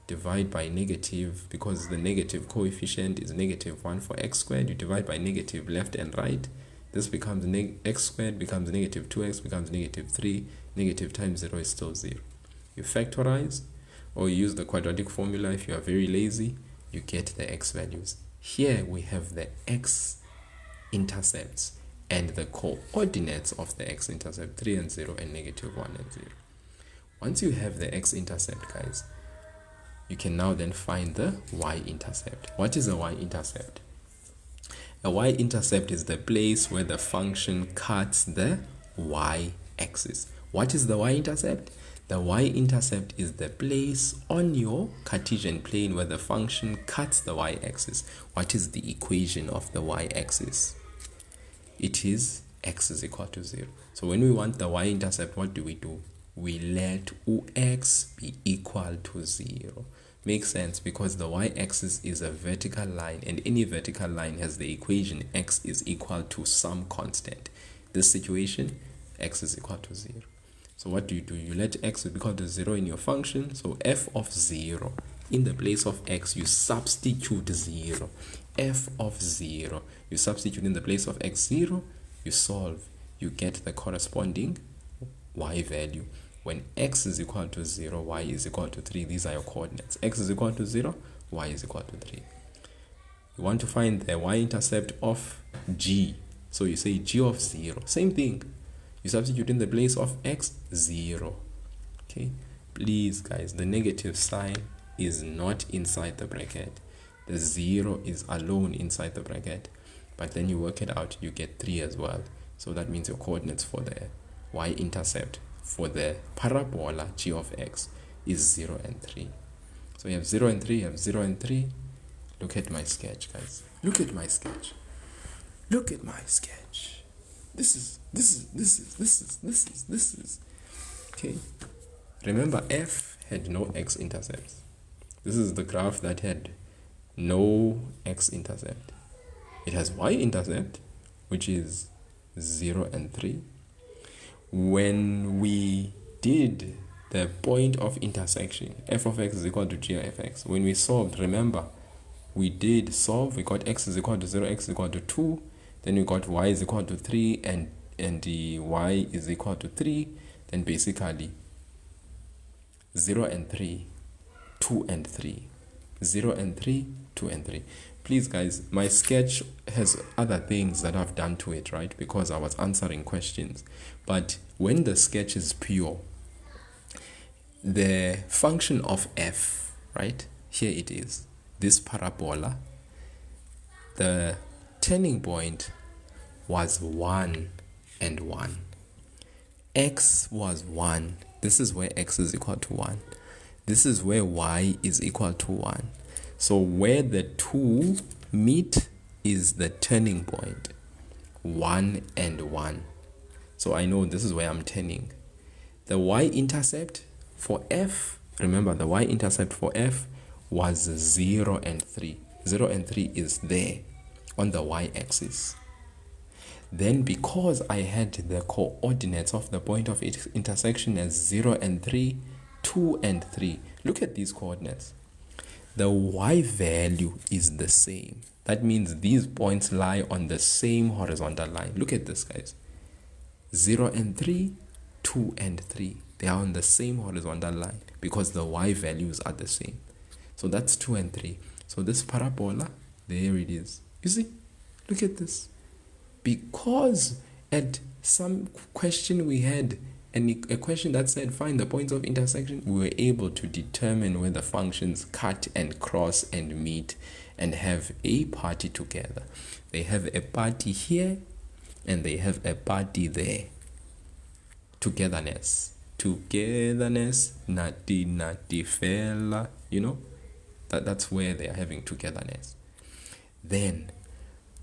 Divide by negative, because the negative coefficient is negative 1 for x squared. You divide by negative left and right. This becomes x squared becomes negative 2x becomes negative 3. Negative times 0 is still 0. You factorize, or you use the quadratic formula if you are very lazy. You get the x values. Here we have the x-intercepts and the coordinates of the x-intercept, 3 and 0 and negative 1 and 0. Once you have the x-intercept, guys, you can now then find the y-intercept. What is a y-intercept? A y-intercept is the place where the function cuts the y-axis. What is the y-intercept? The y-intercept is the place on your Cartesian plane where the function cuts the y-axis. What is the equation of the y-axis? It is x is equal to 0. So when we want the y-intercept, what do? We let x be equal to 0. Makes sense, because the y-axis is a vertical line, and any vertical line has the equation x is equal to some constant. This situation, x is equal to 0. So what do? You let x be equal to 0 in your function. So f of 0, in the place of x, you substitute 0. F of 0, you substitute in the place of x 0, you solve, you get the corresponding y value. When x is equal to 0, y is equal to 3, these are your coordinates. X is equal to 0, y is equal to 3. You want to find the y-intercept of g. So you say g of 0. Same thing. You substitute in the place of x, 0. Okay. Please, guys, the negative sign is not inside the bracket. The 0 is alone inside the bracket. But then you work it out, you get 3 as well. So that means your coordinates for the y-intercept for the parabola g of x is 0 and 3. So you have 0 and 3, you have 0 and 3. Look at my sketch, guys. Look at my sketch. Look at my sketch. This is. Okay. Remember, f had no x-intercepts. This is the graph that had no x-intercept. It has y-intercept, which is 0 and 3. When we did the point of intersection, f of x is equal to g of x, when we solved, remember, we did solve, we got x is equal to 0, x is equal to 2, then we got y is equal to 3, and the y is equal to 3, then basically 0 and 3, 2 and 3, 0 and 3, 2 and 3. Please, guys, my sketch has other things that I've done to it, right? Because I was answering questions. But when the sketch is pure, the function of f, right? Here it is. This parabola, the turning point was 1 and 1. X was 1. This is where x is equal to 1. This is where y is equal to 1. So where the two meet is the turning point, 1 and 1. So I know this is where I'm turning. The y-intercept for f, remember the y-intercept for f was 0 and 3. 0 and 3 is there on the y-axis. Then because I had the coordinates of the point of intersection as 0 and 3, 2 and 3. Look at these coordinates. The y value is the same. That means these points lie on the same horizontal line. Look at this, guys. 0 and 3, 2 and 3. They are on the same horizontal line because the y values are the same. So that's 2 and 3. So this parabola, there it is. You see? Look at this. Because at some question we had a question that said find the points of intersection, we were able to determine where the functions cut and cross and meet and have a party together. They have a party here and they have a party there. Togetherness, nati fella, you know, that's where they are having togetherness. Then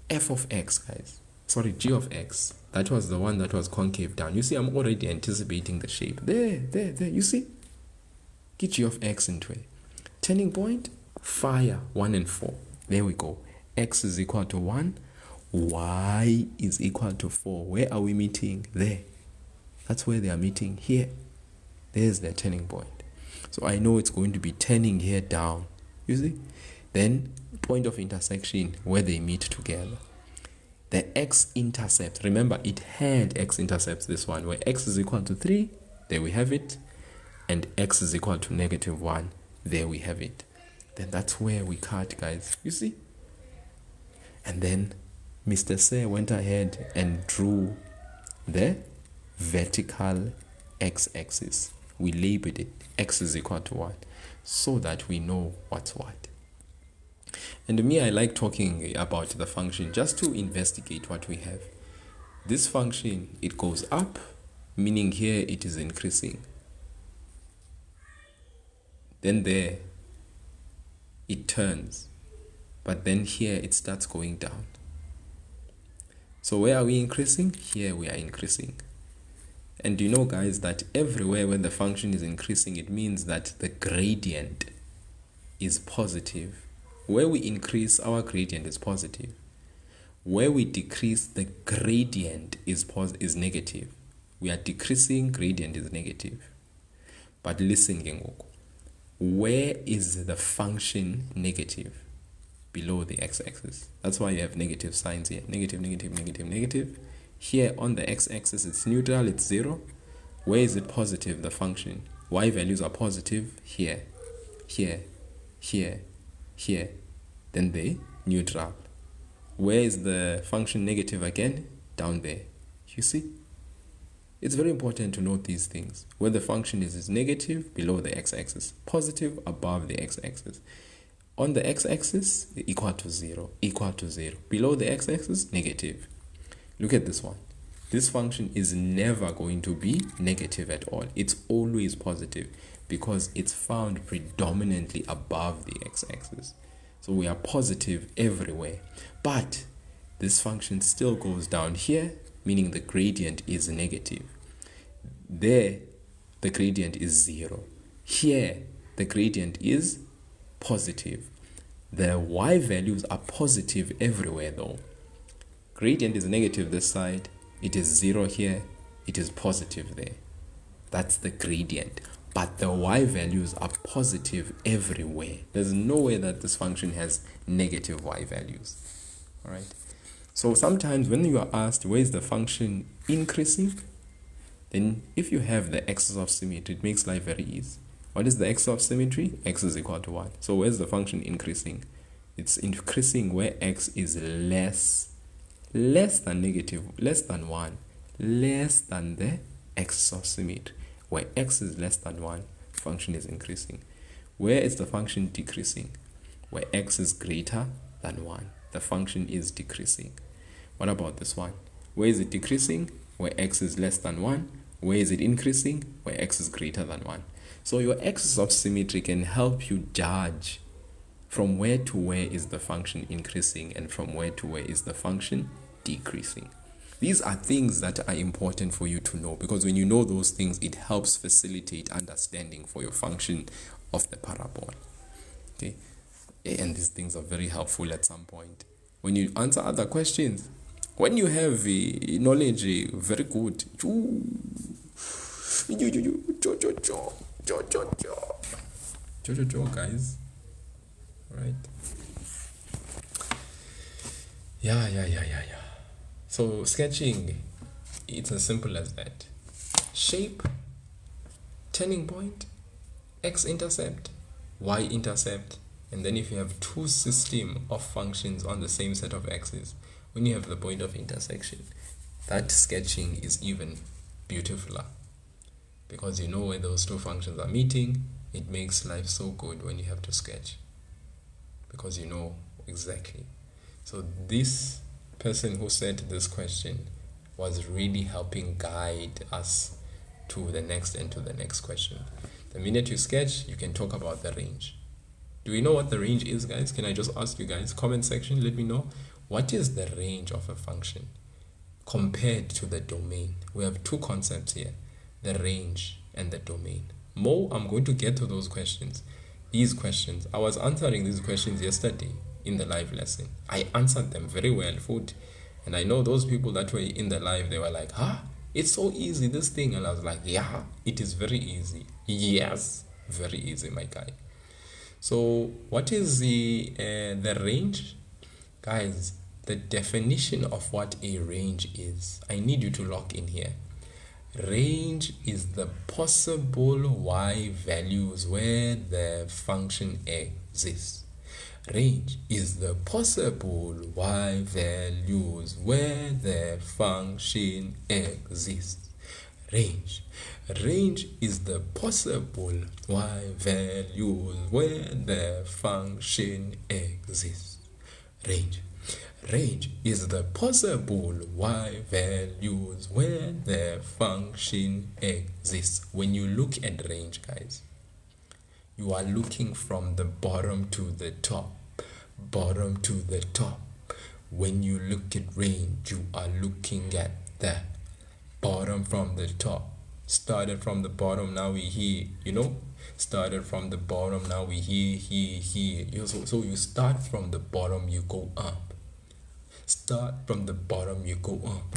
f of x, guys, sorry, g of x, that was the one that was concave down. You see, I'm already anticipating the shape. There, you see? Get g of x into it. Turning point, fire, 1 and 4. There we go. X is equal to 1. Y is equal to 4. Where are we meeting? There. That's where they are meeting, here. There's their turning point. So I know it's going to be turning here down. You see? Then, point of intersection, where they meet together. The x-intercept, remember it had x-intercepts, this one, where x is equal to 3, there we have it, and x is equal to -1, there we have it. Then that's where we cut, guys, you see? And then Mr. Say went ahead and drew the vertical x-axis. We labeled it, x is equal to 1, so that we know what's what. And to me, I like talking about the function just to investigate what we have. This function, it goes up, meaning here it is increasing. Then there, it turns. But then here, it starts going down. So where are we increasing? Here we are increasing. And you know, guys, that everywhere when the function is increasing, it means that the gradient is positive. Where we increase, our gradient is positive. Where we decrease, the gradient is negative. We are decreasing, gradient is negative. But listen, Gengoku. Where is the function negative? Below the x-axis. That's why you have negative signs here. Negative, negative, negative, negative. Here on the x-axis, it's neutral, it's 0. Where is it positive, the function? Y values are positive here, here, here, here. Then they neutral. Where is the function negative again? Down there. You see? It's very important to note these things. Where the function is negative, below the x-axis. Positive, above the x-axis. On the x-axis, equal to 0, equal to 0. Below the x-axis, negative. Look at this one. This function is never going to be negative at all. It's always positive because it's found predominantly above the x-axis. So we are positive everywhere. But this function still goes down here, meaning the gradient is negative. There, the gradient is 0. Here, the gradient is positive. The y values are positive everywhere though. Gradient is negative this side, it is 0 here, it is positive there. That's the gradient. But the y values are positive everywhere. There's no way that this function has negative y values. Alright. So sometimes when you are asked where is the function increasing, then if you have the axis of symmetry, it makes life very easy. What is the axis of symmetry? X is equal to 1. So where's the function increasing? It's increasing where x is less than negative, less than 1, less than the axis of symmetry. Where x is less than 1, function is increasing. Where is the function decreasing? Where x is greater than 1, the function is decreasing. What about this one? Where is it decreasing? Where x is less than 1. Where is it increasing? Where x is greater than 1. So your axis of symmetry can help you judge from where to where is the function increasing and from where to where is the function decreasing. These are things that are important for you to know, because when you know those things, it helps facilitate understanding for your function of the parabola. Okay, and these things are very helpful at some point. When you answer other questions, when you have knowledge, very good. Guys. Right. Yeah. So sketching, it's as simple as that. Shape, turning point, x-intercept, y-intercept, and then if you have two systems of functions on the same set of axes, when you have the point of intersection, that sketching is even beautifuler. Because you know where those two functions are meeting, it makes life so good when you have to sketch. Because you know exactly. So this person who said this question was really helping guide us to the next and to the next question. The minute you sketch, you can talk about the range. Do we know what the range is, guys? Can I just ask you guys? Comment section, let me know. What is the range of a function compared to the domain? We have two concepts here, the range and the domain. I'm going to get to those questions. These questions, I was answering these questions yesterday in the live lesson. I answered them very well, food. And I know those people that were in the live, they were like, it's so easy, this thing. And I was like, yeah, it is very easy. Yes, very easy, my guy. So what is the range? Guys, the definition of what a range is, I need you to lock in here. Range is the possible y values where the function exists. Range is the possible y values where the function exists. Range is the possible y values where the function exists. Range is the possible y values where the function exists. When you look at range, guys, you are looking from the bottom to the top. Bottom to the top. When you look at range, you are looking at the bottom from the top. Started from the bottom, now we here, started from the bottom, now we here. So you start from the bottom, you go up. Start from the bottom, you go up,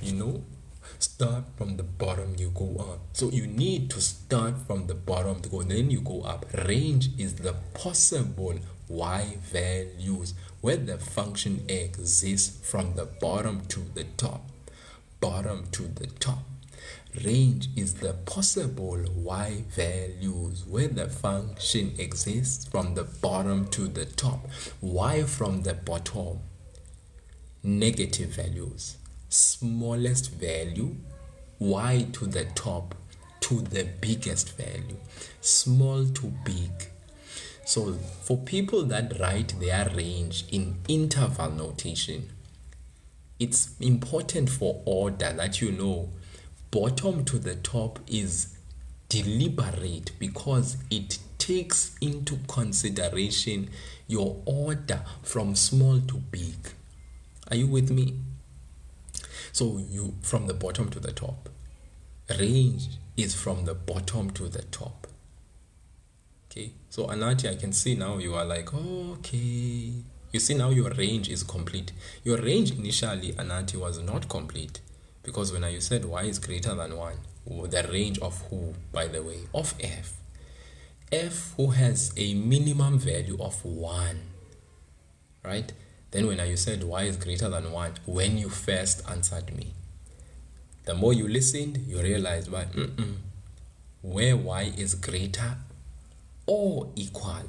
Start from the bottom, you go up. So you need to start from the bottom to go, then you go up. Range is the possible y values where the function exists from the bottom to the top. Bottom to the top. Range is the possible y values where the function exists from the bottom to the top. Y from the bottom, negative values. Smallest value, y to the top, to the biggest value. Small to big. So for people that write their range in interval notation, it's important for order that you know bottom to the top is deliberate because it takes into consideration your order from small to big. Are you with me? So you from the bottom to the top. Range is from the bottom to the top. Okay, so Anati, I can see now you are like, oh, okay. You see now your range is complete. Your range initially, Anati, was not complete because when you said y is greater than 1, the range of who, by the way? Of f. F who has a minimum value of 1, right? Then when you said y is greater than 1, when you first answered me, the more you listened, you realized where y is greater or equal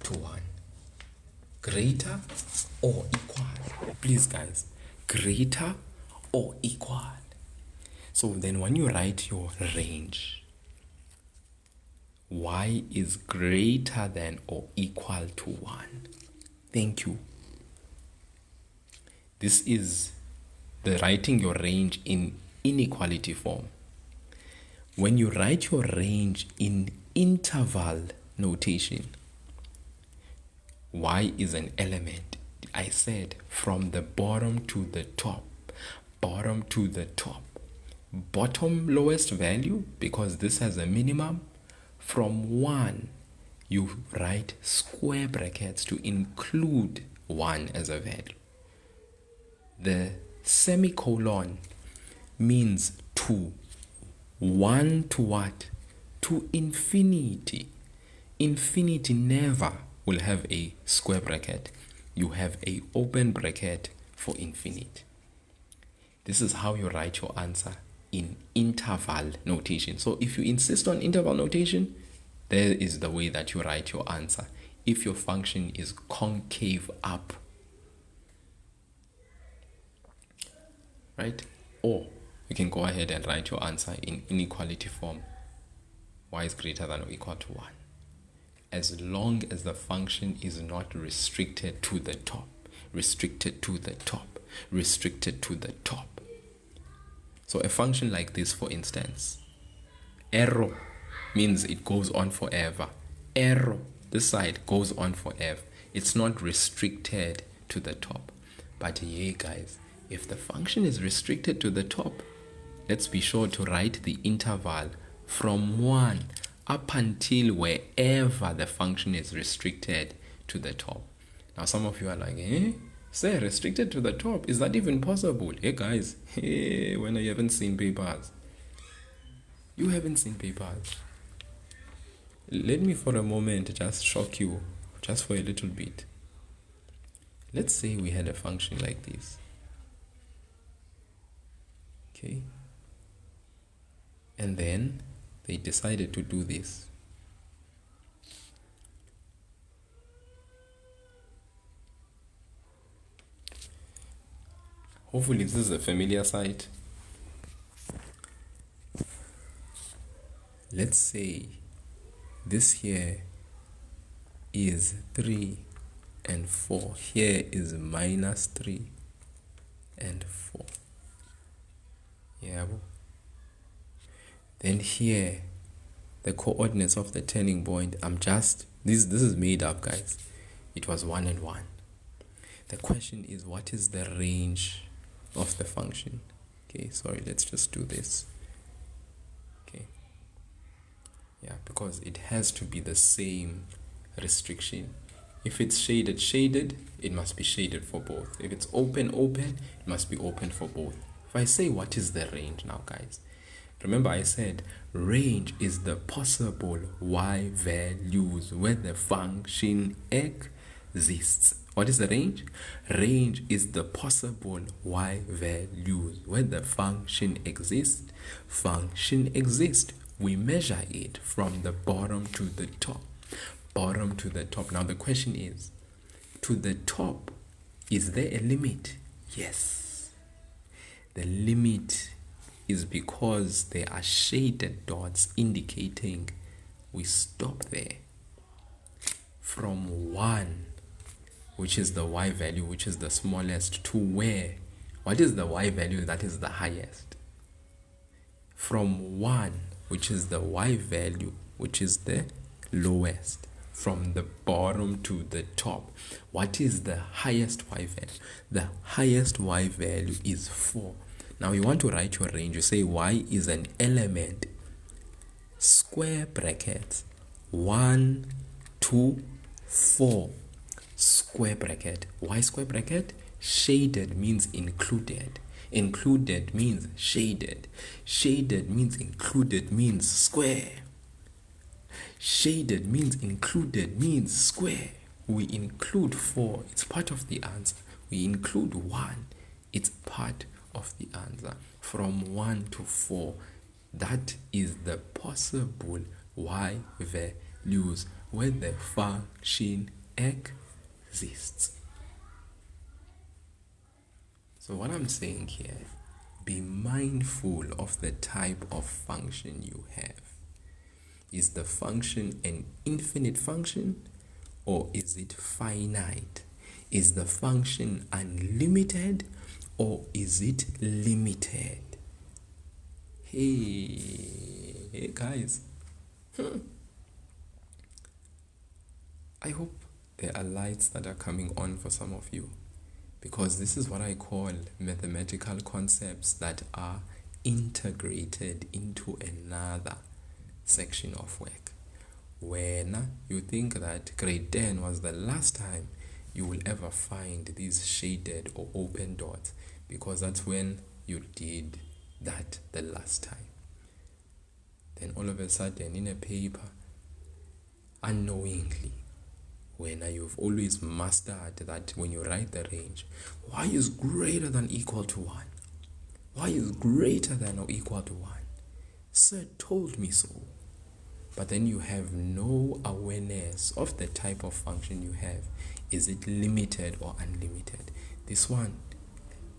to 1. Greater or equal. Please, guys. Greater or equal. So then when you write your range, y is greater than or equal to 1. Thank you. This is the writing your range in inequality form. When you write your range in interval notation, y is an element. I said from the bottom to the top. Bottom to the top. Bottom lowest value, because this has a minimum, from 1. You write square brackets to include 1 as a value. The semicolon means 2. 1 to what? To infinity. Infinity never will have a square bracket. You have a open bracket for infinite. This is how you write your answer in interval notation. So if you insist on interval notation, there is the way that you write your answer. If your function is concave up, right? Or you can go ahead and write your answer in inequality form. Y is greater than or equal to 1. As long as the function is not restricted to the top. Restricted to the top. Restricted to the top. So a function like this, for instance, arrow means it goes on forever. Arrow, this side goes on forever. It's not restricted to the top. But yeah, guys, if the function is restricted to the top, let's be sure to write the interval from 1 up until wherever the function is restricted to the top. Now some of you are like, say restricted to the top, is that even possible? Hey guys, when you haven't seen papers. You haven't seen papers. Let me for a moment just shock you, just for a little bit. Let's say we had a function like this. Okay. And then they decided to do this. Hopefully this is a familiar sight. Let's say this here is 3 and 4. Here is minus 3 and 4. Yeah. Then here, the coordinates of the turning point, this is made up, guys. It was 1 and 1. The question is, what is the range of the function? Okay, sorry, let's just do this. Okay. Yeah, because it has to be the same restriction. If it's shaded, it must be shaded for both. If it's open, it must be open for both. If I say what is the range now, guys, remember I said range is the possible y values where the function exists What is the range? Range is the possible y values where the function exists. Function exists. We measure it from the bottom to the top. Bottom to the top. Now the question is, to the top, is there a limit? Yes. The limit is because there are shaded dots indicating we stop there. From 1, which is the y value, which is the smallest, to where? What is the y value that is the highest? From 1, which is the y value, which is the lowest. From the bottom to the top, what is the highest y value? The highest y value is 4. Now you want to write your range. You say y is an element, square brackets, 1 to 4, square bracket. Why square bracket? Shaded means included. Included means shaded. Shaded means included means square. Shaded means included means square. We include 4, it's part of the answer. We include 1, it's part of the answer. From 1 to 4, that is the possible y values where the function exists. So what I'm saying here, be mindful of the type of function you have. Is the function an infinite function, or is it finite? Is the function unlimited, or is it limited? Hey guys, I hope there are lights that are coming on for some of you, because this is what I call mathematical concepts that are integrated into another section of work. When you think that grade 10 was the last time you will ever find these shaded or open dots, because that's when you did that the last time. Then all of a sudden in a paper, unknowingly, when you've always mastered that when you write the range, y is greater than equal to 1. Y is greater than or equal to 1. Sir told me so. But then you have no awareness of the type of function you have. Is it limited or unlimited? This one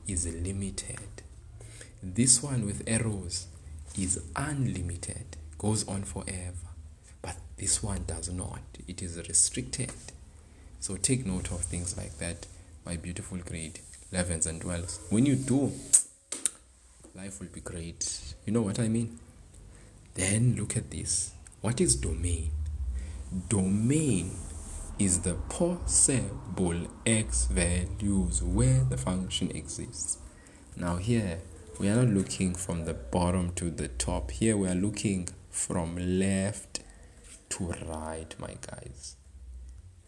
is limited. This one with arrows is unlimited, goes on forever. But this one does not. It is restricted. So take note of things like that, my beautiful grade 11s and 12s. When you do, life will be great. You know what I mean? Then look at this. What is domain? Domain is the possible x values where the function exists. Now here, we are not looking from the bottom to the top. Here we are looking from left to right, my guys.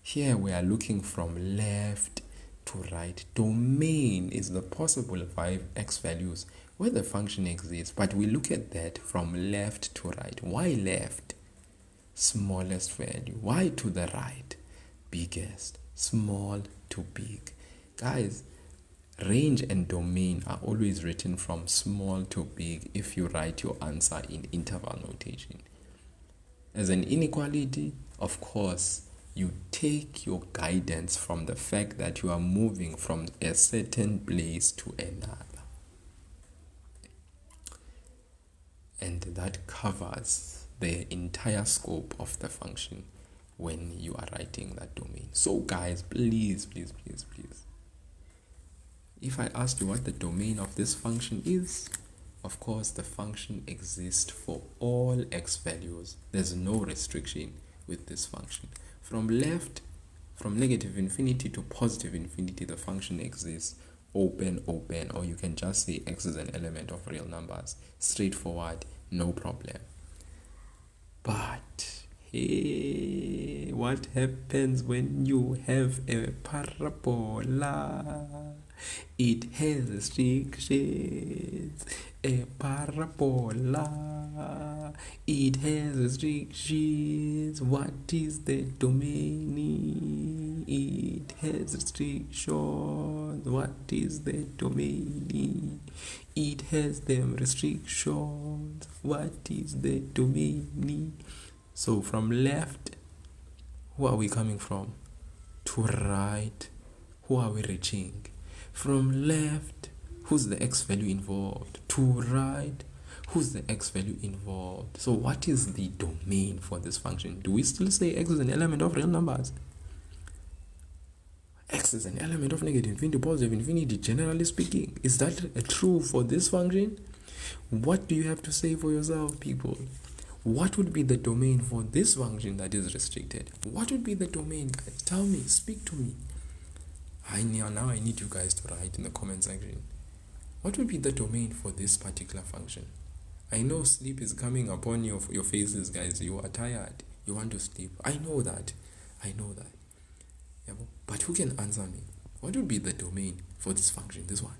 Here we are looking from left to right. Domain is the possible 5x values where the function exists, but we look at that from left to right. Why left? Smallest value. Why to the right? Biggest. Small to big. Guys, range and domain are always written from small to big if you write your answer in interval notation. As an inequality, of course, you take your guidance from the fact that you are moving from a certain place to another. And that covers the entire scope of the function when you are writing that domain. So guys, please, if I asked you what the domain of this function is, of course the function exists for all x values. There's no restriction with this function. From negative infinity to positive infinity, the function exists. Open, or you can just say x is an element of real numbers. Straightforward, no problem. But hey, what happens when you have a parabola? It has restrictions. A parabola, it has restrictions. What is the domain? It has restrictions. What is the domain? It has them restrictions. What is the domain? So from left, who are we coming from? To right, who are we reaching? From left, who's the x value involved? To right, who's the x value involved? So what is the domain for this function? Do we still say x is an element of real numbers? X is an element of negative infinity, positive infinity, generally speaking. Is that true for this function? What do you have to say for yourself, people? What would be the domain for this function that is restricted? What would be the domain, guys? Tell me, speak to me. Now I need you guys to write in the comment section. What would be the domain for this particular function? I know sleep is coming upon your faces, guys. You are tired. You want to sleep. I know that. Yeah, but who can answer me? What would be the domain for this function? This one.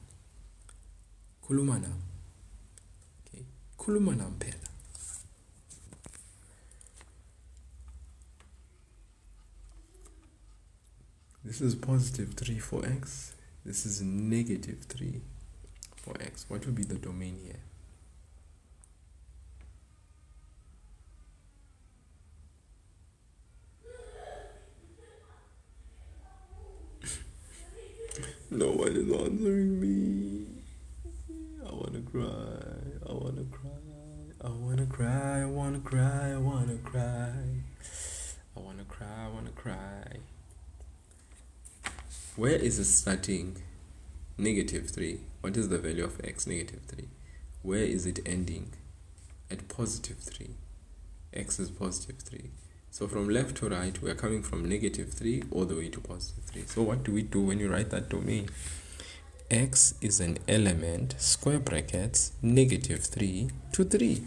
Kulumana. Okay. Kulumana mpela. This is positive 3 for x. This is negative 3 for x. What would be the domain here? No one is answering me. I wanna cry. I wanna cry. I wanna cry. I wanna cry. I wanna cry. I wanna cry. I wanna cry. Where is it starting? Negative 3. What is the value of x? Negative 3. Where is it ending? At positive 3. X is positive 3. So from left to right, we are coming from negative 3 all the way to positive 3. So what do we do when you write that domain? X is an element, square brackets, negative 3 to 3.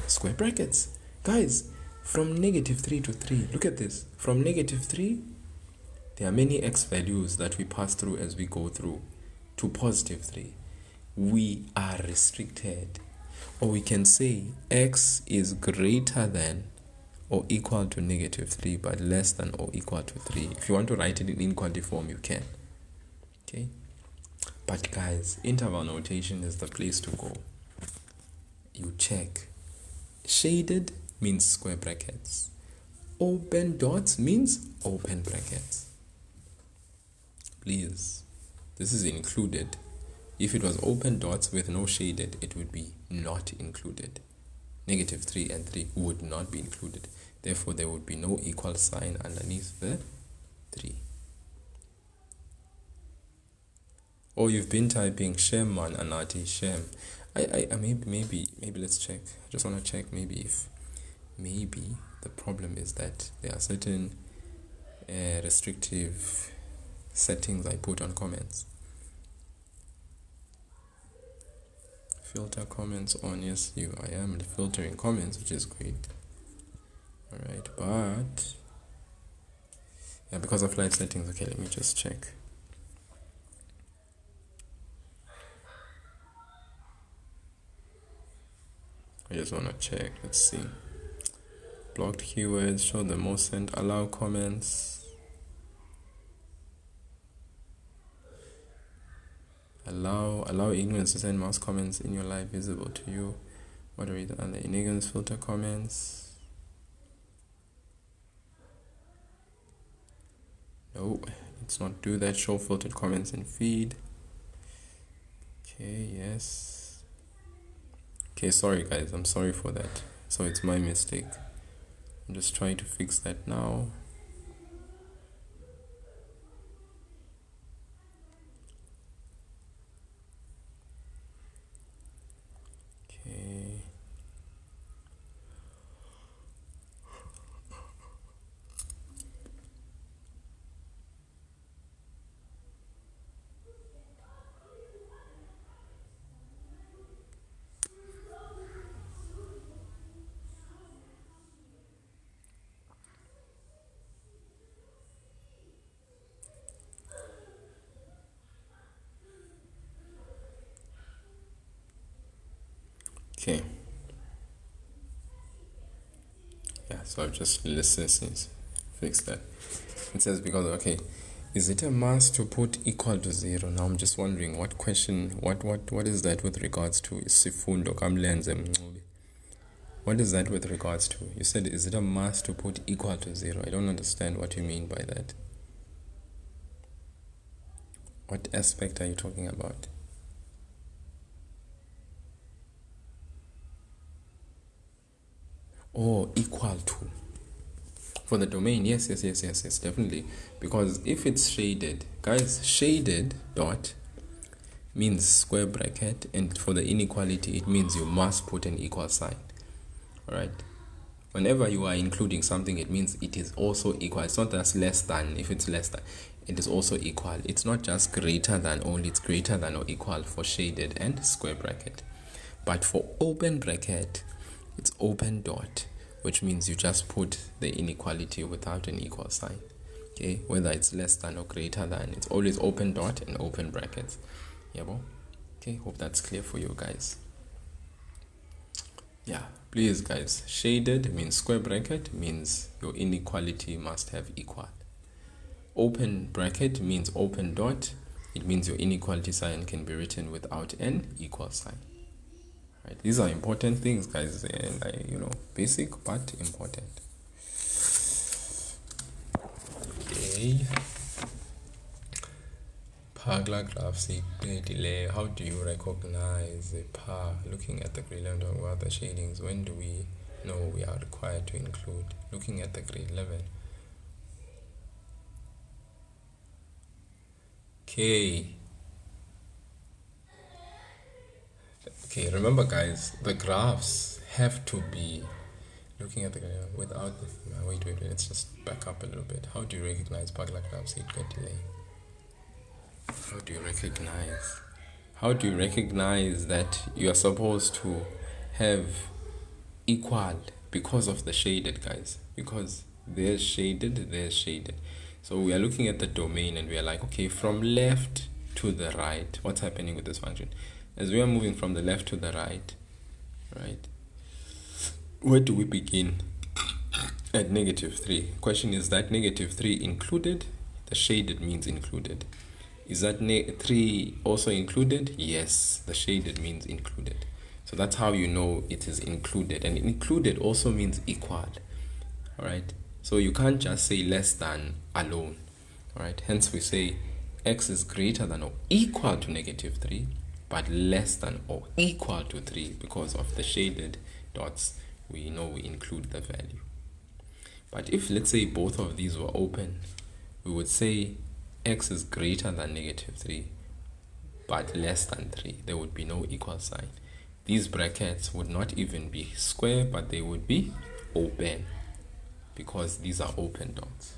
Square brackets. Guys, from negative 3 to 3, look at this. From negative 3, there are many x values that we pass through as we go through to positive 3. We are restricted. Or we can say x is greater than or equal to negative 3, but less than or equal to 3. If you want to write it in inequality form, you can. Okay? But guys, interval notation is the place to go. You check. Shaded means square brackets. Open dots means open brackets. Please, this is included. If it was open dots with no shaded, it would be not included. Negative 3 and 3 would not be included. Therefore, there would be no equal sign underneath the 3. Or you've been typing Shem man Anati Shem. I maybe let's check. I just want to check maybe the problem is that there are certain restrictive settings I put on comments. Filter comments on. Yes, I am filtering comments, which is great. Alright, but yeah, because of live settings. Okay, let me just check. I just want to check. Let's see. Blocked keywords, show the most sent, allow comments. Allow ignorance to send mouse comments in your live visible to you. Moderate the other ignorance, filter comments. No, let's not do that. Show filtered comments in feed. Okay, yes. Okay, sorry guys, I'm sorry for that. So it's my mistake. I'm just trying to fix that now. Okay. Okay. Yeah, so I've just fix that. It says because, okay, is it a must to put equal to 0? Now I'm just wondering what is that with regards to sifundo kamlenze mncube? What is that with regards to? You said, is it a must to put equal to 0? I don't understand what you mean by that. What aspect are you talking about? Oh, equal to. For the domain, yes, definitely. Because if it's shaded, guys, shaded dot means square bracket, and for the inequality, it means you must put an equal sign. Alright? Whenever you are including something, it means it is also equal. It's not just less than. If it's less than, it is also equal. It's not just greater than only, it's greater than or equal for shaded and square bracket. But for open bracket, it's open dot, which means you just put the inequality without an equal sign. Okay, whether it's less than or greater than, it's always open dot and open brackets. Yeah, bo? Okay, hope that's clear for you guys. Yeah, please guys, shaded means square bracket, means your inequality must have equal. Open bracket means open dot, it means your inequality sign can be written without an equal sign. Right. These are important things, guys, and basic but important. Okay. Pagla graph delay. How do you recognize a par? Looking at the grade 11 or other shadings, when do we know we are required to include? Looking at the grade 11. Okay, remember guys, the graphs have to be looking at the without wait, let's just back up a little bit. How do you recognize Pagla graph delay? How do you recognize that you are supposed to have equal because of the shaded, guys? Because there's shaded. So we are looking at the domain and we are like, okay, from left to the right, what's happening with this function? As we are moving from the left to the right, where do we begin? At -3. Question, is that -3 included? The shaded means included. Is that 3 also included? Yes, the shaded means included. So that's how you know it is included. And included also means equal. Alright? So you can't just say less than alone. Alright? Hence we say x is greater than or equal to -3, but less than or equal to 3 because of the shaded dots. We know we include the value. But if, let's say, both of these were open, we would say x is greater than -3 but less than 3. There would be no equal sign. These brackets would not even be square, but they would be open because these are open dots.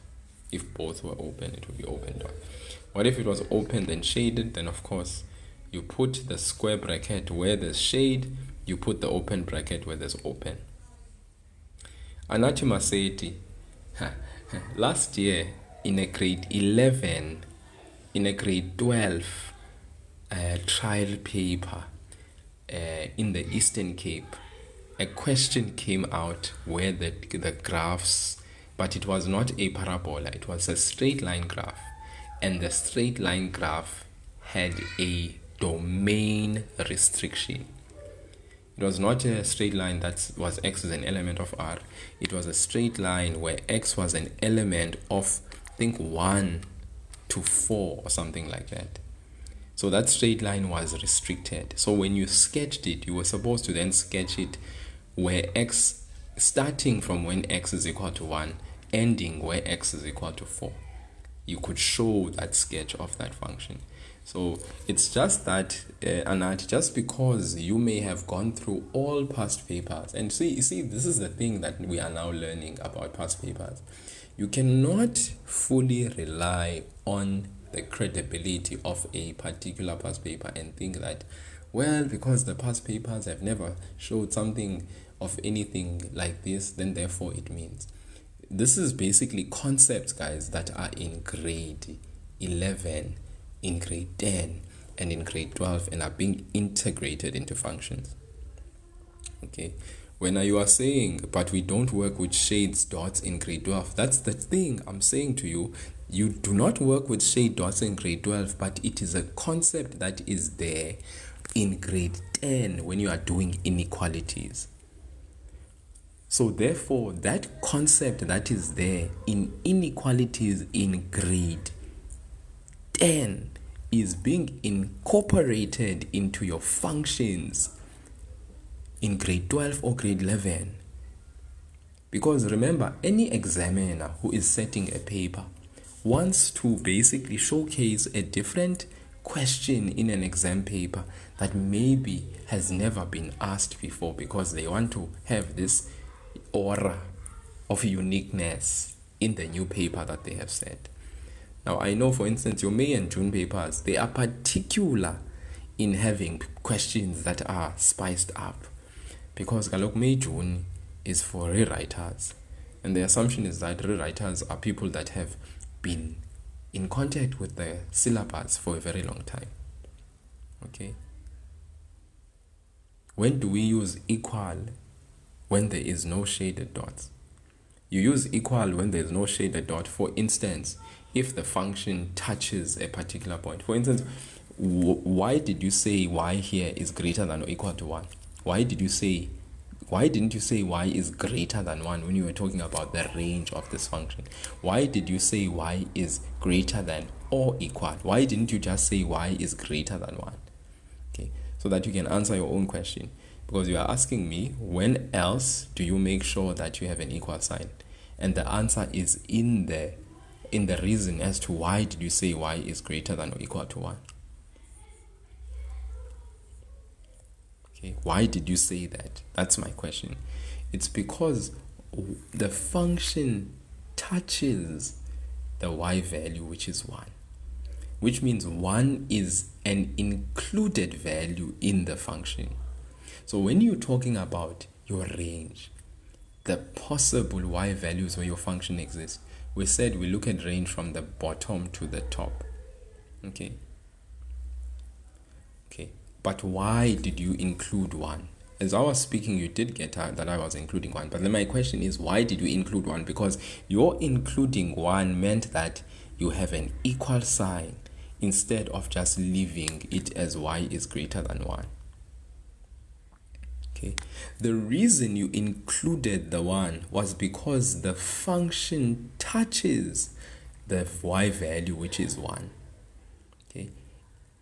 If both were open, it would be open dot. What if it was open then shaded? Then of course you put the square bracket where there's shade, you put the open bracket where there's open. Anathi Maseti, last year in a grade 11, in a grade 12 trial paper in the Eastern Cape, a question came out where the graphs, but it was not a parabola, it was a straight line graph, and the straight line graph had a domain restriction. It was not a straight line that was x is an element of R. It was a straight line where x was an element of, I think, 1 to 4 or something like that. So that straight line was restricted. So when you sketched it, you were supposed to then sketch it where x, starting from when x is equal to 1, ending where x is equal to 4. You could show that sketch of that function. So it's just that, Anat, just because you may have gone through all past papers, and see, this is the thing that we are now learning about past papers. You cannot fully rely on the credibility of a particular past paper and think that, well, because the past papers have never showed something of anything like this, then therefore it means. This is basically concepts, guys, that are in grade 11, in grade 10, and in grade 12, and are being integrated into functions. Okay, when you are saying, but we don't work with shades dots in grade 12, that's the thing I'm saying to you. You do not work with shade dots in grade 12, but it is a concept that is there in grade 10 when you are doing inequalities. So therefore, that concept that is there in inequalities in grade 10 is being incorporated into your functions in grade 12 or grade 11. Because remember, any examiner who is setting a paper wants to basically showcase a different question in an exam paper that maybe has never been asked before, because they want to have this aura of uniqueness in the new paper that they have set. Now, I know, for instance, your May and June papers, they are particular in having questions that are spiced up, because Galok May June is for rewriters, and the assumption is that rewriters are people that have been in contact with the syllabus for a very long time. Okay. When do we use equal? When there is no shaded dots. You use equal when there is no shaded dot. For instance, if the function touches a particular point. For instance, why did you say y here is greater than or equal to 1? Why didn't you say y is greater than 1 when you were talking about the range of this function? Why did you say y is greater than or equal? Why didn't you just say y is greater than 1? Okay, so that you can answer your own question. Because you are asking me, when else do you make sure that you have an equal sign? And the answer is in the reason as to why did you say y is greater than or equal to 1. Okay, why did you say that? That's my question. It's because the function touches the y value, which is 1. Which means 1 is an included value in the function. So when you're talking about your range, the possible y values where your function exists, we said we look at range from the bottom to the top. Okay. But why did you include 1? As I was speaking, you did get that I was including 1. But then my question is, why did you include 1? Because your including 1 meant that you have an equal sign instead of just leaving it as y is greater than 1. Okay. The reason you included the 1 was because the function touches the y value, which is 1. Okay.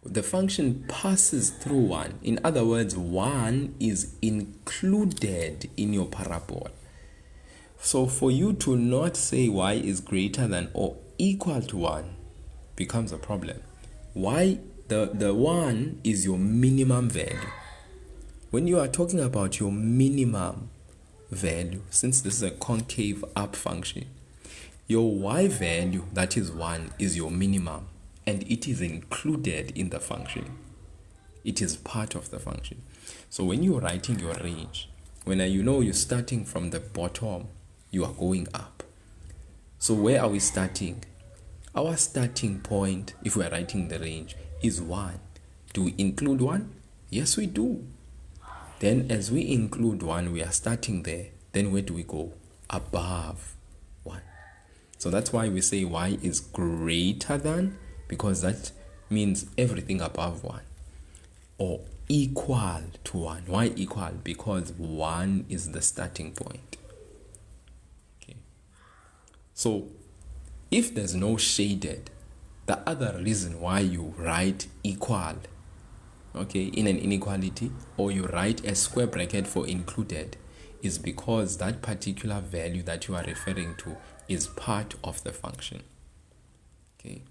The function passes through 1. In other words, 1 is included in your parabola. So for you to not say y is greater than or equal to 1 becomes a problem. Why? The 1 is your minimum value. When you are talking about your minimum value, since this is a concave up function, your y value, that is 1, is your minimum, and it is included in the function. It is part of the function. So when you're writing your range, when you're starting from the bottom, you are going up. So where are we starting? Our starting point, if we are writing the range, is 1. Do we include 1? Yes, we do. Then as we include 1, we are starting there. Then where do we go? Above 1. So that's why we say y is greater than, because that means everything above 1. Or equal to 1. Why equal? Because 1 is the starting point. Okay. So if there's no shaded, the other reason why you write equal, okay, in an inequality, or you write a square bracket for included, is because that particular value that you are referring to is part of the function. Okay.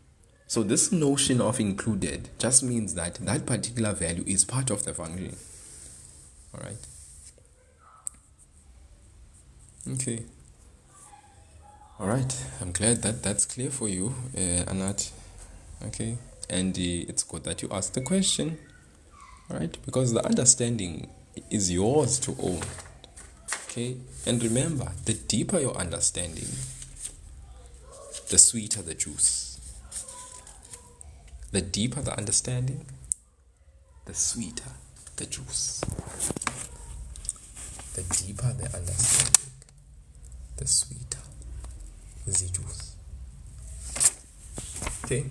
So this notion of included just means that that particular value is part of the function. All right. Okay. All right. I'm glad that that's clear for you, Anat. Okay. And it's good that you asked the question. All right. Because the understanding is yours to own. Okay. And remember, the deeper your understanding, the sweeter the juice. The deeper the understanding, the sweeter the juice. The deeper the understanding, the sweeter the juice. Okay.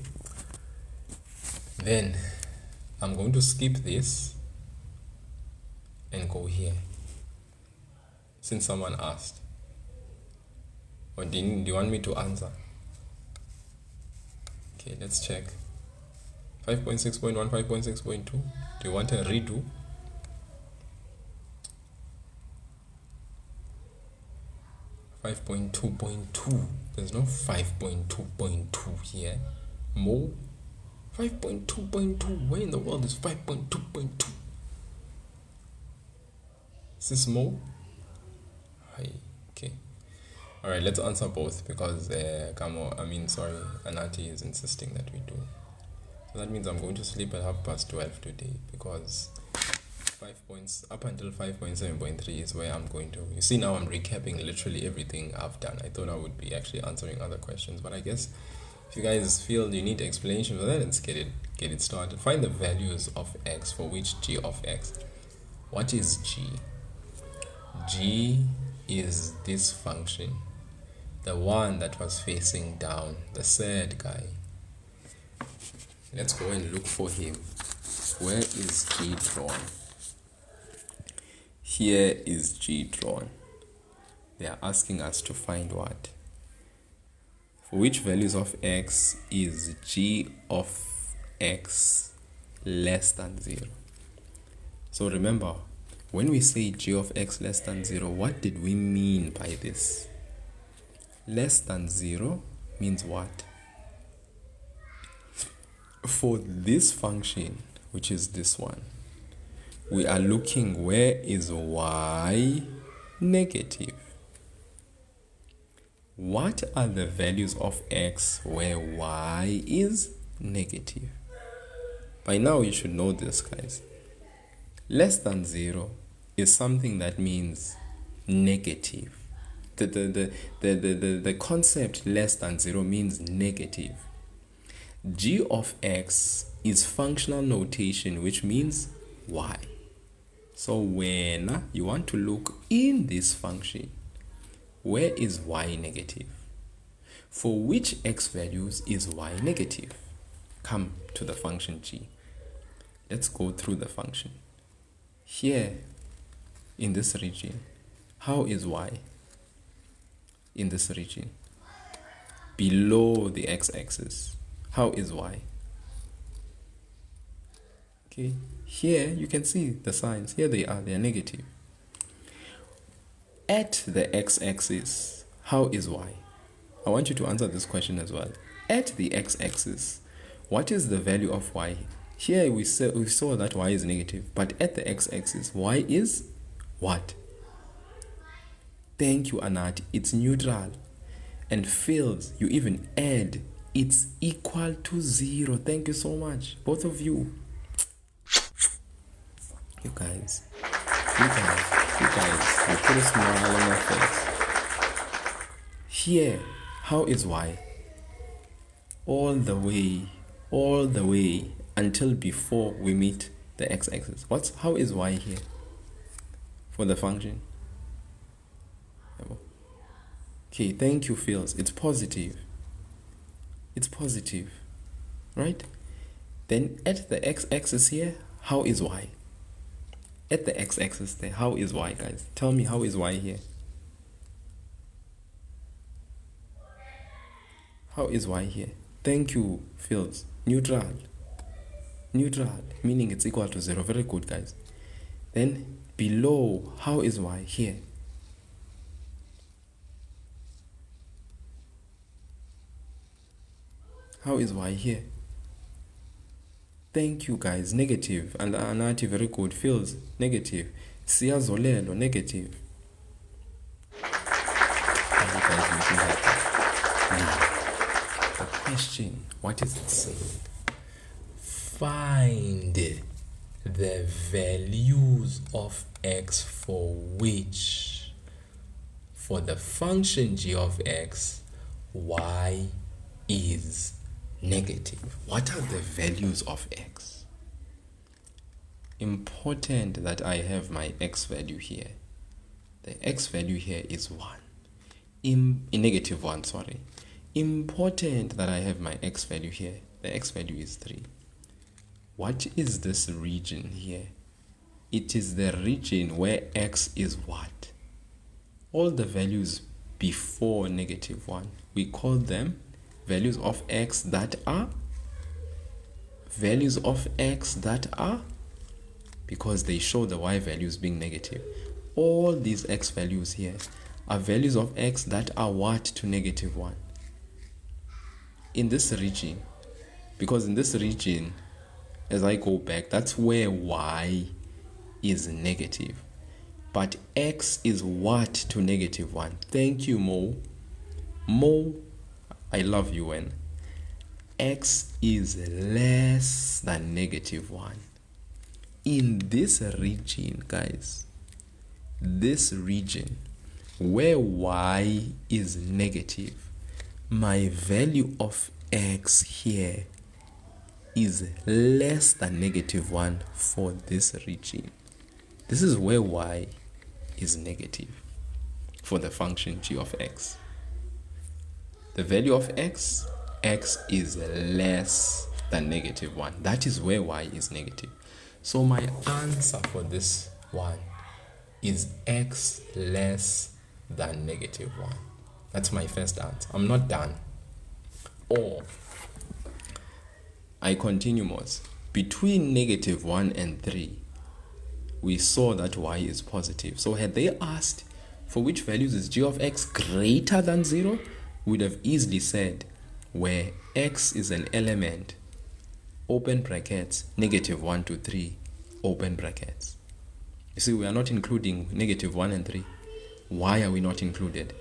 Then I'm going to skip this and go here, since someone asked. Or do you want me to answer? Okay, let's check. 5.6.1, 5.6.2. Do you want a redo? Five 5.2.2. There's no 5.2.2 here. More? 5.2.2. Where in the world is 5.2.2? Is this more? Hi. Okay. Alright, let's answer both because Anati is insisting that we do. So that means I'm going to sleep at 12:30 today because 5 points up until 5.7.3 is where I'm going to. You see, now I'm recapping literally everything I've done. I thought I would be actually answering other questions, but I guess if you guys feel you need explanation for that, let's get it started. Find the values of x for which g of x. What is g? G is this function, the one that was facing down, the sad guy. Let's go and look for him. Where is g drawn? Here is g drawn. They are asking us to find what? For which values of x is g of x less than 0? So remember, when we say g of x less than 0, what did we mean by this? Less than 0 means what? For this function, which is this one, we are looking where is y negative. What are the values of x where y is negative? By now you should know this, guys. Less than 0 is something that means negative. The concept less than 0 means negative. G of x is functional notation, which means y. So when you want to look in this function, where is y negative? For which x values is y negative? Come to the function g. Let's go through the function. Here, in this region, how is y? In this region, below the x-axis, how is y? Okay, here you can see the signs. Here they are negative. At the x-axis, how is y? I want you to answer this question as well. At the x-axis, what is the value of y? Here we saw that y is negative, but at the x-axis, y is what? Thank you, Anat. It's neutral. And Phils, you even add, it's equal to 0. Thank you so much, both of you. You guys, you put a smile on my face. Here, how is y? All the way until before we meet the x-axis. How is y here for the function? Okay, thank you, Phils. It's positive. It's positive, right? Then at the x-axis here, how is y? At the x-axis there, how is y, guys? Tell me, how is y here? How is y here? Thank you, Phils. Neutral. Neutral, meaning it's equal to 0. Very good, guys. Then below, how is y here? How is y here? Thank you, guys. Negative. And Anati, very good. Feels negative. Siyazolelo, negative. Are you guys making that? Now, the question, what is it saying? Find the values of x for which, for the function g of x, y is negative. What are the values of x? Important that I have my x value here. The x value here is 1. Negative 1, sorry. Important that I have my x value here. The x value is 3. What is this region here? It is the region where x is what? All the values before negative 1. We call them values of x that are because they show the y values being negative. All these x values here are values of x that are what to negative 1. In this region, because in this region, as I go back, that's where y is negative. But x is what to negative 1. Thank you, Mo. Mo, I love you, when x is less than negative 1. In this region, guys, this region where y is negative, my value of x here is less than negative 1 for this region. This is where y is negative for the function g of x. The value of x is less than negative 1. That is where y is negative. So my answer for this one is x less than negative 1. That's my first answer. I'm not done. Or I continue more. Between negative 1 and 3, we saw that y is positive. So had they asked for which values is g of x greater than 0, we would have easily said where x is an element, open brackets, negative 1 to 3, open brackets. You see, we are not including negative 1 and 3. Why are we not included?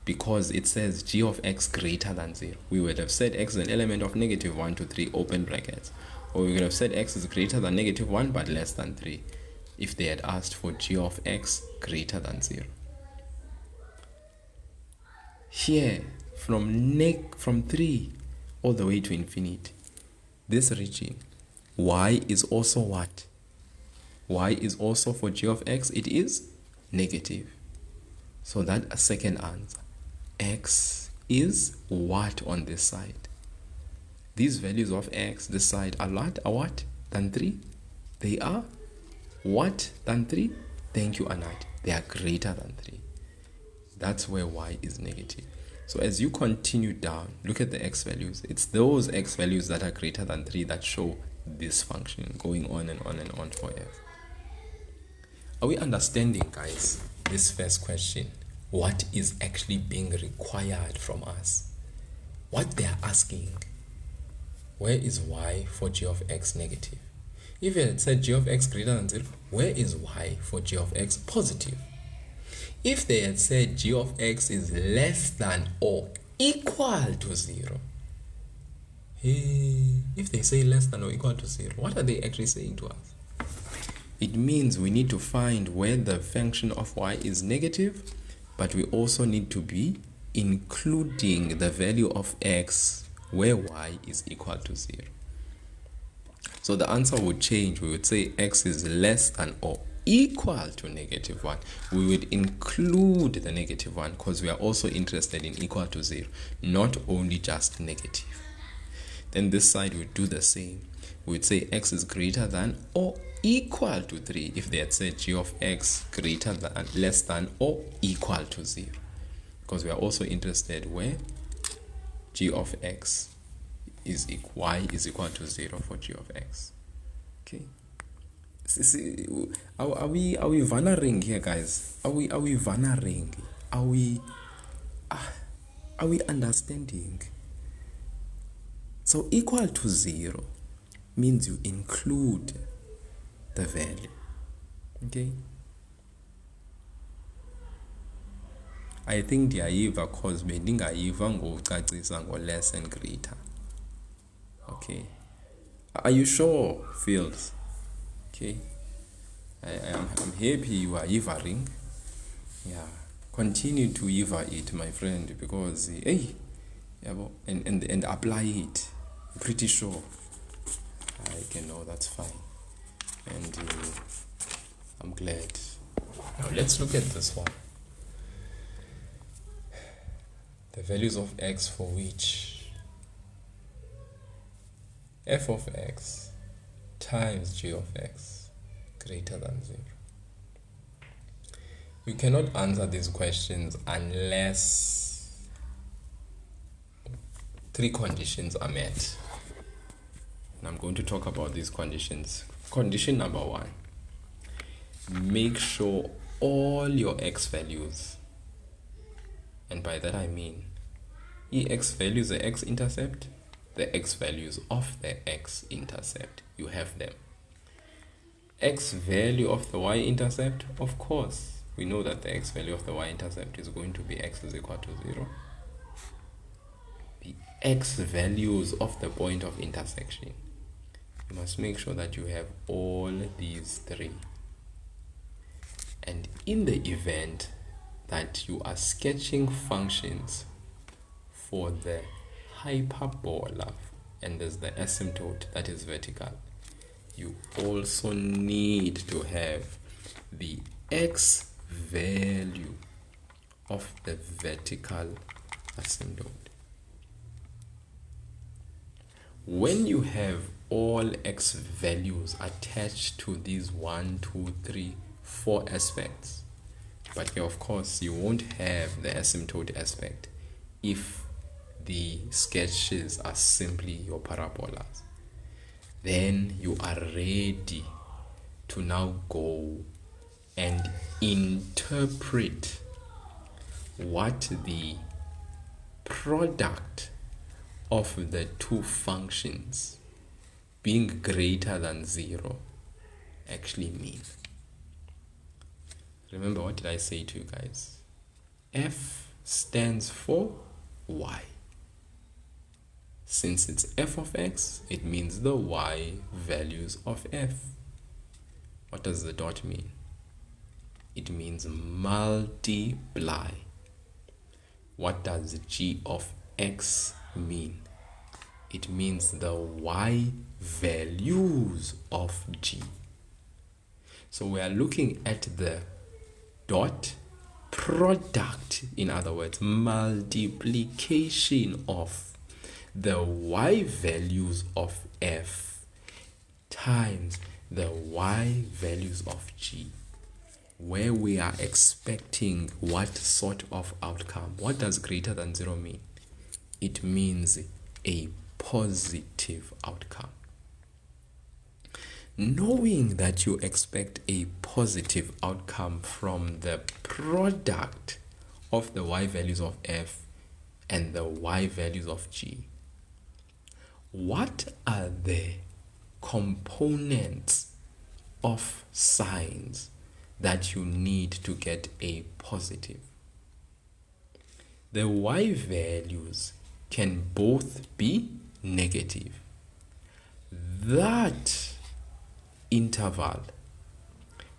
Because it says g of x greater than 0. We would have said x is an element of negative 1 to 3, open brackets. Or we would have said x is greater than negative 1 but less than 3 if they had asked for g of x greater than 0. Here, from 3 all the way to infinity, this region, y is also what? Y is also, for g of x, it is negative. So that a second answer. X is what on this side? These values of x, this side, are what? Than 3? They are what? Than 3? Thank you, Anat. They are greater than 3. That's where y is negative. So as you continue down, look at the x values. It's those x values that are greater than 3 that show this function going on and on and on forever. Are we understanding, guys, this first question? What is actually being required from us? What they are asking? Where is y for g of x negative? If you had said g of x greater than 0, where is y for g of x positive? If they had said g of x is less than or equal to 0, if they say less than or equal to 0, what are they actually saying to us? It means we need to find where the function of y is negative, but we also need to be including the value of x where y is equal to 0. So the answer would change. We would say x is less than or equal to negative 1. We would include the negative 1 because we are also interested in equal to 0, not only just negative. Then this side would do the same. We would say x is greater than or equal to 3 if they had said g of x greater than, less than or equal to 0, because we are also interested where g of x is y is equal to 0 for g of x. Okay, are we vulnering here, guys? Are we vulnering? Are we understanding? So equal to 0 means you include the value. Okay, I think ndiyayiva cause bendingayiva ngocacisa ngo-less and greater. Okay, are you sure, Fields? Okay, I'm happy you are yivering. Yeah, continue to yiver it, my friend, because and apply it. I'm pretty sure I can know that's fine. And I'm glad. Now let's look at this one. values of x for which f of x times g of x greater than 0. You cannot answer these questions unless 3 conditions are met. And I'm going to talk about these conditions. Condition number 1. Make sure all your x values, and by that I mean ex values, the x-intercept, the x values of the x-intercept, you have them. X value of the y-intercept, of course, we know that the x value of the y-intercept is going to be x is equal to 0. The x values of the point of intersection, you must make sure that you have all these 3. And in the event that you are sketching functions for the hyperbola and there's the asymptote that is vertical, you also need to have the x value of the vertical asymptote. When you have all x values attached to these 1, 2, 3, 4 aspects, but here of course you won't have the asymptote aspect if the sketches are simply your parabolas, then you are ready to now go and interpret what the product of the 2 functions being greater than 0 actually means. Remember, what did I say to you guys? F stands for y. Since it's f of x, it means the y values of f. What does the dot mean? It means multiply. What does g of x mean? It means the y values of g. So we are looking at the dot product, in other words, multiplication of the y values of f times the y values of g, where we are expecting what sort of outcome. What does greater than 0 mean? It means a positive outcome. Knowing that you expect a positive outcome from the product of the y values of f and the y values of g, what are the components of signs that you need to get a positive? The y values can both be negative. That interval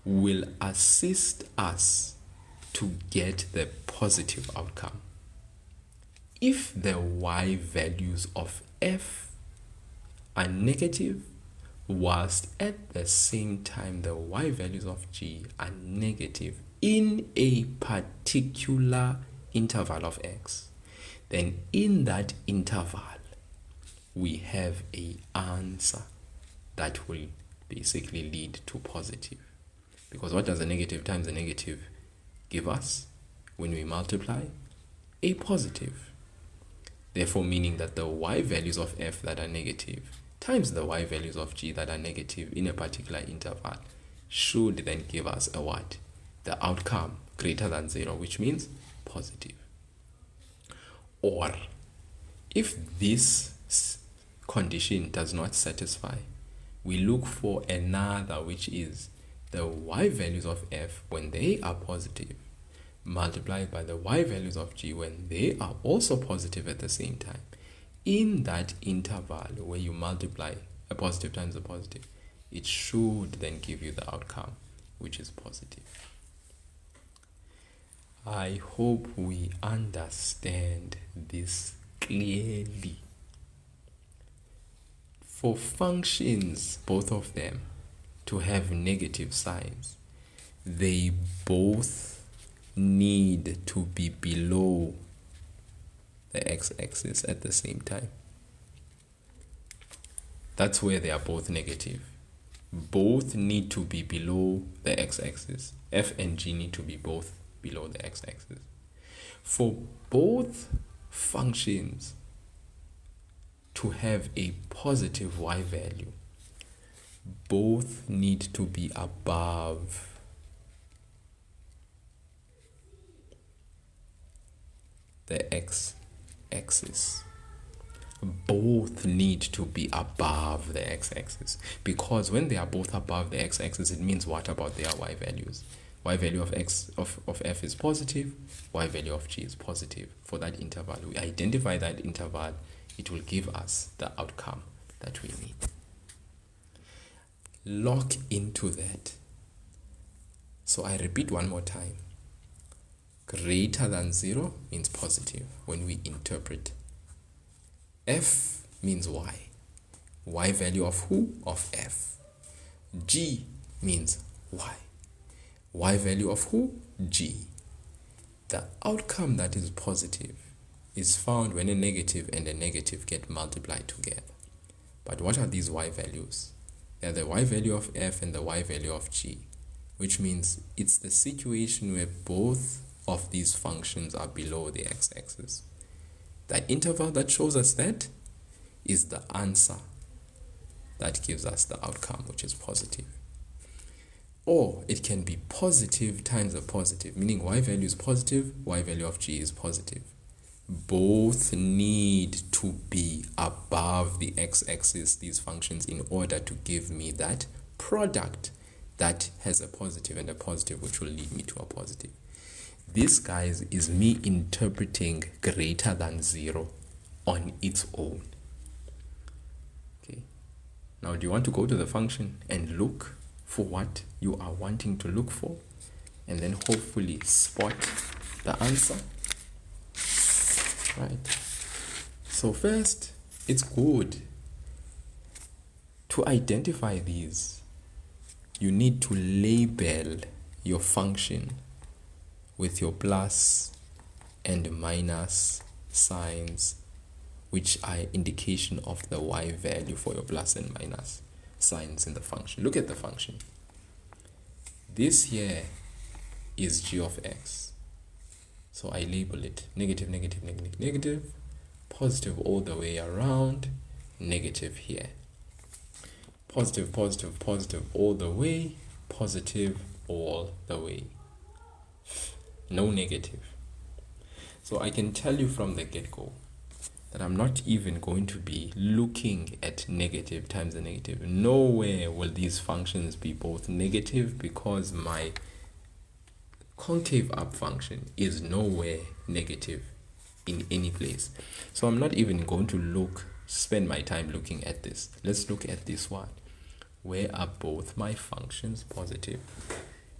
will assist us to get the positive outcome. If the y values of f are negative, whilst at the same time the y values of g are negative in a particular interval of x, then in that interval we have an answer that will basically lead to positive. Because what does a negative times a negative give us when we multiply? A positive. Therefore, meaning that the y values of f that are negative times the y values of g that are negative in a particular interval should then give us a what? The outcome greater than 0, which means positive. Or if this condition does not satisfy, we look for another, which is the y values of f when they are positive multiplied by the y values of g when they are also positive at the same time. In that interval where you multiply a positive times a positive, it should then give you the outcome, which is positive. I hope we understand this clearly. For functions, both of them, to have negative signs, they both need to be below the x-axis at the same time. That's where they are both negative. Both need to be below the x-axis. F and G need to be both below the x-axis. For both functions to have a positive y value, both need to be above the x-axis. Both need to be above the x-axis, because when they are both above the x-axis, it means what about their y values? Y value of f is positive, y value of g is positive. For that interval, we identify that interval, it will give us the outcome that we need. Lock into that. So I repeat one more time. Greater than 0 means positive when we interpret. F means y. Y value of who? Of f. G means y. Y value of who? G. The outcome that is positive is found when a negative and a negative get multiplied together. But what are these y values? They are the y value of f and the y value of g, which means it's the situation where both of these functions are below the x-axis. The interval that shows us that is the answer that gives us the outcome, which is positive. Or it can be positive times a positive, meaning y value is positive, y value of g is positive. Both need to be above the x-axis, these functions, in order to give me that product that has a positive and a positive, which will lead me to a positive. This, guys, is me interpreting greater than 0 on its own. Okay. Now, do you want to go to the function and look for what you are wanting to look for, and then hopefully spot the answer? Right. So first, it's good to identify these. You need to label your function with your plus and minus signs, which are indication of the y value for your plus and minus signs in the function. Look at the function. This here is g of x. So I label it negative, negative, negative, negative, positive all the way around, negative here. Positive, positive, positive all the way, positive all the way. No negative. So I can tell you from the get-go that I'm not even going to be looking at negative times a negative. Nowhere will these functions be both negative, because my concave up function is nowhere negative in any place. So I'm not even going to spend my time looking at this. Let's look at this one. Where are both my functions positive?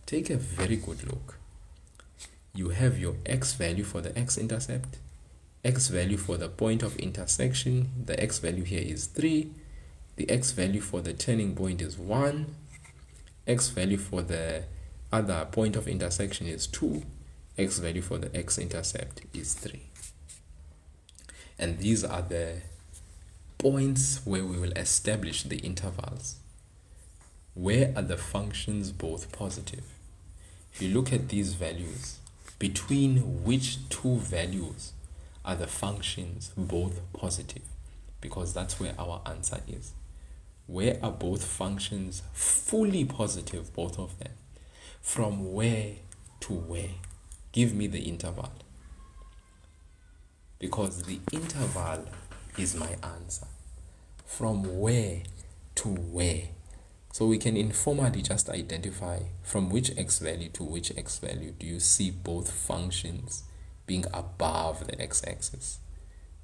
Take a very good look. You have your x value for the x-intercept, x value for the point of intersection. The x value here is 3. The x value for the turning point is 1. X value for the other point of intersection is 2. X value for the x-intercept is 3. And these are the points where we will establish the intervals. Where are the functions both positive? If you look at these values, between which two values are the functions both positive? Because that's where our answer is. Where are both functions fully positive, both of them? From where to where? Give me the interval. Because the interval is my answer. From where to where? So we can informally just identify from which x value to which x value do you see both functions being above the x-axis,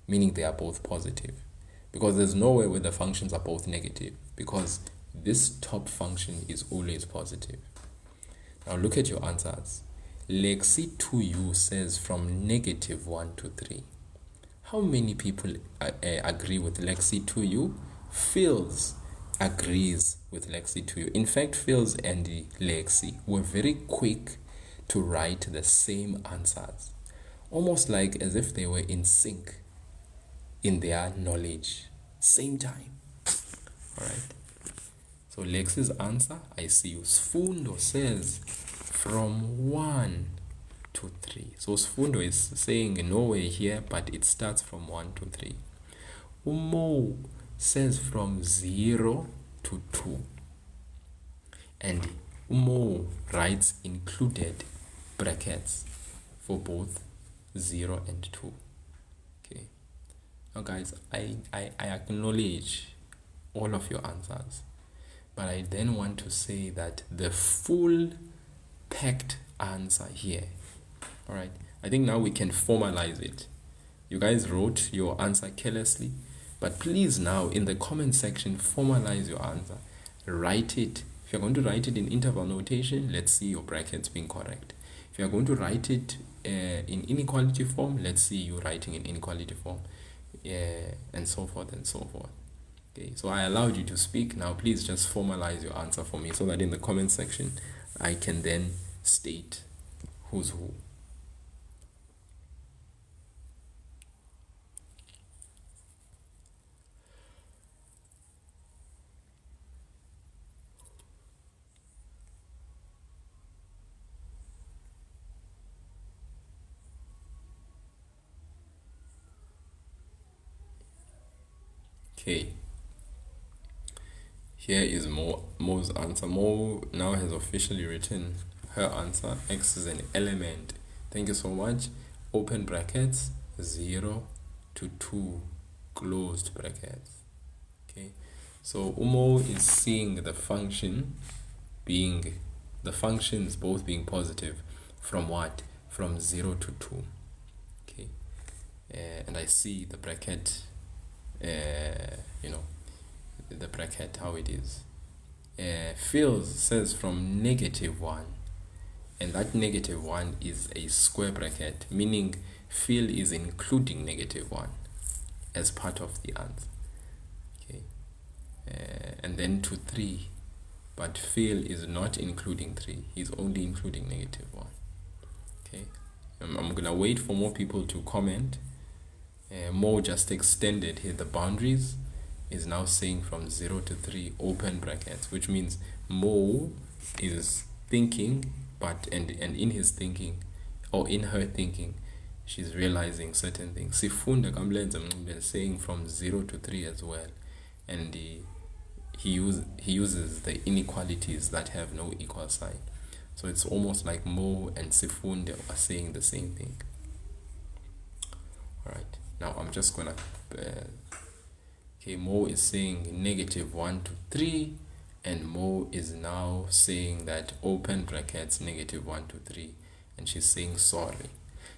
meaning they are both positive. Because there's nowhere where the functions are both negative, because this top function is always positive. Now look at your answers. Lexi 2u says from negative 1 to 3. How many people agree with Lexi 2u? Phils agrees with Lexi 2u. In fact, Phils and Lexi were very quick to write the same answers. almost like as if they were in sync in their knowledge, same time. All right. So Lexi's answer, I see you. Sfundo says from 1 to 3. So Sfundo is saying nowhere here, but it starts from 1 to 3. Umo says from 0 to 2. And Umo writes included brackets for both 0 and 2. Okay. Now guys, I acknowledge all of your answers, but I then want to say that the full packed answer here, all right, I think now we can formalize it. You guys wrote your answer carelessly, but please now in the comment section formalize your answer. Write it. If you're going to write it in interval notation, let's see your brackets being correct. If you're going to write it in inequality form, let's see you writing in inequality form, and so forth and so forth. Okay, so I allowed you to speak. Now please just formalize your answer for me so that in the comment section I can then state who's who. Okay. Here is Mo's answer. Mo now has officially written her answer. X is an element. Thank you so much. Open brackets 0 to 2 closed brackets. Okay. So Umo is seeing the functions both being positive from what? From 0 to 2. Okay. And I see the bracket, the bracket how it is. Phil says from -1, and that -1 is a square bracket, meaning Phil is including -1 as part of the answer. Okay. And then to 3, but Phil is not including 3, he's only including -1. Okay. I'm gonna wait for more people to comment. Mo just extended here the boundaries, is now saying from 0 to 3 open brackets, which means Mo is thinking, but and in his thinking, or in her thinking, she's realizing certain things. Sifunda Kamlenza is saying from 0 to 3 as well, and he uses the inequalities that have no equal sign. So it's almost like Mo and Sifunda are saying the same thing. All right. Now I'm just gonna okay, Mo is saying -1 to 3, and Mo is now saying that open brackets -1 to 3, and she's saying sorry.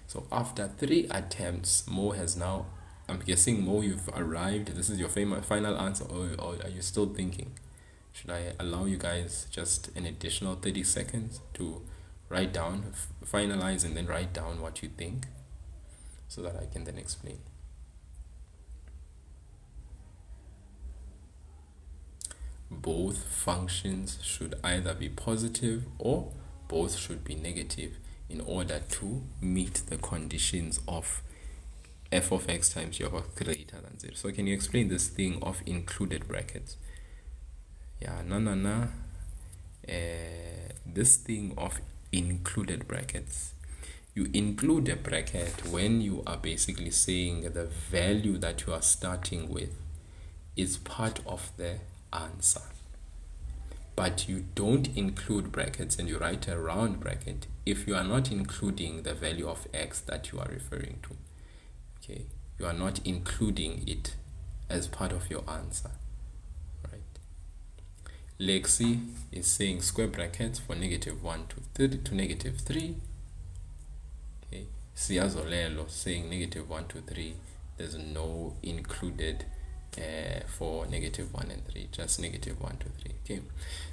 So after 3 attempts, Mo has now, I'm guessing Mo, you've arrived. This is your final answer, or are you still thinking? Should I allow you guys just an additional 30 seconds to write down, finalize, and then write down what you think, so that I can then explain? Both functions should either be positive or both should be negative in order to meet the conditions of f of x times g of x greater than 0. So can you explain this thing of included brackets? Yeah, this thing of included brackets. You include a bracket when you are basically saying the value that you are starting with is part of the answer, but you don't include brackets and you write a round bracket if you are not including the value of x that you are referring to. Okay, you are not including it as part of your answer, right? Lexi is saying square brackets for -1 to -3. Okay, Siazolelo saying -1 to 3. There's no included for -1 and 3, just -1 to 3. Okay,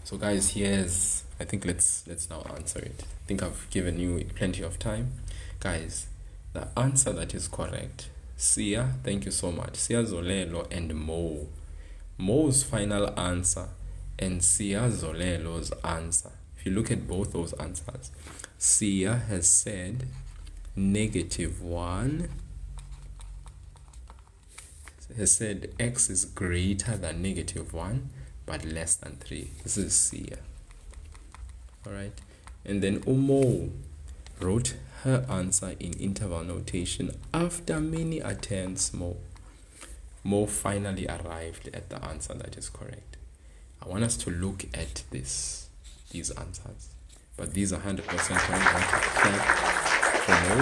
so guys, here's, I think let's now answer it. I think I've given you plenty of time, guys. The answer that is correct, Sia, thank you so much, Sia Zolelo and Mo's final answer and Sia Zolelo's answer. If you look at both those answers, Sia has said -1 has said x is greater than -1 but less than 3. This is C. Alright, and then Umo wrote her answer in interval notation. After many attempts, Mo finally arrived at the answer that is correct. I want us to look at these answers, but these are 100% going to clap for Mo.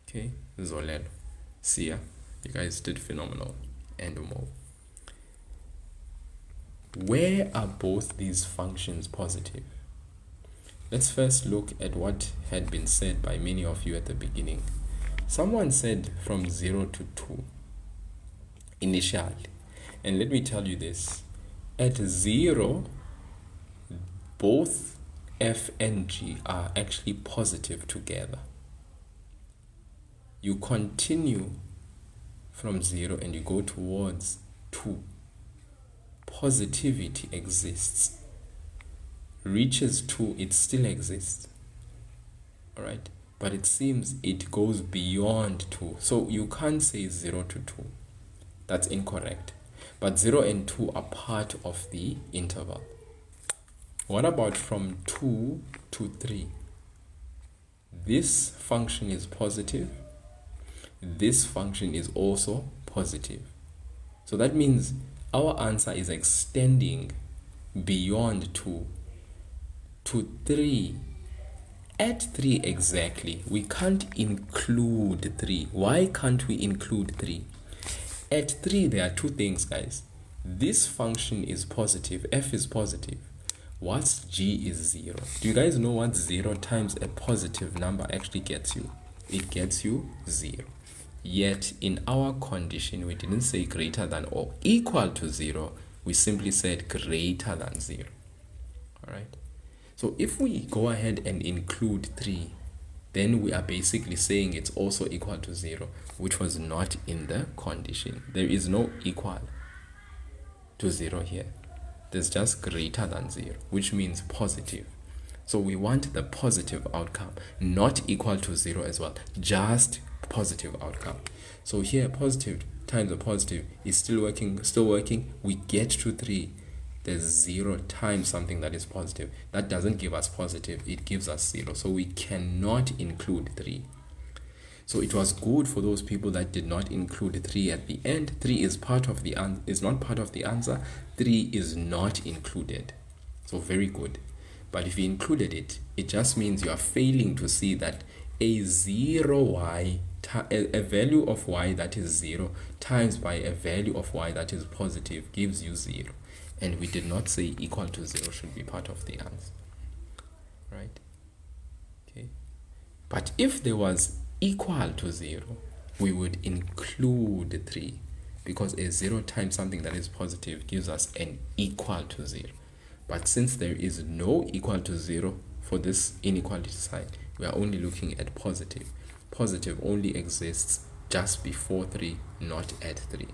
Okay, Zolelo, Sia, you guys did phenomenal, and Mo. Where are both these functions positive? Let's first look at what had been said by many of you at the beginning. Someone said from 0 to 2 initially. And let me tell you this. At 0, both f and g are actually positive together. You continue from 0 and you go towards 2. Positivity exists. Reaches 2, it still exists. Alright, but it seems it goes beyond 2. So you can't say 0 to 2. That's incorrect. But 0 and 2 are part of the interval. What about from 2 to 3? This function is positive. This function is also positive. So that means our answer is extending beyond 2 to 3. At 3 exactly, we can't include 3. Why can't we include 3? At 3, there are two things, guys. This function is positive, f is positive. What's g is 0. Do you guys know what 0 times a positive number actually gets you? It gets you 0. Yet in our condition, we didn't say greater than or equal to 0. We simply said greater than 0. Alright? So if we go ahead and include 3, then we are basically saying it's also equal to 0, which was not in the condition. There is no equal to 0 here. There's just greater than 0, which means positive. So we want the positive outcome, not equal to 0 as well, just positive outcome. So here positive times a positive is still working. We get to 3. There's 0 times something that is positive. That doesn't give us positive, it gives us 0. So we cannot include 3. So it was good for those people that did not include 3 at the end. 3 is part of the is not part of the answer. 3 is not included. So very good. But if you included it, it just means you are failing to see that a 0y, a value of y that is 0 times by a value of y that is positive gives you 0. And we did not say equal to 0 should be part of the answer. Right? Okay. But if there was equal to 0, we would include 3. Because a 0 times something that is positive gives us an equal to 0. But since there is no equal to 0 for this inequality sign, we are only looking at positive. Positive only exists just before 3, not at 3.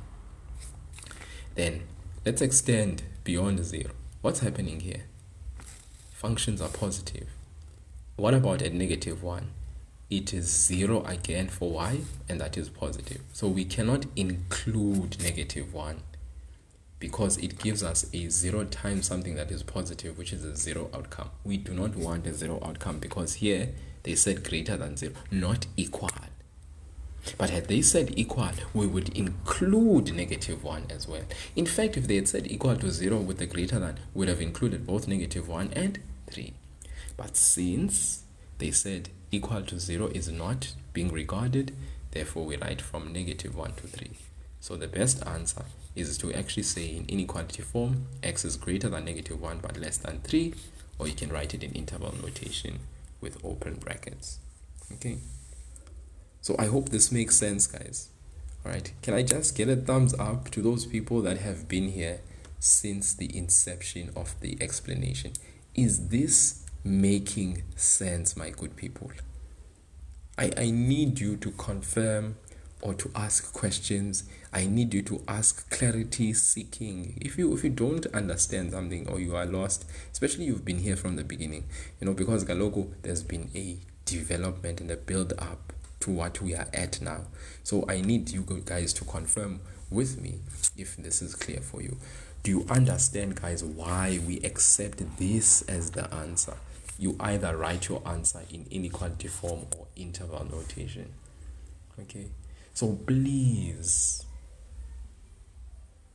Then let's extend beyond 0. What's happening here? Functions are positive. What about at -1? It is 0 again for y, and that is positive. So we cannot include -1 because it gives us a 0 times something that is positive, which is a 0 outcome. We do not want a 0 outcome because here they said greater than 0, not equal. But had they said equal, we would include -1 as well. In fact, if they had said equal to 0 with the greater than, we would have included both -1 and 3. But since they said equal to 0 is not being regarded, therefore we write from -1 to 3. So the best answer is to actually say in inequality form, x is greater than -1 but less than 3, or you can write it in interval notation with open brackets. Okay. So I hope this makes sense, guys. Alright, can I just get a thumbs up to those people that have been here since the inception of the explanation? Is this making sense, my good people? I need you to confirm or to ask questions. I need you to ask clarity seeking. If you don't understand something or you are lost, especially you've been here from the beginning, because Galoko, there's been a development and a build up to what we are at now. So I need you guys to confirm with me if this is clear for you. Do you understand, guys, why we accept this as the answer? You either write your answer in inequality form or interval notation. Okay, so please,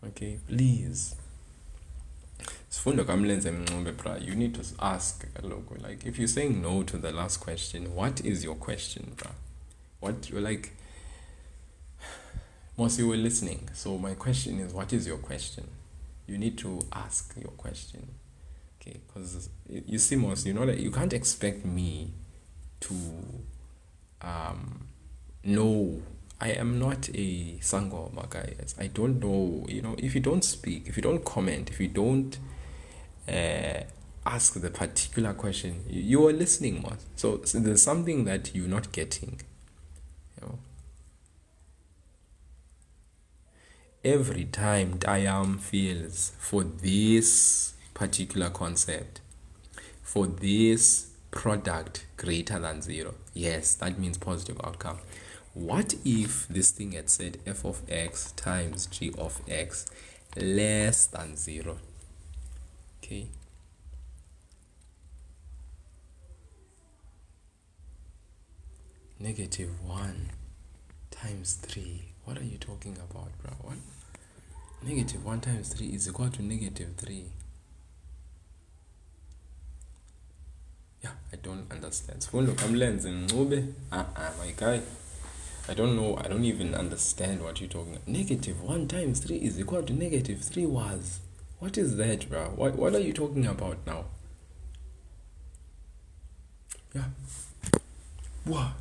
you need to ask, like, if you're saying no to the last question, what is your question, bro? What you're like, Moss, you were listening. So my question is, what is your question? You need to ask your question. Okay, because you see, Moss, you can't expect me to know. I am not a Sangoma, guys. I don't know. If you don't speak, if you don't comment, if you don't ask the particular question, you are listening, Moss. So there's something that you're not getting. Every time Dayam feels for this particular concept, for this product greater than 0, yes, that means positive outcome. What if this thing had said f of x times g of x less than 0? Okay. -1 times 3. What are you talking about, bro? What? -1 times 3 is equal to -3. Yeah, I don't understand. My guy. I don't know. I don't even understand what you're talking about. -1 times 3 is equal to -3 was. What is that, bro? What are you talking about now? Yeah. Bua.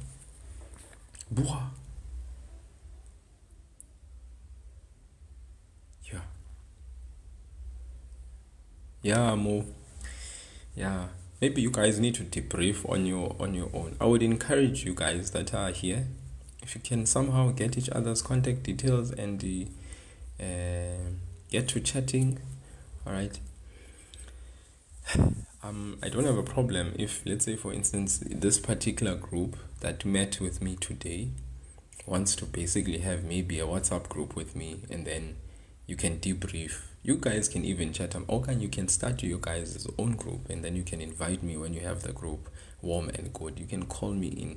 Yeah, Mo. Yeah. Maybe you guys need to debrief on your own. I would encourage you guys that are here, if you can somehow get each other's contact details and get to chatting. All right. I don't have a problem if, let's say, for instance, this particular group that met with me today wants to basically have maybe a WhatsApp group with me, and then you can debrief. You guys can even chat. You can start your guys' own group, and then you can invite me when you have the group warm and good. You can call me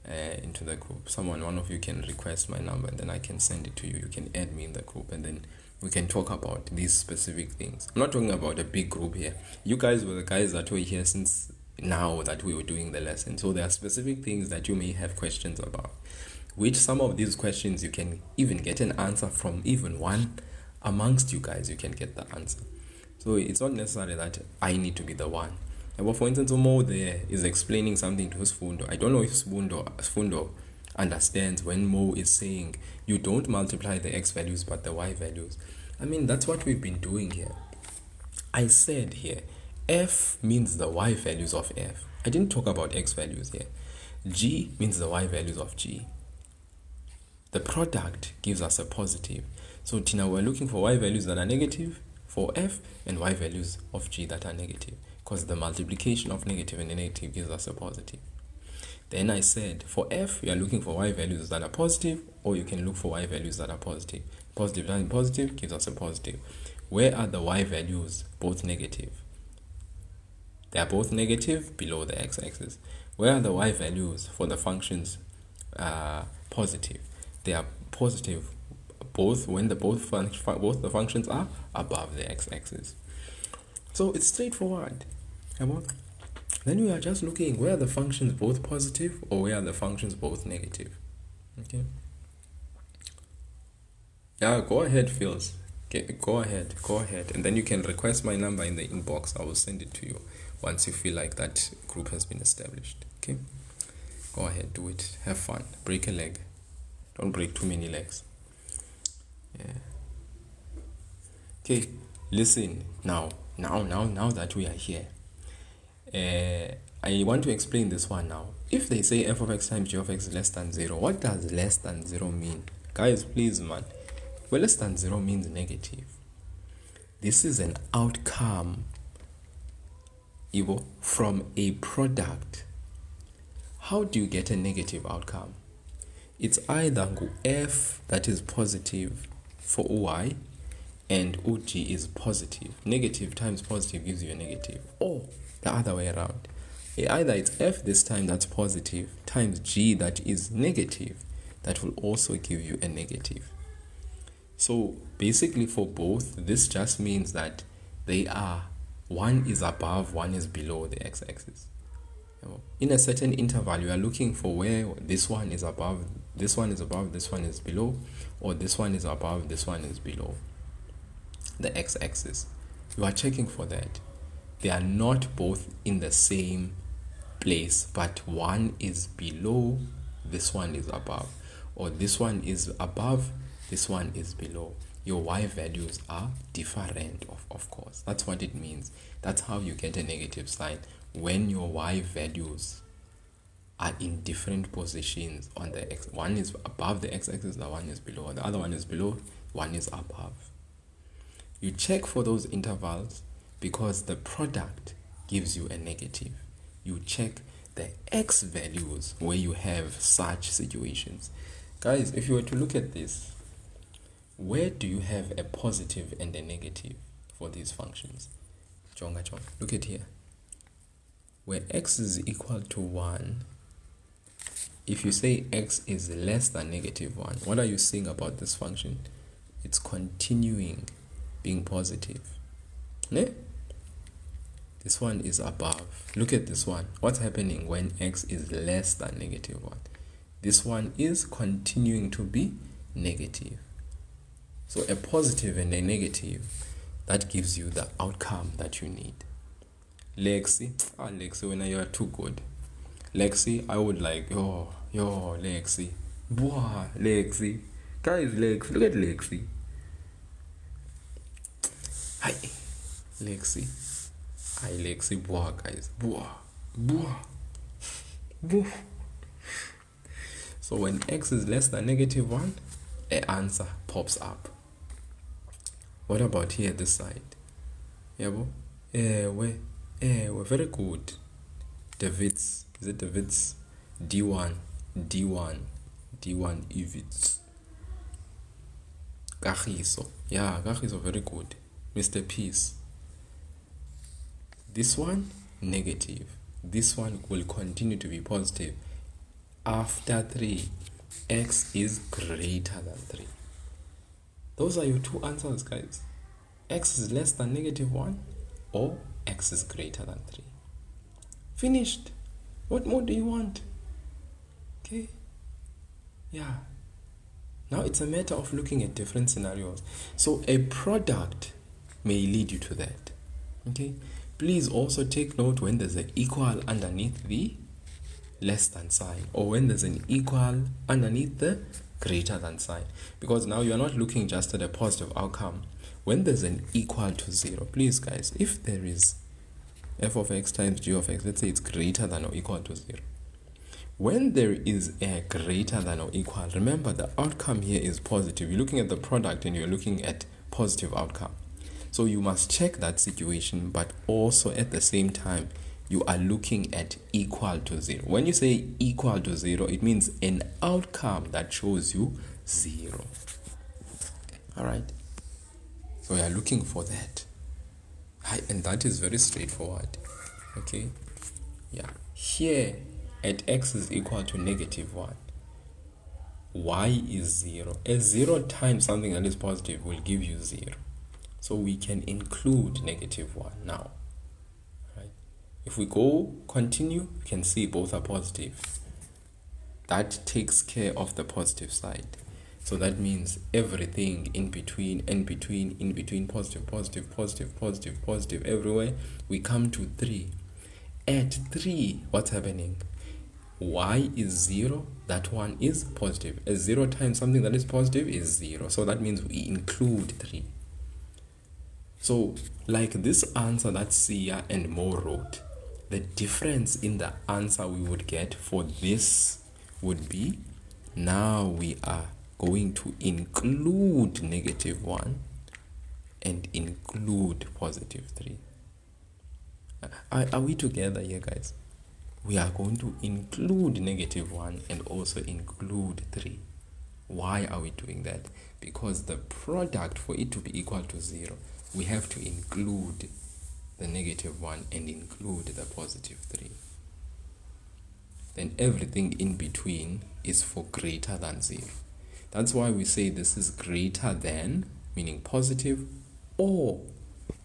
into the group. One of you can request my number, and then I can send it to you. You can add me in the group, and then we can talk about these specific things. I'm not talking about a big group here. You guys were the guys that were here since now that we were doing the lesson. So there are specific things that you may have questions about, which some of these questions you can even get an answer from even one amongst you guys. You can get the answer. So it's not necessary that I need to be the one. But for instance, Mo there is explaining something to Sfundo. I don't know if Sfundo understands when Mo is saying you don't multiply the x values but the y values. I mean, that's what we've been doing here. I said here, f means the y values of f. I didn't talk about x values here. G means the y values of g. The product gives us a positive. So Tina, we're looking for y values that are negative for f and y values of g that are negative, because the multiplication of negative and negative gives us a positive. Then I said for f, you are looking for y values that are positive, or you can look for y values that are positive. Positive times positive gives us a positive. Where are the y values both negative? They are both negative below the x-axis. Where are the y values for the functions positive? They are positive both when both the functions are above the x-axis. So it's straightforward. Then we are just looking where are the functions both positive or where are the functions both negative. Okay. Yeah, go ahead, Phils. Okay, go ahead. And then you can request my number in the inbox. I will send it to you once you feel like that group has been established. Okay. Go ahead, do it. Have fun. Break a leg. Don't break too many legs. Yeah. Okay, listen. Now that we are here, I want to explain this one now. If they say f of x times g of x is less than 0, what does less than 0 mean? Guys, please, man. Well, less than 0 means negative. This is an outcome, Ivo, from a product. How do you get a negative outcome? It's either f that is positive for y and og is positive. Negative times positive gives you a negative. Or the other way around. Either it's f this time that's positive times g that is negative. That will also give you a negative. So basically for both, this just means that they are, one is above, one is below the x-axis. In a certain interval, you are looking for where this one is above, this one is above, this one is below, or this one is above, this one is below the x-axis. You are checking for that. They are not both in the same place, but one is below, this one is above, or this one is above, this one is below. Your y values are different, of course. That's what it means. That's how you get a negative sign, when your y values are in different positions on the x. One is above the x-axis, the one is below, the other one is below, one is above. You check for those intervals because the product gives you a negative. You check the x values where you have such situations. Guys, if you were to look at this, where do you have a positive and a negative for these functions? Chonga chonga. Look at here. Where x is equal to 1, if you say x is less than negative 1, what are you saying about this function? It's continuing being positive. Ne? This one is above. Look at this one. What's happening when x is less than negative 1? This one is continuing to be negative. So a positive and a negative, that gives you the outcome that you need. Lexi, Lexi, when you are too good. Lexi, I would like, yo, Lexi. Boah, Lexi. Guys, Lexi, look at Lexi. Hi, Lexi. Hi, Lexi, boah, guys. Boah. So when x is less than negative 1, an answer pops up. What about here, this side? Yabo? We're very good. David's, is it David's? D1 Evits. Gachiso. Yeah, Gachiso, very good. Mr. Peace. This one, negative. This one will continue to be positive. After 3, x is greater than 3. Those are your two answers, guys. X is less than negative 1 or x is greater than 3. Finished. What more do you want? Okay. Yeah. Now it's a matter of looking at different scenarios. So a product may lead you to that. Okay. Please also take note when there's an equal underneath the less than sign, or when there's an equal underneath the greater than sign, because now you're not looking just at a positive outcome. When there's an equal to 0, please guys, if there is f of x times g of x, let's say it's greater than or equal to 0. When there is a greater than or equal, remember the outcome here is positive. You're looking at the product and you're looking at positive outcome. So you must check that situation, but also at the same time, you are looking at equal to 0. When you say equal to 0, it means an outcome that shows you 0. Alright? So we are looking for that. And that is very straightforward. Okay? Yeah. Here, at x is equal to negative 1, y is 0. A 0 times something that is positive will give you 0. So we can include negative 1 now. If we go continue, you can see both are positive. That takes care of the positive side. So that means everything in between, positive, everywhere. We come to 3. At 3, what's happening? Y is 0, that one is positive. A 0 times something that is positive is 0. So that means we include 3. So like this answer that Sia and Mo wrote, the difference in the answer we would get for this would be, now we are going to include -1 and include +3. Are we together here, guys? We are going to include -1 and also include 3. Why are we doing that? Because the product, for it to be equal to 0, we have to include the -1 and include the +3. Then everything in between is for greater than 0. That's why we say this is greater than, meaning positive, or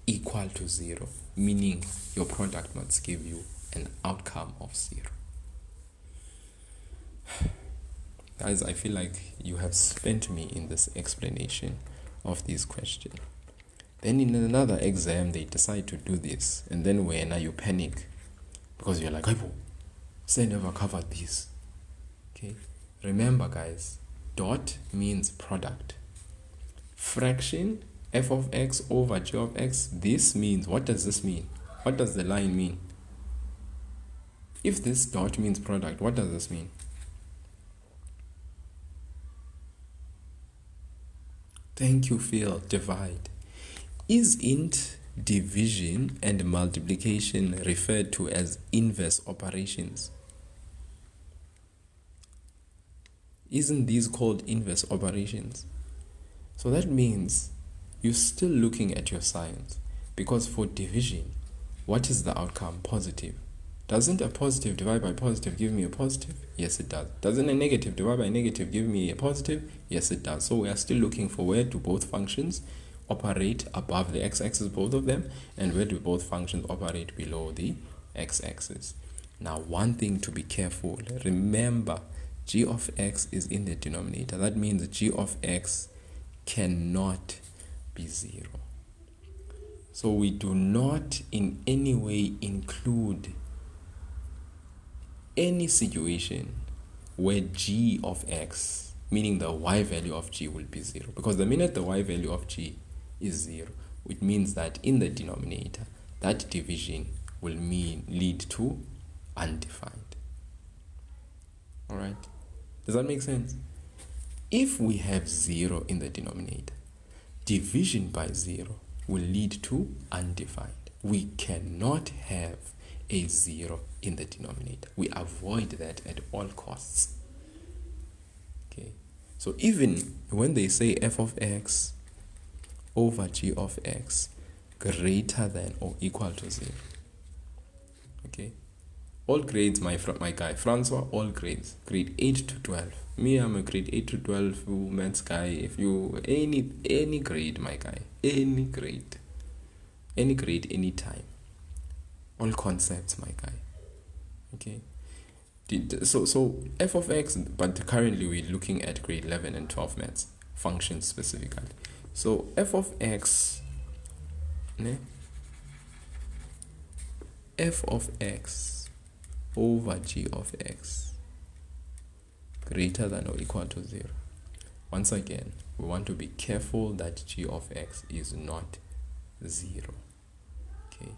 equal to 0, meaning your product must give you an outcome of 0. Guys, I feel like you have spent me in this explanation of these questions. Then in another exam, they decide to do this, and then when you panic because you're like, I never covered this. Okay, remember, guys, dot means product. Fraction, f of x over g of x, this means, what does this mean? What does the line mean? If this dot means product, what does this mean? Thank you, Phil. Divide. Isn't division and multiplication referred to as inverse operations? Isn't these called inverse operations? So that means you're still looking at your signs, because for division, what is the outcome? Positive. Doesn't a positive divided by positive give me a positive? Yes, it does. Doesn't a negative divided by negative give me a positive? Yes, it does. So we are still looking for where do both functions operate above the x-axis, both of them, and where do both functions operate below the x-axis. Now, one thing to be careful, remember, g of x is in the denominator. That means g of x cannot be 0. So we do not in any way include any situation where g of x, meaning the y value of g, will be 0. Because the minute the y value of g is 0, it means that in the denominator, that division will lead to undefined. Alright? Does that make sense? If we have 0 in the denominator, division by 0 will lead to undefined. We cannot have a 0 in the denominator. We avoid that at all costs. Okay, so even when they say f of x over g of x greater than or equal to 0, okay, all grades, my guy Francois, all grades, grade 8 to 12. Me, I'm a grade 8 to 12 maths guy. If you any grade, my guy, any grade, any time, all concepts, my guy. Okay, so f of x, but currently we're looking at grade 11 and 12 maths, functions specifically. So f of x, f of x over g of x greater than or equal to 0. Once again, we want to be careful that g of x is not 0. Okay,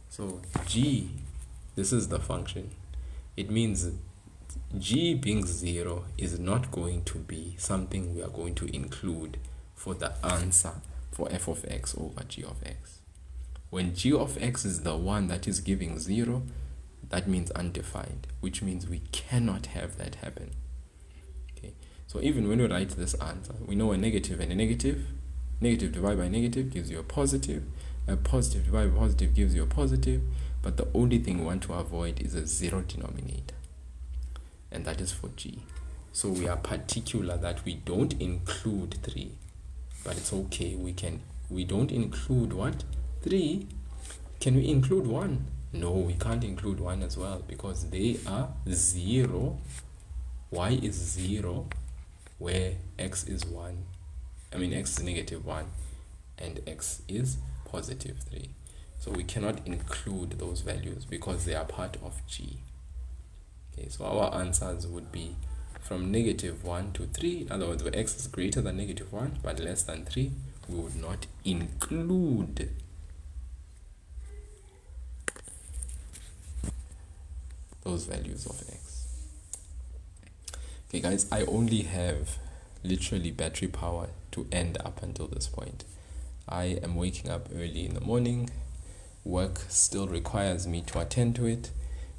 so g, this is the function. It means g being 0 is not going to be something we are going to include for the answer for f of x over g of x. When g of x is the one that is giving 0, that means undefined, which means we cannot have that happen. Okay, so even when we write this answer, we know a negative and a negative divided by negative gives you a positive divided by positive gives you a positive, but the only thing we want to avoid is a 0 denominator, and that is for g. So we are particular that we don't include 3, but it's okay. We don't include what? 3. Can we include 1? No, we can't include 1 as well, because they are 0. Y is 0 where x is 1. X is -1 and x is +3. So we cannot include those values because they are part of g. Okay, so our answers would be from -1 to 3. In other words, where x is greater than -1 but less than 3, we would not include those values of x. Okay guys, I only have literally battery power to end up until this point. I am waking up early in the morning. Work still requires me to attend to it.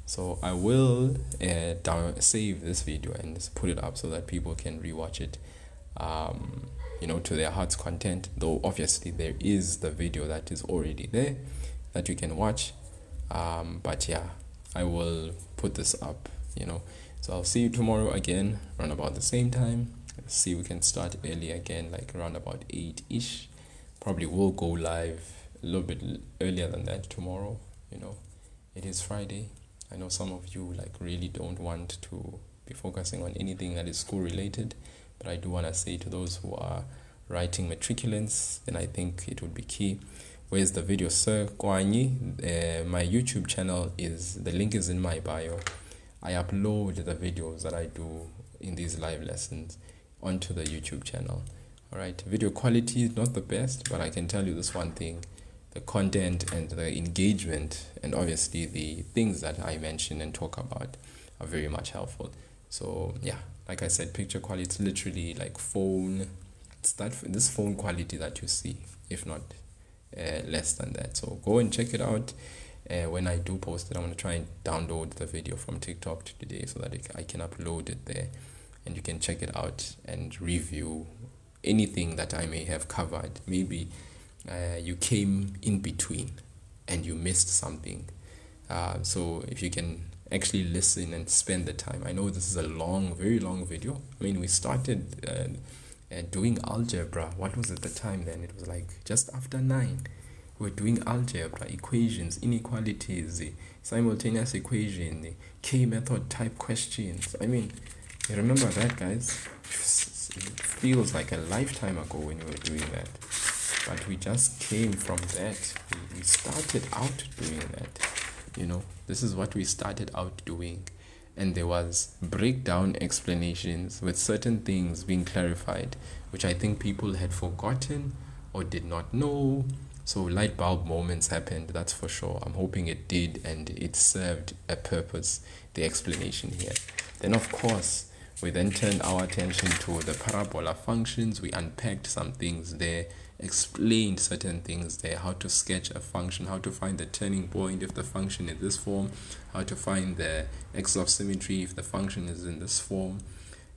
So I will save this video and just put it up so that people can rewatch it, to their heart's content. Though obviously there is the video that is already there that you can watch. But yeah, I will put this up, So I'll see you tomorrow again, around about the same time. See if we can start early again, like around about 8-ish. Probably will go live a little bit earlier than that tomorrow. It is Friday. I know some of you really don't want to be focusing on anything that is school related, but I do want to say to those who are writing matriculants, then I think it would be key. Where's the video, Sir Kwanyi? My YouTube channel the link is in my bio. I upload the videos that I do in these live lessons onto the YouTube channel. Alright, video quality is not the best, but I can tell you this one thing: the content and the engagement, and obviously the things that I mention and talk about, are very much helpful. So yeah, like I said, picture quality, it's literally like phone. It's this phone quality that you see, if not less than that. So go and check it out. When I do post it, I'm going to try and download the video from TikTok today so that I can upload it there, and you can check it out and review anything that I may have covered. Maybe you came in between and you missed something. So if you can actually listen and spend the time. I know this is a very long video. I mean, we started doing algebra. What was it the time then? It was like just after 9. We're doing algebra, equations, inequalities, simultaneous equation, the K-method type questions. I mean, you remember that, guys? It feels like a lifetime ago when we were doing that. But we just came from that. We started out doing that. This is what we started out doing. And there was breakdown explanations with certain things being clarified, which I think people had forgotten or did not know. So light bulb moments happened, that's for sure. I'm hoping it did, and it served a purpose, the explanation here. Then of course, we then turned our attention to the parabola functions. We unpacked some things there, explained certain things there, how to sketch a function, how to find the turning point if the function is this form, how to find the axis of symmetry if the function is in this form,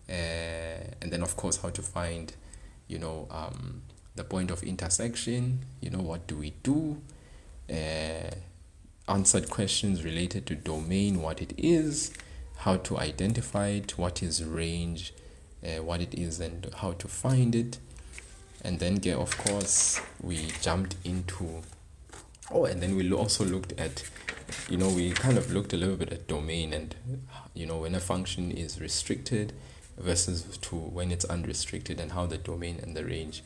and then of course how to find, the point of intersection. What do we do? Answered questions related to domain, what it is, how to identify it, what is range, what it is, and how to find it. And then of course we jumped into and then we also looked at, we kind of looked a little bit at domain, and when a function is restricted versus to when it's unrestricted, and how the domain and the range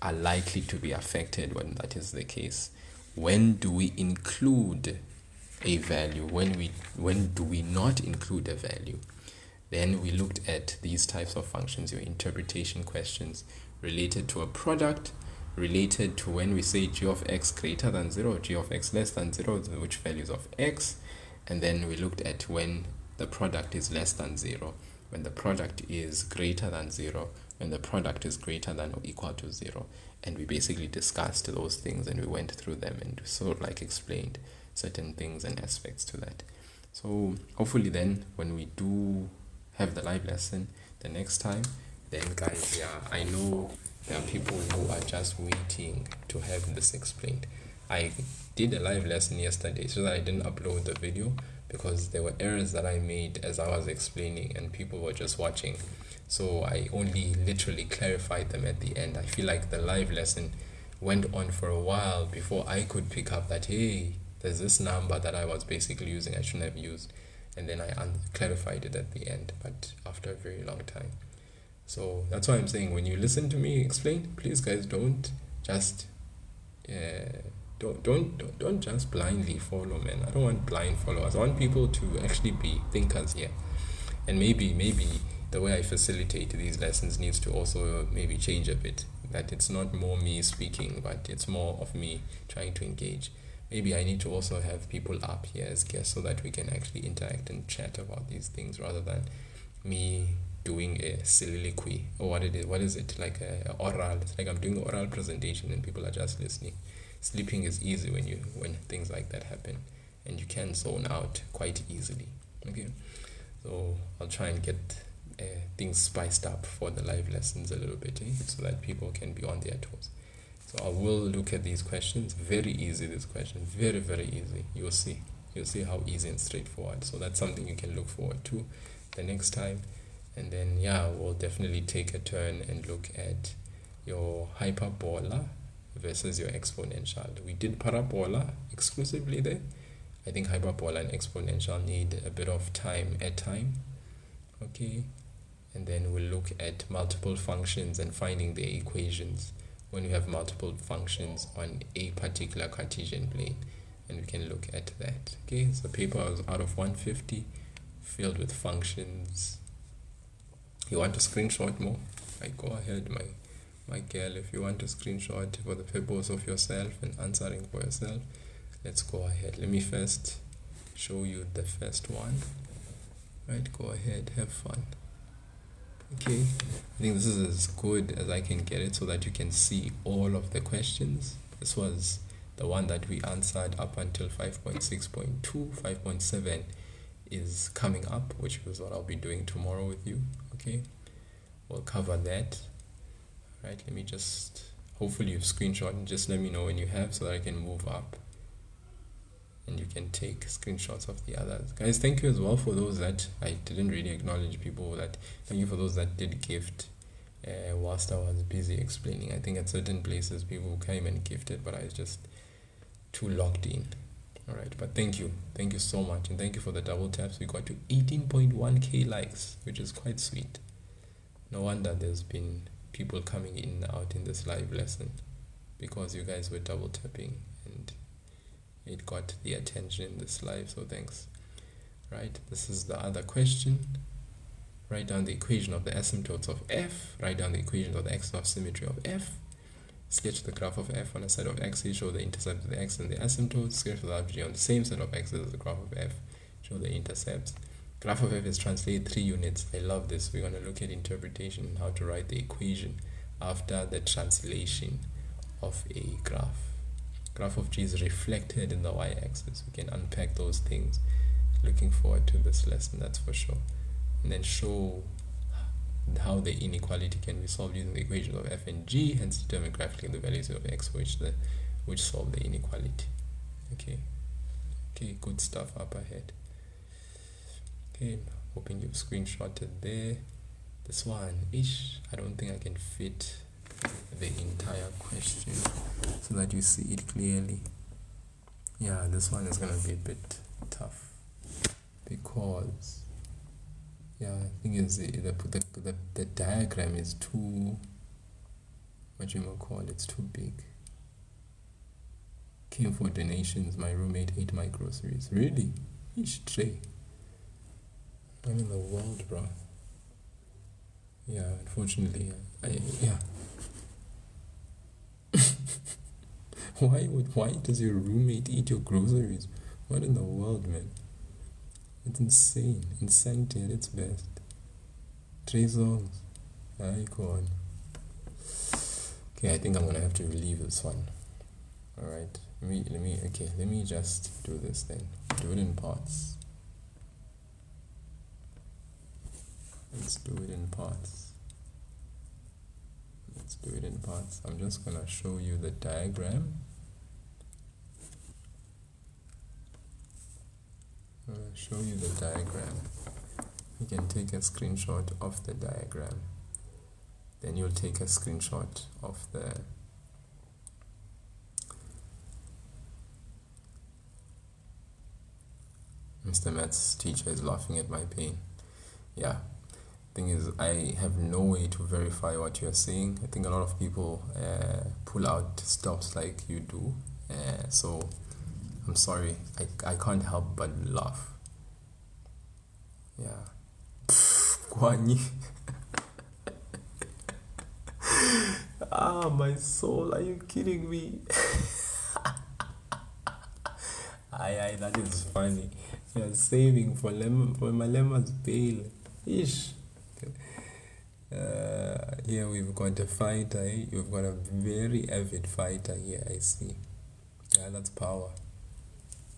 are likely to be affected when that is the case. When do we include a value? When do we not include a value? Then we looked at these types of functions, your interpretation questions related to a product, related to when we say g of x greater than 0, g of x less than 0, which values of x. And then we looked at when the product is less than 0, when the product is greater than 0, when the product is greater than or equal to 0. And we basically discussed those things, and we went through them and sort of explained certain things and aspects to that. So hopefully then when we do have the live lesson the next time, then guys, I know there are people who are just waiting to have this explained. I did a live lesson yesterday so that I didn't upload the video because there were errors that I made as I was explaining and people were just watching. So I only literally clarified them at the end. I feel like the live lesson went on for a while before I could pick up that, hey, there's this number that I was basically using I shouldn't have used. And then I clarified it at the end, but after a very long time. So that's why I'm saying, when you listen to me explain, please guys, don't just don't just blindly follow, man. I don't want blind followers. I want people to actually be thinkers here. And maybe the way I facilitate these lessons needs to also maybe change a bit. That it's not more me speaking, but it's more of me trying to engage. maybe I need to also have people up here as guests so that we can actually interact and chat about these things rather than me doing a soliloquy or what is it, like a oral. It's like I'm doing an oral presentation and people are just listening. Sleeping is easy when things like that happen, and you can zone out quite easily. Okay, so I'll try and get things spiced up for the live lessons a little bit, so that people can be on their toes. So I will look at these questions. Very easy, this question, very, very easy. You'll see how easy and straightforward. So that's something you can look forward to the next time. And then we'll definitely take a turn and look at your hyperbola versus your exponential. We did parabola exclusively there. I think hyperbola and exponential need a bit of time. Okay, and then we'll look at multiple functions and finding their equations when you have multiple functions on a particular Cartesian plane, and we can look at that. Okay, so paper was out of 150, filled with functions. You want to screenshot more? Go ahead, my girl. If you want to screenshot for the purpose of yourself and answering for yourself, let's go ahead. Let me first show you the first one. Right, go ahead, have fun. Okay, I think this is as good as I can get it so that you can see all of the questions. This was the one that we answered up until 5.6.2. 5.7 is coming up, which is what I'll be doing tomorrow with you. Okay, we'll cover that. Right, let me just, hopefully you've screenshot and just let me know when you have so that I can move up and you can take screenshots of the others. Guys, thank you as well for those that I didn't really acknowledge. Thank you for those that did gift whilst I was busy explaining. I think at certain places people came and gifted, but I was just too locked in. All right, but thank you so much, and thank you for the double taps. We got to 18.1k likes, which is quite sweet. No wonder there's been people coming in and out in this live lesson, because you guys were double tapping and it got the attention in this live, so thanks. Right, this is the other question. Write down the equation of the asymptotes of f, write down the equation of the x-of symmetry of f, sketch the graph of f on a set of x's, show the intercept of the x and the asymptotes, sketch the RG on the same set of x's as the graph of f, show the intercepts. Graph of f is translated 3 units. I love this. We're going to look at interpretation and how to write the equation after the translation of a graph. Graph of g is reflected in the y-axis. We can unpack those things. Looking forward to this lesson, that's for sure. And then show how the inequality can be solved using the equation of f and g, hence determine graphically the values of x which solve the inequality. Okay, good stuff up ahead. Okay, hoping you've screenshotted there. This one, I don't think I can fit the entire question so that you see it clearly. Yeah, this one is gonna be a bit tough because I think is the diagram is too, it's too big. Came for donations, my roommate ate my groceries. Really? Each tray. I'm in the world, bro. Yeah, unfortunately, Why does your roommate eat your groceries? What in the world, man? It's insane. Insanity at its best. 3 songs. Go on. Okay, I think I'm gonna have to leave this one. Alright. Let me just do this then. Do it in parts. Let's do it in parts. I'm just gonna show you the diagram. You can take a screenshot of the diagram. Then you'll take a screenshot of the Mr. Maths teacher is laughing at my pain. Yeah. Thing is, I have no way to verify what you're saying. I think a lot of people pull out stops like you do. So I'm sorry. I can't help but laugh. Yeah. Kwani. My soul, are you kidding me? Aye, that is funny. You're saving for Malema's bail. Ish. Here we've got a fighter. Eh? You've got a very avid fighter here. I see. Yeah, that's power.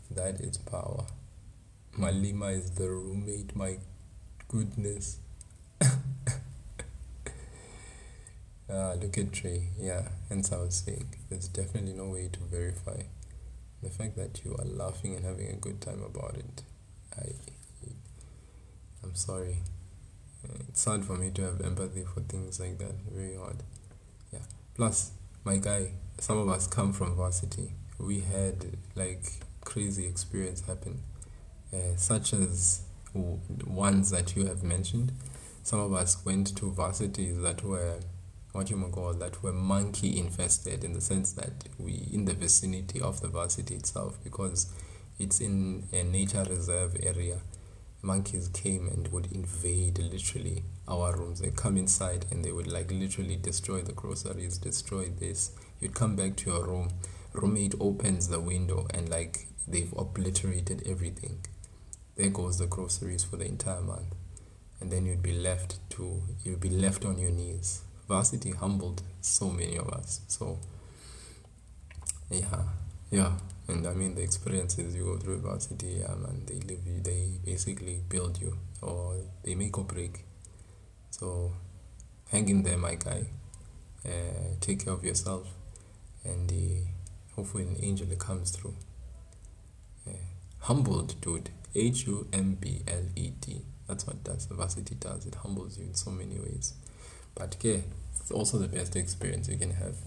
That is power. Malima is the roommate. My goodness. Look at Trey. Yeah, hence I was saying there's definitely no way to verify the fact that you are laughing and having a good time about it. I'm sorry. It's hard for me to have empathy for things like that. Very hard. Yeah. Plus, my guy, some of us come from varsity. We had like crazy experience happen, such as ones that you have mentioned. Some of us went to varsities that were that were monkey infested, in the sense that we in the vicinity of the varsity itself, because it's in a nature reserve area. Monkeys came and would invade literally our rooms. They come inside and they would like literally destroy the groceries, destroy this. You'd come back to your room, roommate opens the window and like they've obliterated everything. There goes the groceries for the entire month. And then you'd be left on your knees. Varsity humbled so many of us. So yeah. And I mean the experiences you go through varsity, man, they basically build you, or they make or break. So hang in there, my guy. Take care of yourself, and hopefully an angel comes through. Humbled, dude. HUMBLED. That's what does. Varsity does. It humbles you in so many ways. But it's also the best experience you can have,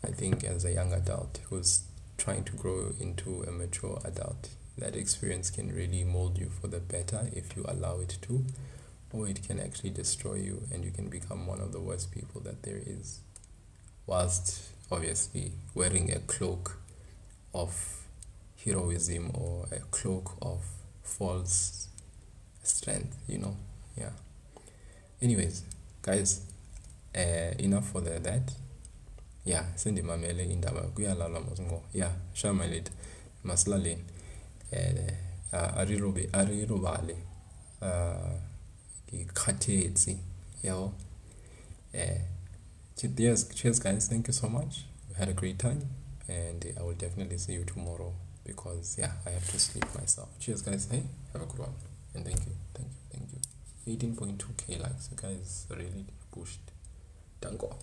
I think, as a young adult who's trying to grow into a mature adult. That experience can really mold you for the better if you allow it to, or it can actually destroy you and you can become one of the worst people that there is, whilst obviously wearing a cloak of heroism or a cloak of false strength, Yeah. Anyways, guys, enough for that. Yeah, sendimamele indaba kuyalalwa mazingo. Yeah, shamalet maslaleni. Arirobale ikhathetsi yabo. Cheers guys, thank you so much. We had a great time, and I will definitely see you tomorrow, because I have to sleep myself. Cheers guys. Hey, have a good one, and thank you. 18.2k likes. You guys really pushed. Danko.